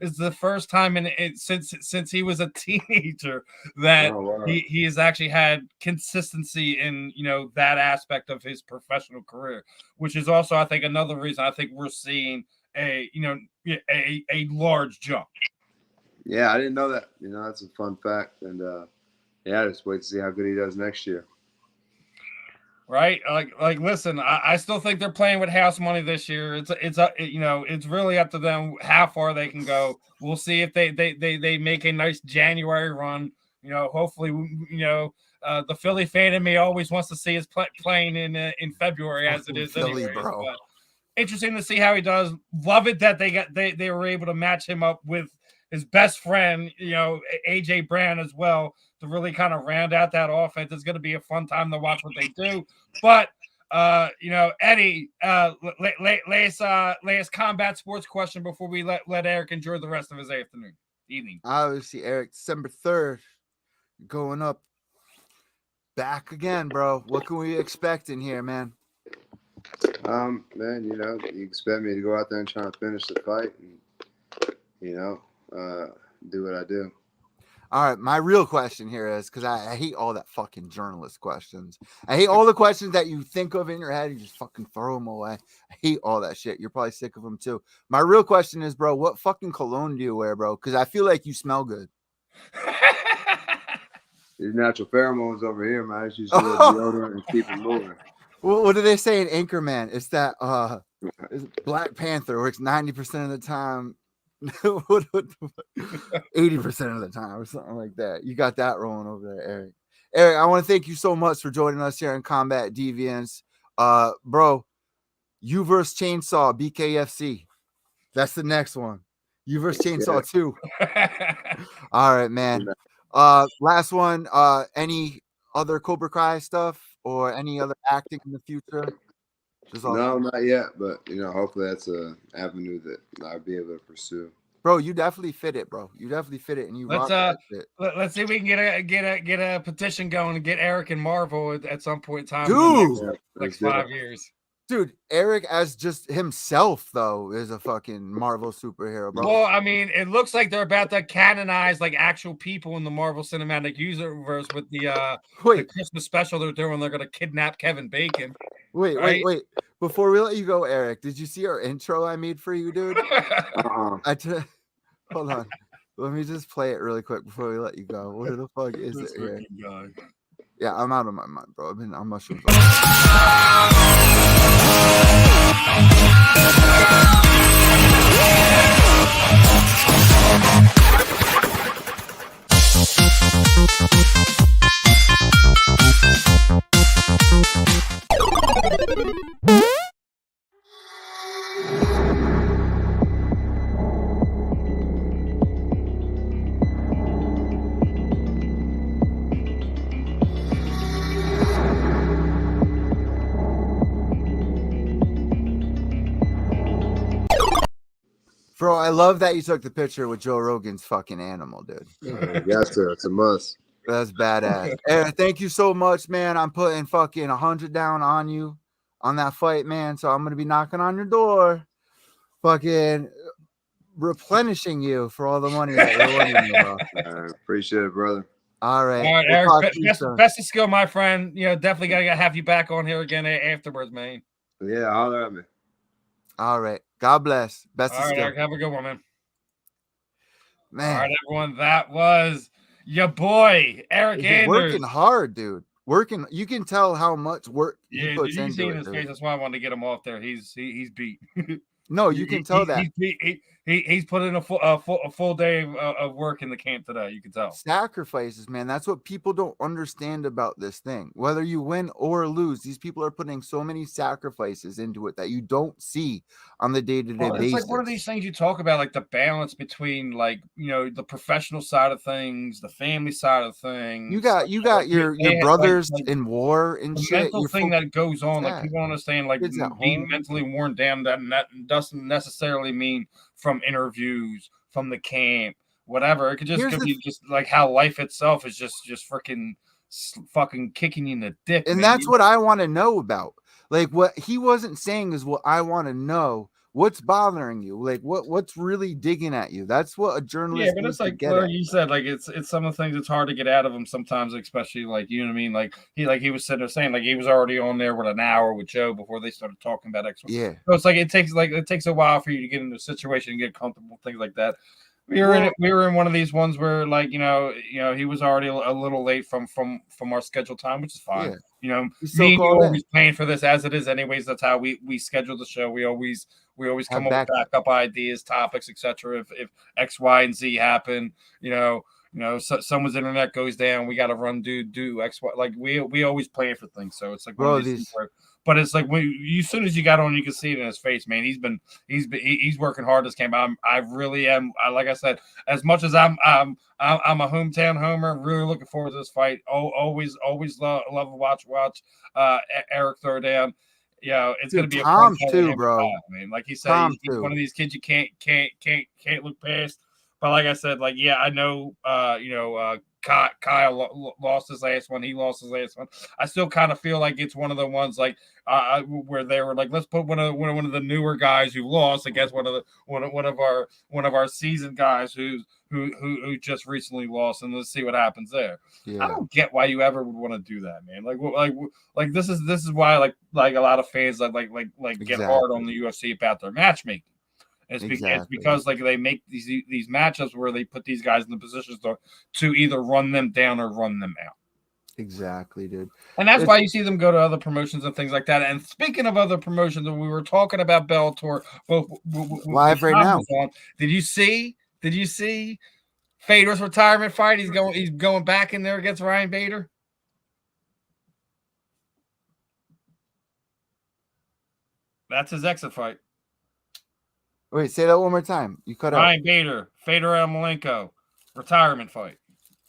It's the first time since he was a teenager that he has actually had consistency in, that aspect of his professional career, which is also, I think, another reason I think we're seeing a large jump. Yeah, I didn't know that. That's a fun fact. And, just wait to see how good he does next year. Right, like listen, I still think they're playing with house money this year. It's really up to them how far they can go. We'll see if they make a nice January run. Hopefully, the Philly fan in me always wants to see us playing in February as it is Philly, anyway. bro. But interesting to see how he does. Love it that they were able to match him up with his best friend, AJ Brown as well, to really kind of round out that offense. It's going to be a fun time to watch what they do. But, Eddie, last combat sports question before we let Eryk enjoy the rest of his evening. Obviously, Eryk, December 3rd, going up back again, bro. What can we expect in here, man? Man, you expect me to go out there and try to finish the fight and, do what I do. All right, my real question here is, because I hate all that fucking journalist questions. I hate all the questions that you think of in your head. You just fucking throw them away. I hate all that shit. You're probably sick of them too. My real question is, bro, what fucking cologne do you wear, bro? Because I feel like you smell good. These natural pheromones over here, man. It's just deodorant and keep it moving. What do they say in Anchorman? It's that Black Panther works 90% of the time. 80% of the time or something like that. You got that rolling over there, Eryk. Eryk, I want to thank you so much for joining us here in Combat Deviants. Bro, you versus Chainsaw BKFC. That's the next one. You versus Chainsaw 2. All right, man. Last one. Any other Cobra Kai stuff or any other acting in the future? No, not yet, but hopefully that's an avenue that I'll be able to pursue. Bro, you definitely fit it, bro. You definitely fit it, and you rock that shit. Let's see if we can get a petition going and get Eryk and Marvel at some point in time. Dude, in the next 5 years. Dude, Eryk as just himself though is a fucking Marvel superhero, bro. Well, I mean, it looks like they're about to canonize like actual people in the Marvel Cinematic Universe with the Christmas special they're doing. They're gonna kidnap Kevin Bacon. Wait. Before we let you go, Eryk, did you see our intro I made for you, dude? Hold on. Let me just play it really quick before we let you go. What the fuck is it here? Guy. Yeah, I'm out of my mind, bro. I've been on mushrooms. Bro, I love that you took the picture with Joe Rogan's fucking animal, dude. Got to. It's a must. That's badass. Eryk, thank you so much, man. I'm putting fucking 100 down on you on that fight, man. So I'm going to be knocking on your door, fucking replenishing you for all the money that you're winning, bro. I appreciate it, brother. All right. Eryk, best of skill, my friend. Definitely got to have you back on here again afterwards, man. Yeah, holler at me. All right. God bless. Best of skill. Eryk, have a good one, man. Man. All right, everyone. That was your boy, Eryk Anders. Working hard, dude. You can tell how much work he puts into it. His face? That's why I wanted to get him off there. He's beat. No, you can tell that. He's put in a full day of work in the camp today. You can tell. Sacrifices, man. That's what people don't understand about this thing. Whether you win or lose, these people are putting so many sacrifices into it that you don't see on the day-to-day It's basis. like one of these things you talk about, like the balance between, like, you know, the professional side of things, the family side of things. You got your brothers in war and the shit. mental thing that goes on. Like, people don't understand, like, Kids at being home. mentally worn down. That doesn't necessarily mean from interviews, from the camp, whatever. It could just be just like how life itself is just fucking kicking you in the dick. And man. that's what I want to know about. Like, what he wasn't saying is what I want to know. What's bothering you? Like, what's really digging at you? That's what a journalist. Yeah, but it's like you said, like it's some of the things it's hard to get out of him sometimes, especially like, you know what I mean. Like he was sitting there saying, like, he was already on there with an hour with Joe before they started talking about X. Yeah, so it's like it takes a while for you to get into a situation and get comfortable, things like that. We were in one of these ones where, like, you know he was already a little late from our scheduled time, which is fine. Yeah. You know, me and you always paying for this as it is anyways. That's how we schedule the show. We always come up with backup ideas, topics, etc. If X, Y, and Z happen, you know, someone's internet goes down, we got to run do X, Y. Like we always plan for things. So it's like but it's like as soon as you got on, you can see it in his face, man. He's working hard this camp. I really am. Like I said, as much as I'm a hometown homer, really looking forward to this fight. Always love to watch Eryk throw down. Yeah, it's gonna be Tom too, bro. Man, like he said, he's one of these kids you can't look past. But like I said, like, yeah, I know, Kyle lost his last one. He lost his last one. I still kind of feel like it's one of the ones like where they were like, let's put one of the newer guys who lost against one of our seasoned guys who just recently lost, and let's see what happens there. Yeah. I don't get why you ever would want to do that, man. Like this is why like a lot of fans like get hard on the UFC about their matchmaking. It's because like they make these matchups where they put these guys in the positions to either run them down or run them out. Exactly, dude. And that's why you see them go to other promotions and things like that. And speaking of other promotions, we were talking about Bellator live right now. Did you see Fedor's retirement fight? He's going back in there against Ryan Bader. That's his exit fight. Wait, say that one more time. You cut out. Ryan Bader, Fedor Emelianenko, retirement fight.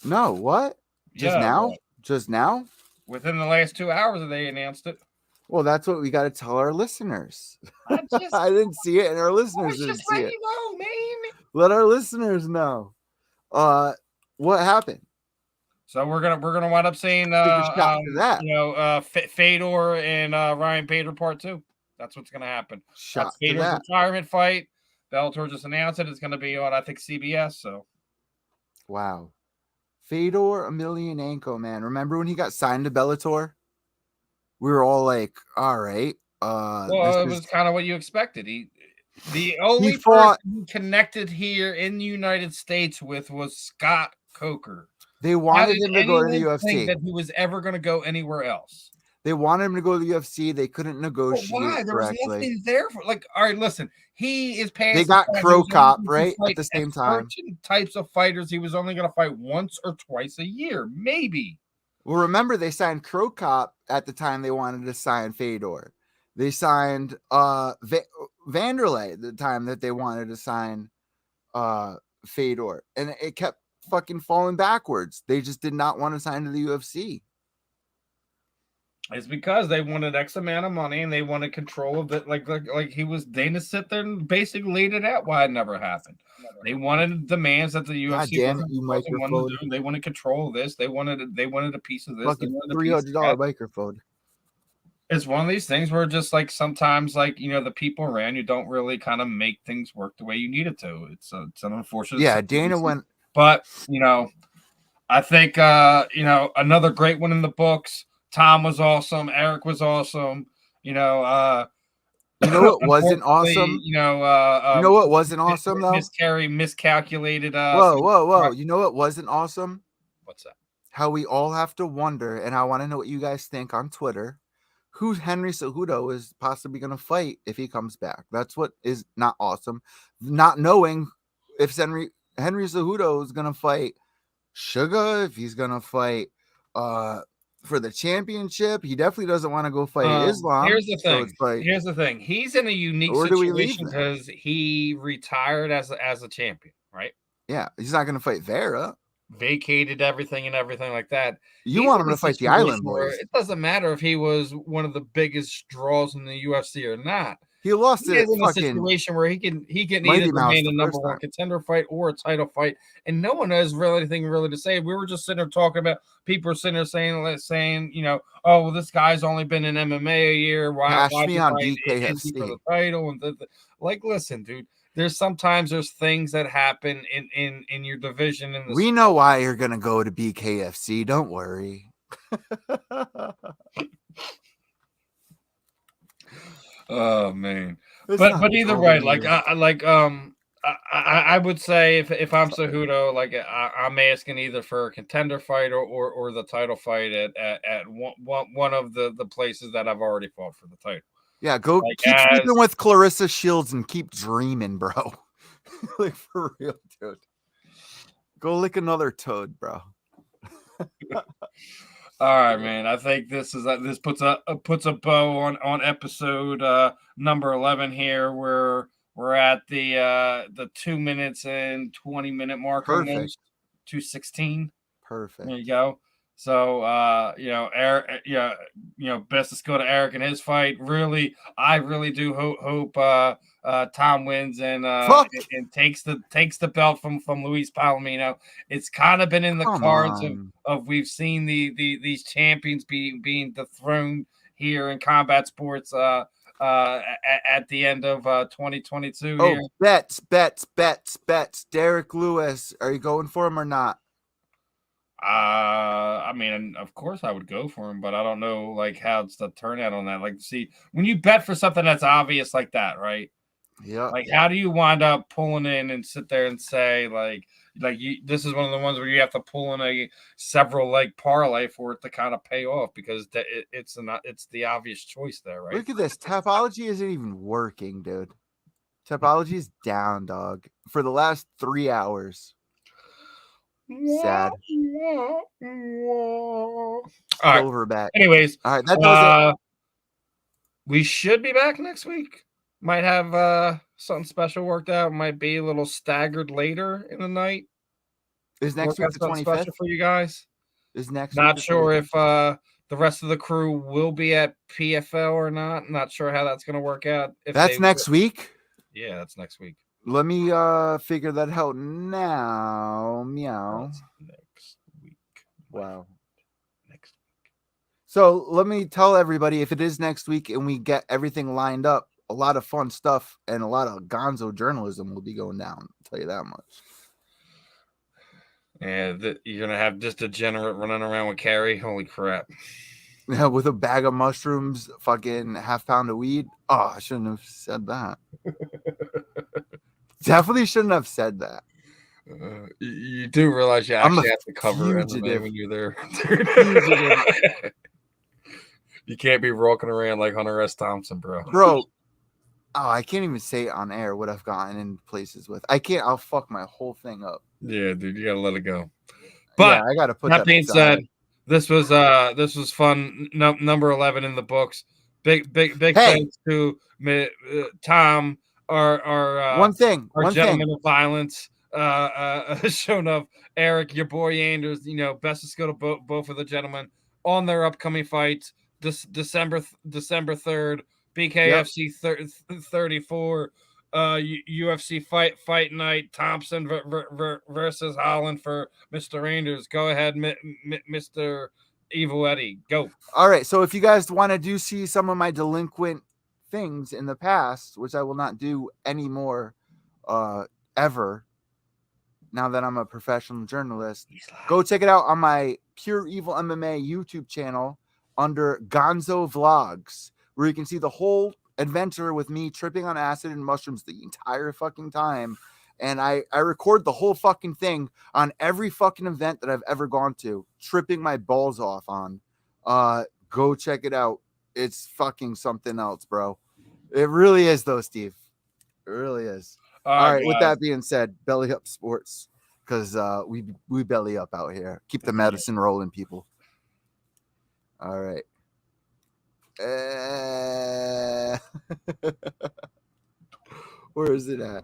No, what? Just now? What? Just now? Within the last 2 hours, they announced it. Well, that's what we got to tell our listeners. I didn't see it, and our listeners didn't see it. You know, man. Let our listeners know. What happened? So we're gonna wind up seeing Fedor and Ryan Bader part 2. That's what's going to happen. That's Fedor's retirement fight. Bellator just announced it. It's going to be on, I think, CBS. So, wow, Fedor Emelianenko, man. Remember when he got signed to Bellator? We were all like, "All right." Well, it was kind of what you expected. The only person he connected here in the United States with was Scott Coker. They wanted him to go to the UFC. Think that he was ever going to go anywhere else. They wanted him to go to the UFC. They couldn't negotiate. But why? There was nothing there for. Like, all right, listen. He is past. They got Crow Cop right at the same time. Certain types of fighters, he was only going to fight once or twice a year, maybe. Well, remember they signed Crow Cop at the time they wanted to sign Fedor. They signed Vanderlei at the time that they wanted to sign Fedor, and it kept fucking falling backwards. They just did not want to sign to the UFC. It's because they wanted X amount of money and they wanted control of it. Like he was Dana sit there and basically laid it out why it never happened. They wanted demands that the UFC They wanted control of this. They wanted a piece of this. Fucking $300 microphone. It's one of these things where just like sometimes like the people around you don't really kind of make things work the way you need it to. It's an unfortunate. Yeah, Dana went, but I think another great one in the books. Tom was awesome. Eryk was awesome. What wasn't awesome? What wasn't awesome though? Miscalculated. Whoa! You know what wasn't awesome? What's that? How we all have to wonder, and I want to know what you guys think on Twitter. who Henry Cejudo is possibly going to fight if he comes back. That's what is not awesome. Not knowing if Henry Cejudo is going to fight Sugar, if he's going to fight for the championship. He definitely doesn't want to go fight Islam. Here's the thing. So here's the thing. He's in a unique situation because he retired as a champion, right? Yeah, he's not going to fight Vera. Vacated everything like that. You want him to fight the Island Boys. It doesn't matter if he was one of the biggest draws in the UFC or not. He lost it in a situation where he can either remain a number one contender fight or a title fight, and no one has really anything really to say. We were just sitting there talking about people are sitting there saying, you know, oh, well, this guy's only been in MMA a year. Why me on BKFC for the title? And like, listen, dude. There's things that happen in your division. We know why you're gonna go to BKFC. Don't worry. Oh man, but either way, I would say if I'm Cejudo, like I'm asking either for a contender fight or the title fight at one of the places that I've already fought for the title. Yeah, go keep sleeping with Clarissa Shields and keep dreaming, bro. Like for real, dude. Go lick another toad, bro. All right, man. I think this puts a bow on episode number 11 here. We're at the 2 minutes and 20 minute mark. Perfect. 2:16. Perfect. There you go. So Eryk, best to go to Eryk in his fight. Really, I really do hope Tom wins and takes the belt from Luiz Palomino. It's kind of been in the cards of we've seen these champions being dethroned here in combat sports at the end of 2022. Oh, here. Bets. Derek Lewis, are you going for him or not? I mean, of course I would go for him, but I don't know like how it's the turnout on that. Like, see, when you bet for something that's obvious like that, right? Yeah. Like, how do you wind up pulling in and sit there and say this is one of the ones where you have to pull in several leg parlay for it to kind of pay off because it's the obvious choice there, right? Look at this. Tapology isn't even working, dude. Tapology is down, dog, for the last 3 hours. Sad. All right. Overback. Anyways, all right. That does it. We should be back next week. Might have something special worked out. Might be a little staggered later in the night. Is next week the 25th for you guys? Is next? Not sure if the rest of the crew will be at PFL or not. Not sure how that's going to work out. That's next week. Yeah, that's next week. Let me figure that out now. Meow. That's next week. Wow. Next week. So let me tell everybody, if it is next week and we get everything lined up, a lot of fun stuff and a lot of gonzo journalism will be going down. I'll tell you that much. Yeah, you're gonna have just a degenerate running around with Carrie. Holy crap! Yeah, with a bag of mushrooms, fucking half pound of weed. Oh, I shouldn't have said that. Definitely shouldn't have said that. You do realize you actually have to cover MMA when you're there. You can't be walking around like Hunter S. Thompson, bro. Bro, I can't even say it on air what I've gotten in places with. I can't. I'll fuck my whole thing up. Yeah, dude, you gotta let it go. But yeah, I gotta put that being said, this was fun. Number 11 in the books. Big thanks to Tom. Our one thing, gentleman of violence, shown up. Eryk, your boy Anders. Best to go to both of the gentlemen on their upcoming fights. December 3rd, BKFC 34, UFC Fight Night. Thompson versus Holland for Mr. Anders. Go ahead, Mr. Evil Eddie. Go. All right. So if you guys want to see some of my delinquent things in the past, which I will not do anymore ever now that I'm a professional journalist, go check it out on my Pure Evil MMA YouTube channel under Gonzo Vlogs, where you can see the whole adventure with me tripping on acid and mushrooms the entire fucking time. And I record the whole fucking thing on every fucking event that I've ever gone to, tripping my balls off on. Go check it out. it's fucking something else, bro. It really is, though, Steve. It really is. All right. With that being said, belly up sports, because we belly up out here. Keep the medicine rolling, people. All right. Where is it at?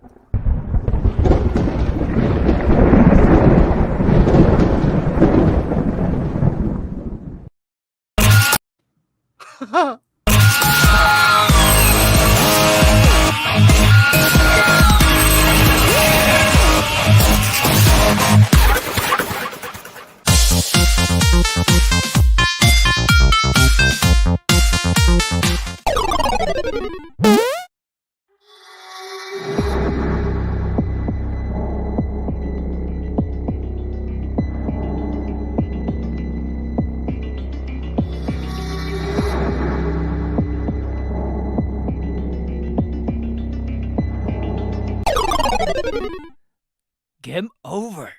Game over.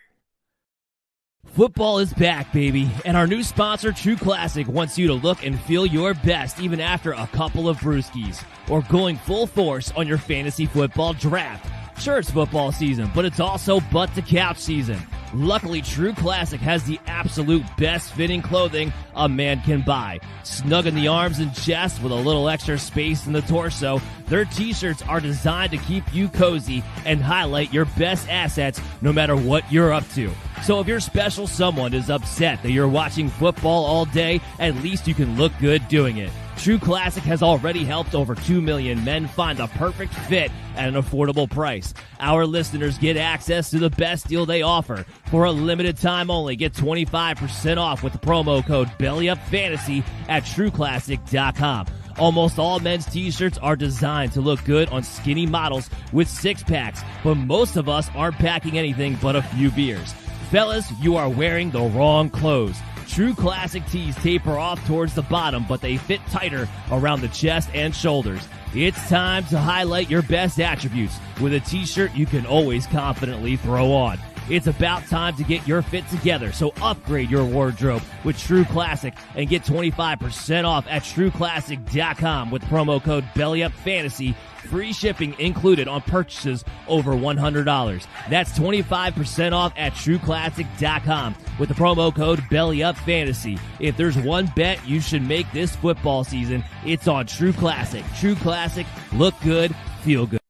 Football is back, baby, and our new sponsor, True Classic, wants you to look and feel your best even after a couple of brewskis, or going full force on your fantasy football draft. Sure, it's football season, but it's also butt-to-couch season. Luckily, True Classic has the absolute best-fitting clothing a man can buy. Snug in the arms and chest with a little extra space in the torso, their t-shirts are designed to keep you cozy and highlight your best assets no matter what you're up to. So if your special someone is upset that you're watching football all day, at least you can look good doing it. True Classic has already helped over 2 million men find the perfect fit at an affordable price. Our listeners get access to the best deal they offer. For a limited time only, get 25% off with the promo code BELLYUPFANTASY at TrueClassic.com. Almost all men's t-shirts are designed to look good on skinny models with six-packs, but most of us aren't packing anything but a few beers. Fellas, you are wearing the wrong clothes. True Classic tees taper off towards the bottom, but they fit tighter around the chest and shoulders. It's time to highlight your best attributes with a t-shirt you can always confidently throw on. It's about time to get your fit together, so upgrade your wardrobe with True Classic and get 25% off at TrueClassic.com with promo code BELLYUPFANTASY. Free shipping included on purchases over $100. That's 25% off at TrueClassic.com with the promo code BELLYUPFANTASY. If there's one bet you should make this football season, it's on True Classic. True Classic, look good, feel good.